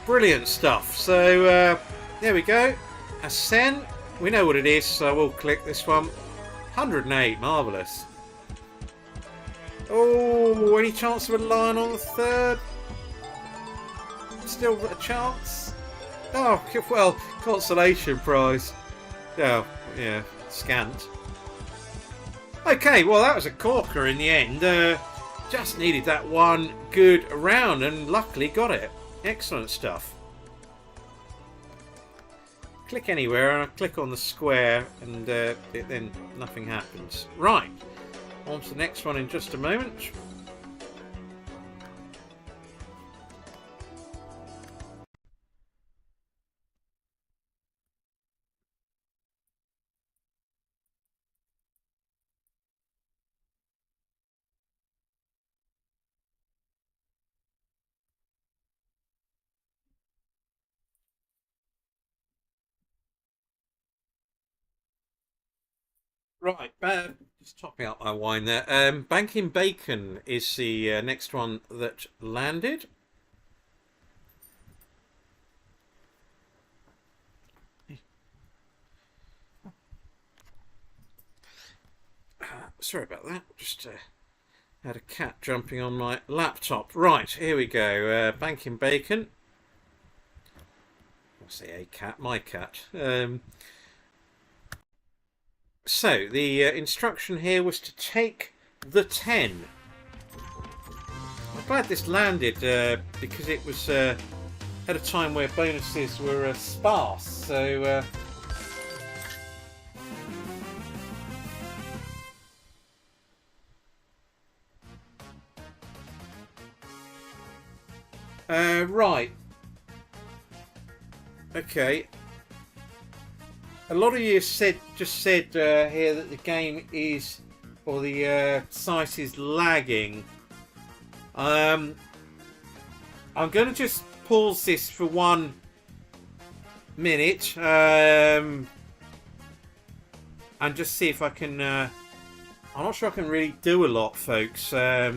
Brilliant stuff. So, there we go. Ascend. We know what it is, so we'll click this one. 108. Marvellous. Oh, any chance of a lion on the third? Still a chance? Oh, well, consolation prize. Oh, yeah, scant. Okay, well, that was a corker in the end. Just needed that one good round and luckily got it. Excellent stuff. Click anywhere and I click on the square and then nothing happens. Right, on to the next one in just a moment. Right, just topping up my wine there. Banking Bacon is the next one that landed. Sorry about that. Just had a cat jumping on my laptop. Right, here we go. Banking Bacon. I say a cat, my cat. So, the instruction here was to take the 10. I'm glad this landed because it was at a time where bonuses were sparse. So, right. Okay. A lot of you just said here that the game is, or the site is lagging. I'm going to just pause this for 1 minute and just see if I can. I'm not sure I can really do a lot, folks. I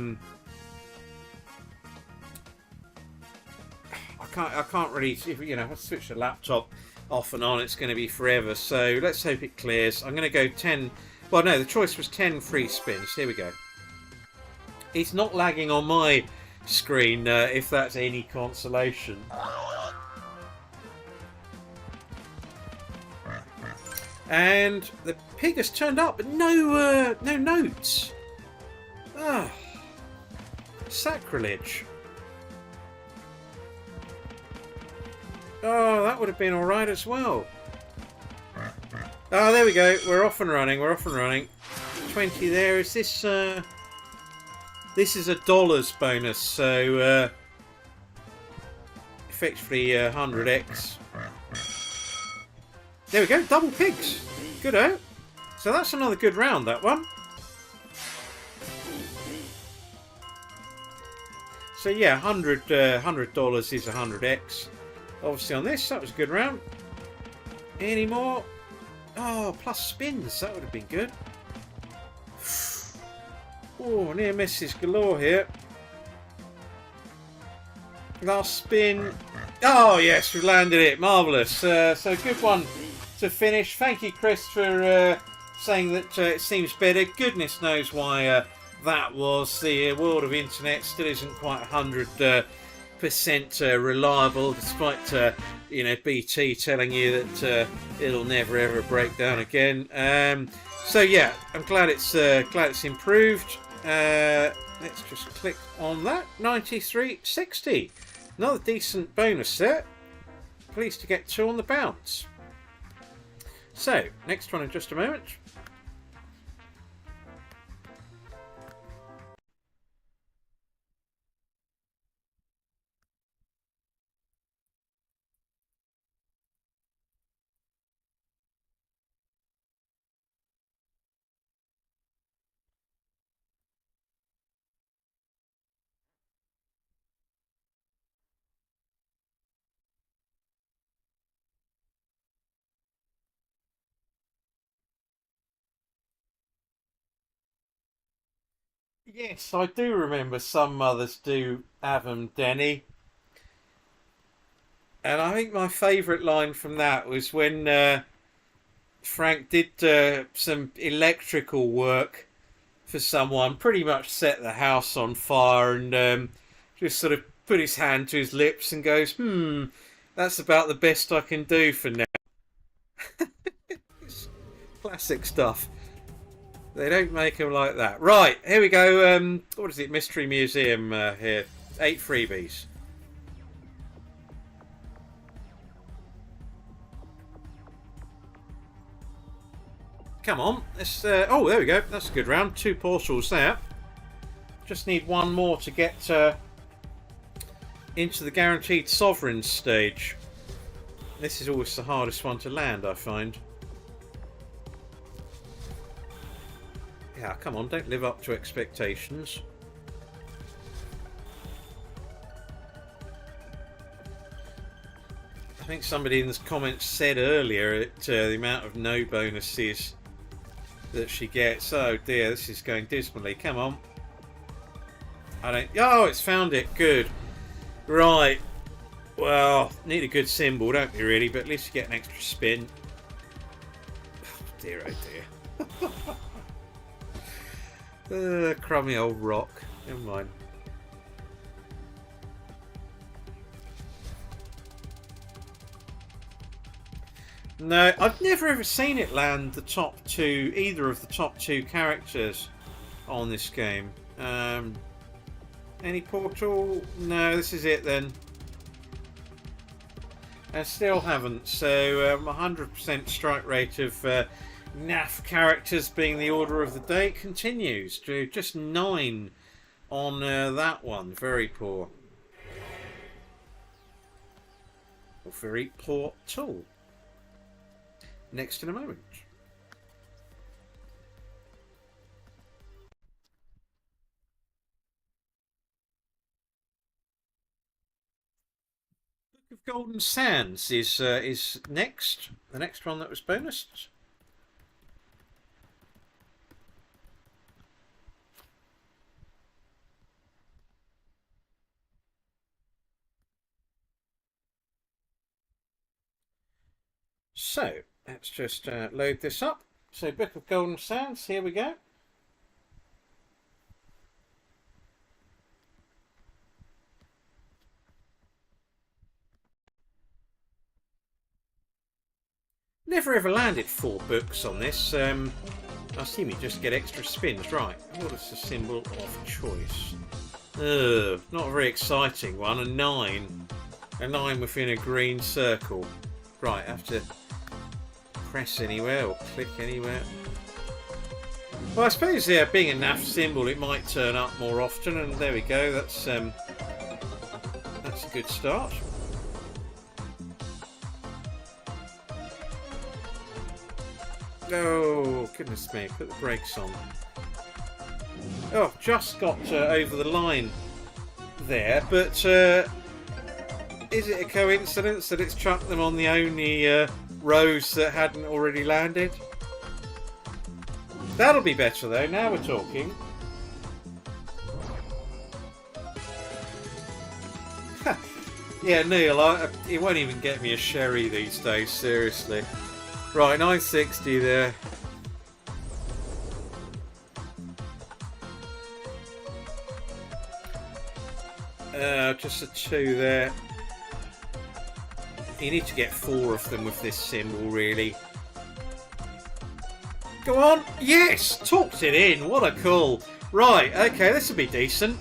can't really, you know, if I switch the laptop off and on, it's going to be forever. So let's hope it clears. I'm going to go 10. Well, no, the choice was 10 free spins. Here we go. It's not lagging on my screen, if that's any consolation. And the pig has turned up, but no notes. Ah, sacrilege. Oh, that would have been alright as well. Oh, there we go. We're off and running. We're off and running. 20 there. Is this... this is a dollars bonus, so... effectively 100x. There we go. Double pigs. Good-o. So that's another good round, that one. So yeah, $100 is 100x. Obviously on this, that was a good round. Any more? Oh, plus spins. That would have been good. Oh, near misses galore here. Last spin. Oh, yes, we landed it. Marvellous. So good one to finish. Thank you, Chris, for saying that it seems better. Goodness knows why that was. The world of internet still isn't quite 100% reliable, despite you know, BT telling you that it'll never ever break down again. So yeah, I'm glad it's improved. Let's just click on that. 93.60. Another decent bonus set. Pleased to get 2 on the bounce. So next one in just a moment. Yes, I do remember some mothers do have them, Denny. And I think my favourite line from that was when Frank did some electrical work for someone, pretty much set the house on fire, and just sort of put his hand to his lips and goes, that's about the best I can do for now. It's classic stuff. They don't make them like that. Right, here we go. What is it? Mystery Museum here. 8 freebies. Come on. Let's, oh, there we go. That's a good round. 2 portals there. Just need 1 more to get into the Guaranteed Sovereigns stage. This is always the hardest one to land, I find. Yeah, come on, don't live up to expectations. I think somebody in the comments said earlier that the amount of no bonuses that she gets. Oh dear, this is going dismally. Come on. I don't... Oh, it's found it. Good. Right. Well, need a good symbol, don't we, really? But at least you get an extra spin. Oh dear, oh dear. Crummy old rock. Never mind. No, I've never ever seen it land the top 2, either of the top 2 characters on this game. Any portal? No, this is it then. I still haven't. So 100% strike rate of NAF characters being the order of the day continues to just 9 on that one. Very poor. or very poor tool. Next in a moment. Book of Golden Sands is next. The next one that was bonused. So, let's just load this up. So, Book of Golden Sands, here we go. Never ever landed 4 books on this. I assume you just get extra spins. Right, what is the symbol of choice? Not a very exciting one. A 9. A 9 within a green circle. Right, I have to press anywhere or click anywhere. Well, I suppose being a NAF symbol, it might turn up more often, and there we go. That's a good start. Oh, goodness me, put the brakes on. Oh, just got over the line there, but is it a coincidence that it's chucked them on the only rows that hadn't already landed? That'll be better though, now we're talking. Yeah, Neil, it won't even get me a sherry these days, seriously. Right, 960 there. Just a 2 there. You need to get 4 of them with this symbol, really. Go on! Yes! Talked it in! What a call! Right, okay, this will be decent.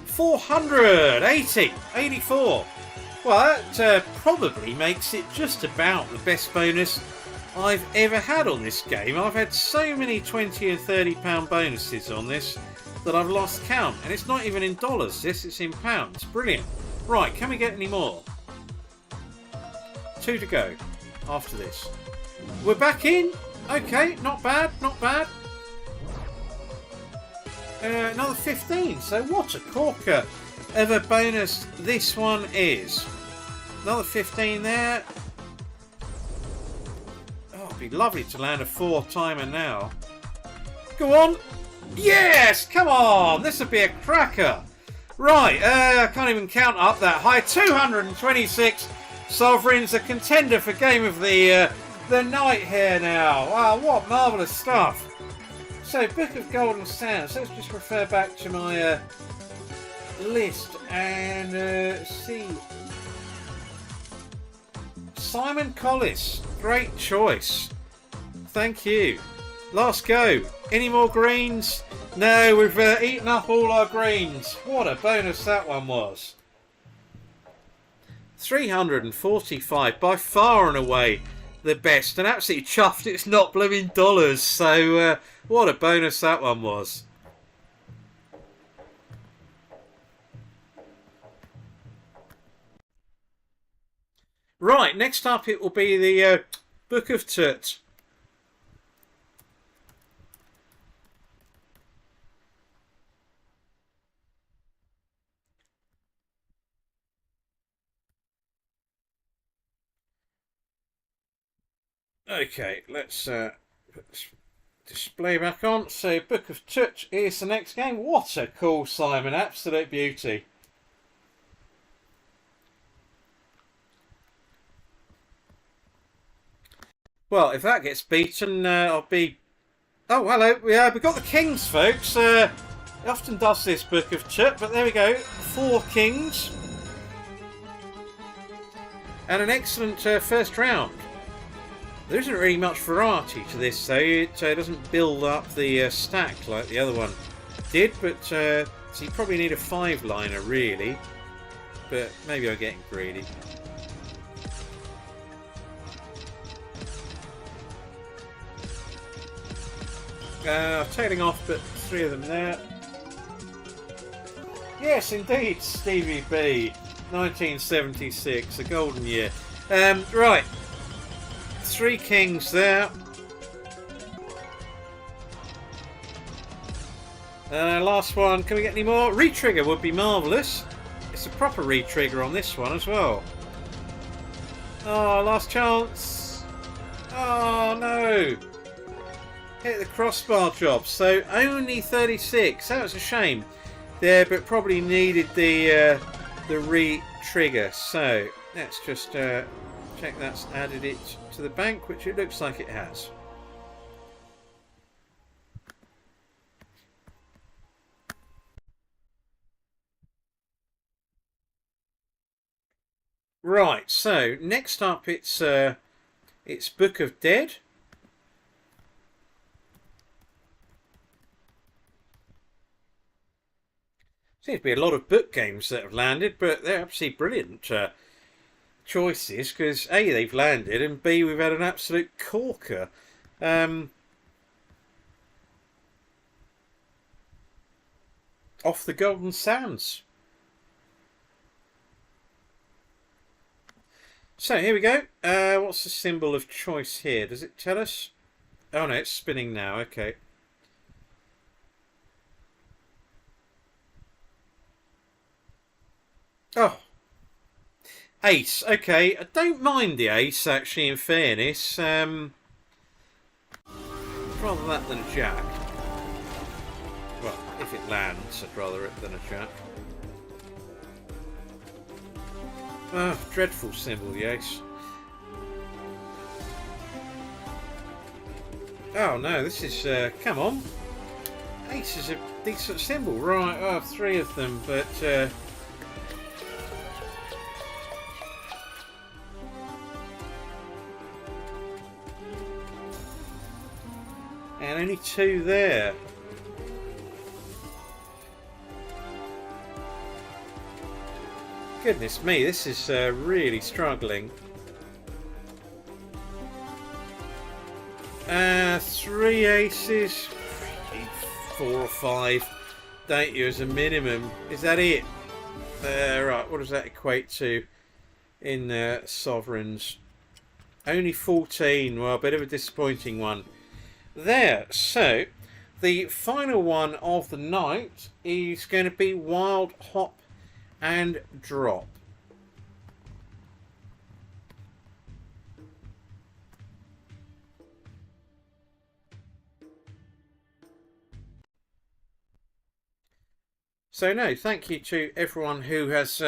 400! 80! 84! Well, that probably makes it just about the best bonus I've ever had on this game. I've had so many £20 and £30 bonuses on this that I've lost count. And it's not even in dollars, it's in pounds. Brilliant. Right, can we get any more? 2 to go after this. We're back in. Okay, not bad, not bad. Another 15, so what a corker of a bonus this one is. Another 15 there. Oh, it'd be lovely to land a 4-timer now. Go on. Yes, come on. This would be a cracker. Right, I can't even count up that high. 226 sovereigns, a contender for game of the night here now. Wow, what marvellous stuff. So, Book of Golden Sands. Let's just refer back to my list and see. Simon Collis, great choice. Thank you. Last go. Any more greens? No, we've eaten up all our greens. What a bonus that one was. 345, by far and away the best, and absolutely chuffed it's not blooming dollars. So what a bonus that one was. Right, next up it will be the Book of Tut. Okay, let's put this display back on. So, Book of Tut is the next game. What a call, Simon. Absolute beauty. Well, if that gets beaten, I'll be... Oh, hello. Yeah, we've got the kings, folks. It often does this, Book of Tut, but there we go. 4 kings. And an excellent first round. There isn't really much variety to this, though. It doesn't build up the stack like the other one did, but so you probably need a 5-liner, really. But maybe I'm getting greedy. Tailing off, but 3 of them there. Yes, indeed, Stevie B. 1976, a golden year. Right. 3 kings there. Last one. Can we get any more? Retrigger would be marvellous. It's a proper retrigger on this one as well. Oh, last chance. Oh, no. Hit the crossbar job. So only 36. That was a shame there, but probably needed the re-trigger. So let's just check that's added it to the bank, which it looks like it has. Right, so next up it's Book of Dead. Seems to be a lot of book games that have landed, but they're absolutely brilliant choices because A, they've landed, and B, we've had an absolute corker. Off the Golden Sands. So here we go. What's the symbol of choice here? Does it tell us? Oh no, it's spinning now. Okay. Oh. Ace. Okay. I don't mind the ace, actually, in fairness. Rather that than a jack. Well, if it lands, I'd rather it than a jack. Oh, dreadful symbol, the ace. Oh no, this is, come on. Ace is a decent symbol. Right, oh, 3 of them, but, and only 2 there. Goodness me, this is really struggling. 3 aces, 4 or 5, don't you, as a minimum. Is that it? Right, what does that equate to in sovereigns? Only 14, well, a bit of a disappointing one. There, so the final one of the night is going to be Wild Hop and Drop. So no, thank you to everyone who has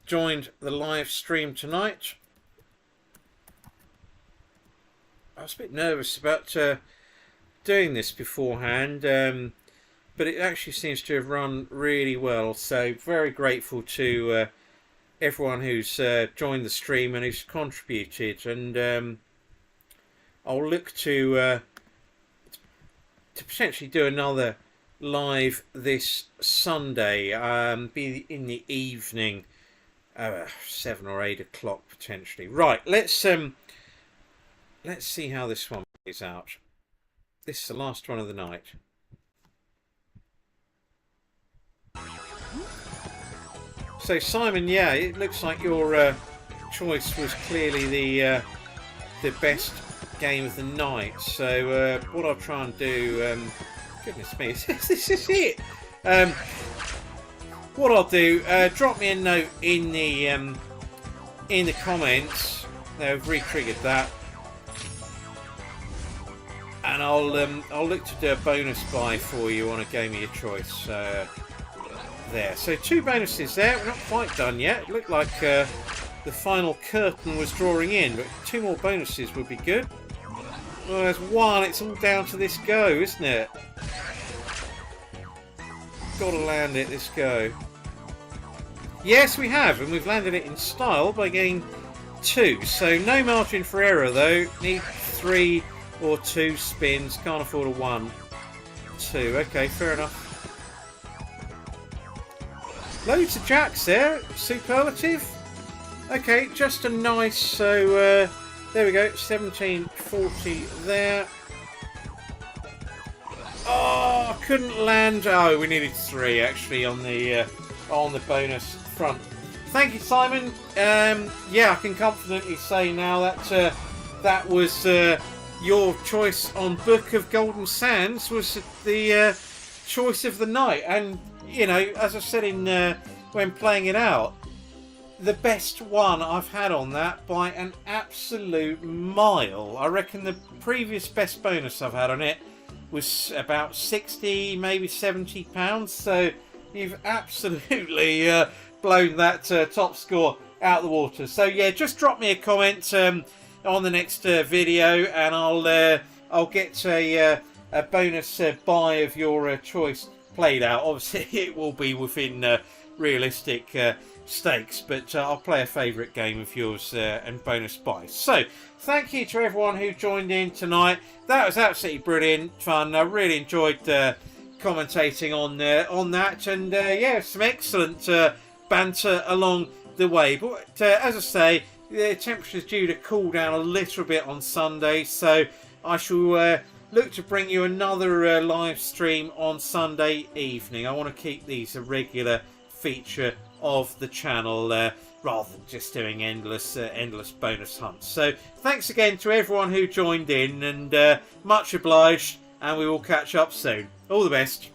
joined the live stream tonight. I was a bit nervous about doing this beforehand, but it actually seems to have run really well, so very grateful to everyone who's joined the stream and who's contributed, and I'll look to potentially do another live this Sunday, be in the evening, 7 or 8 o'clock potentially. Right, let's see how this one plays out. This is the last one of the night. So Simon, yeah, it looks like your choice was clearly the best game of the night. So what I'll try and do, goodness me, this is it. What I'll do, drop me a note in the comments. I've re-triggered that, and I'll look to do a bonus buy for you on a game of your choice. There, so 2 bonuses there. We're not quite done yet. It looked like the final curtain was drawing in, but 2 more bonuses would be good. Well, there's 1. It's all down to this go, isn't it? Got to land it. This go. Yes, we have, and we've landed it in style by getting 2. So no margin for error though. Need 3 or 2 spins. Can't afford a 1. 2. Okay, fair enough. Loads of jacks there. Superlative. Okay, just a nice. So there we go. 1740 there. Oh, couldn't land. Oh, we needed 3 actually on the bonus front. thank you, Simon. Yeah, I can confidently say now that that was your choice on Book of Golden Sands was the choice of the night. And, you know, as I said when playing it out, the best one I've had on that by an absolute mile. I reckon the previous best bonus I've had on it was about 60, maybe £70. So you've absolutely blown that top score out the water. So yeah, just drop me a comment on the next video, and I'll get a bonus buy of your choice played out. Obviously, it will be within realistic stakes, but I'll play a favourite game of yours and bonus buy. So thank you to everyone who joined in tonight. That was absolutely brilliant fun. I really enjoyed commentating on that, and yeah, some excellent banter along the way. But as I say, the temperature's due to cool down a little bit on Sunday, so I shall look to bring you another live stream on Sunday evening. I want to keep these a regular feature of the channel rather than just doing endless bonus hunts. So thanks again to everyone who joined in, and much obliged, and we will catch up soon. All the best.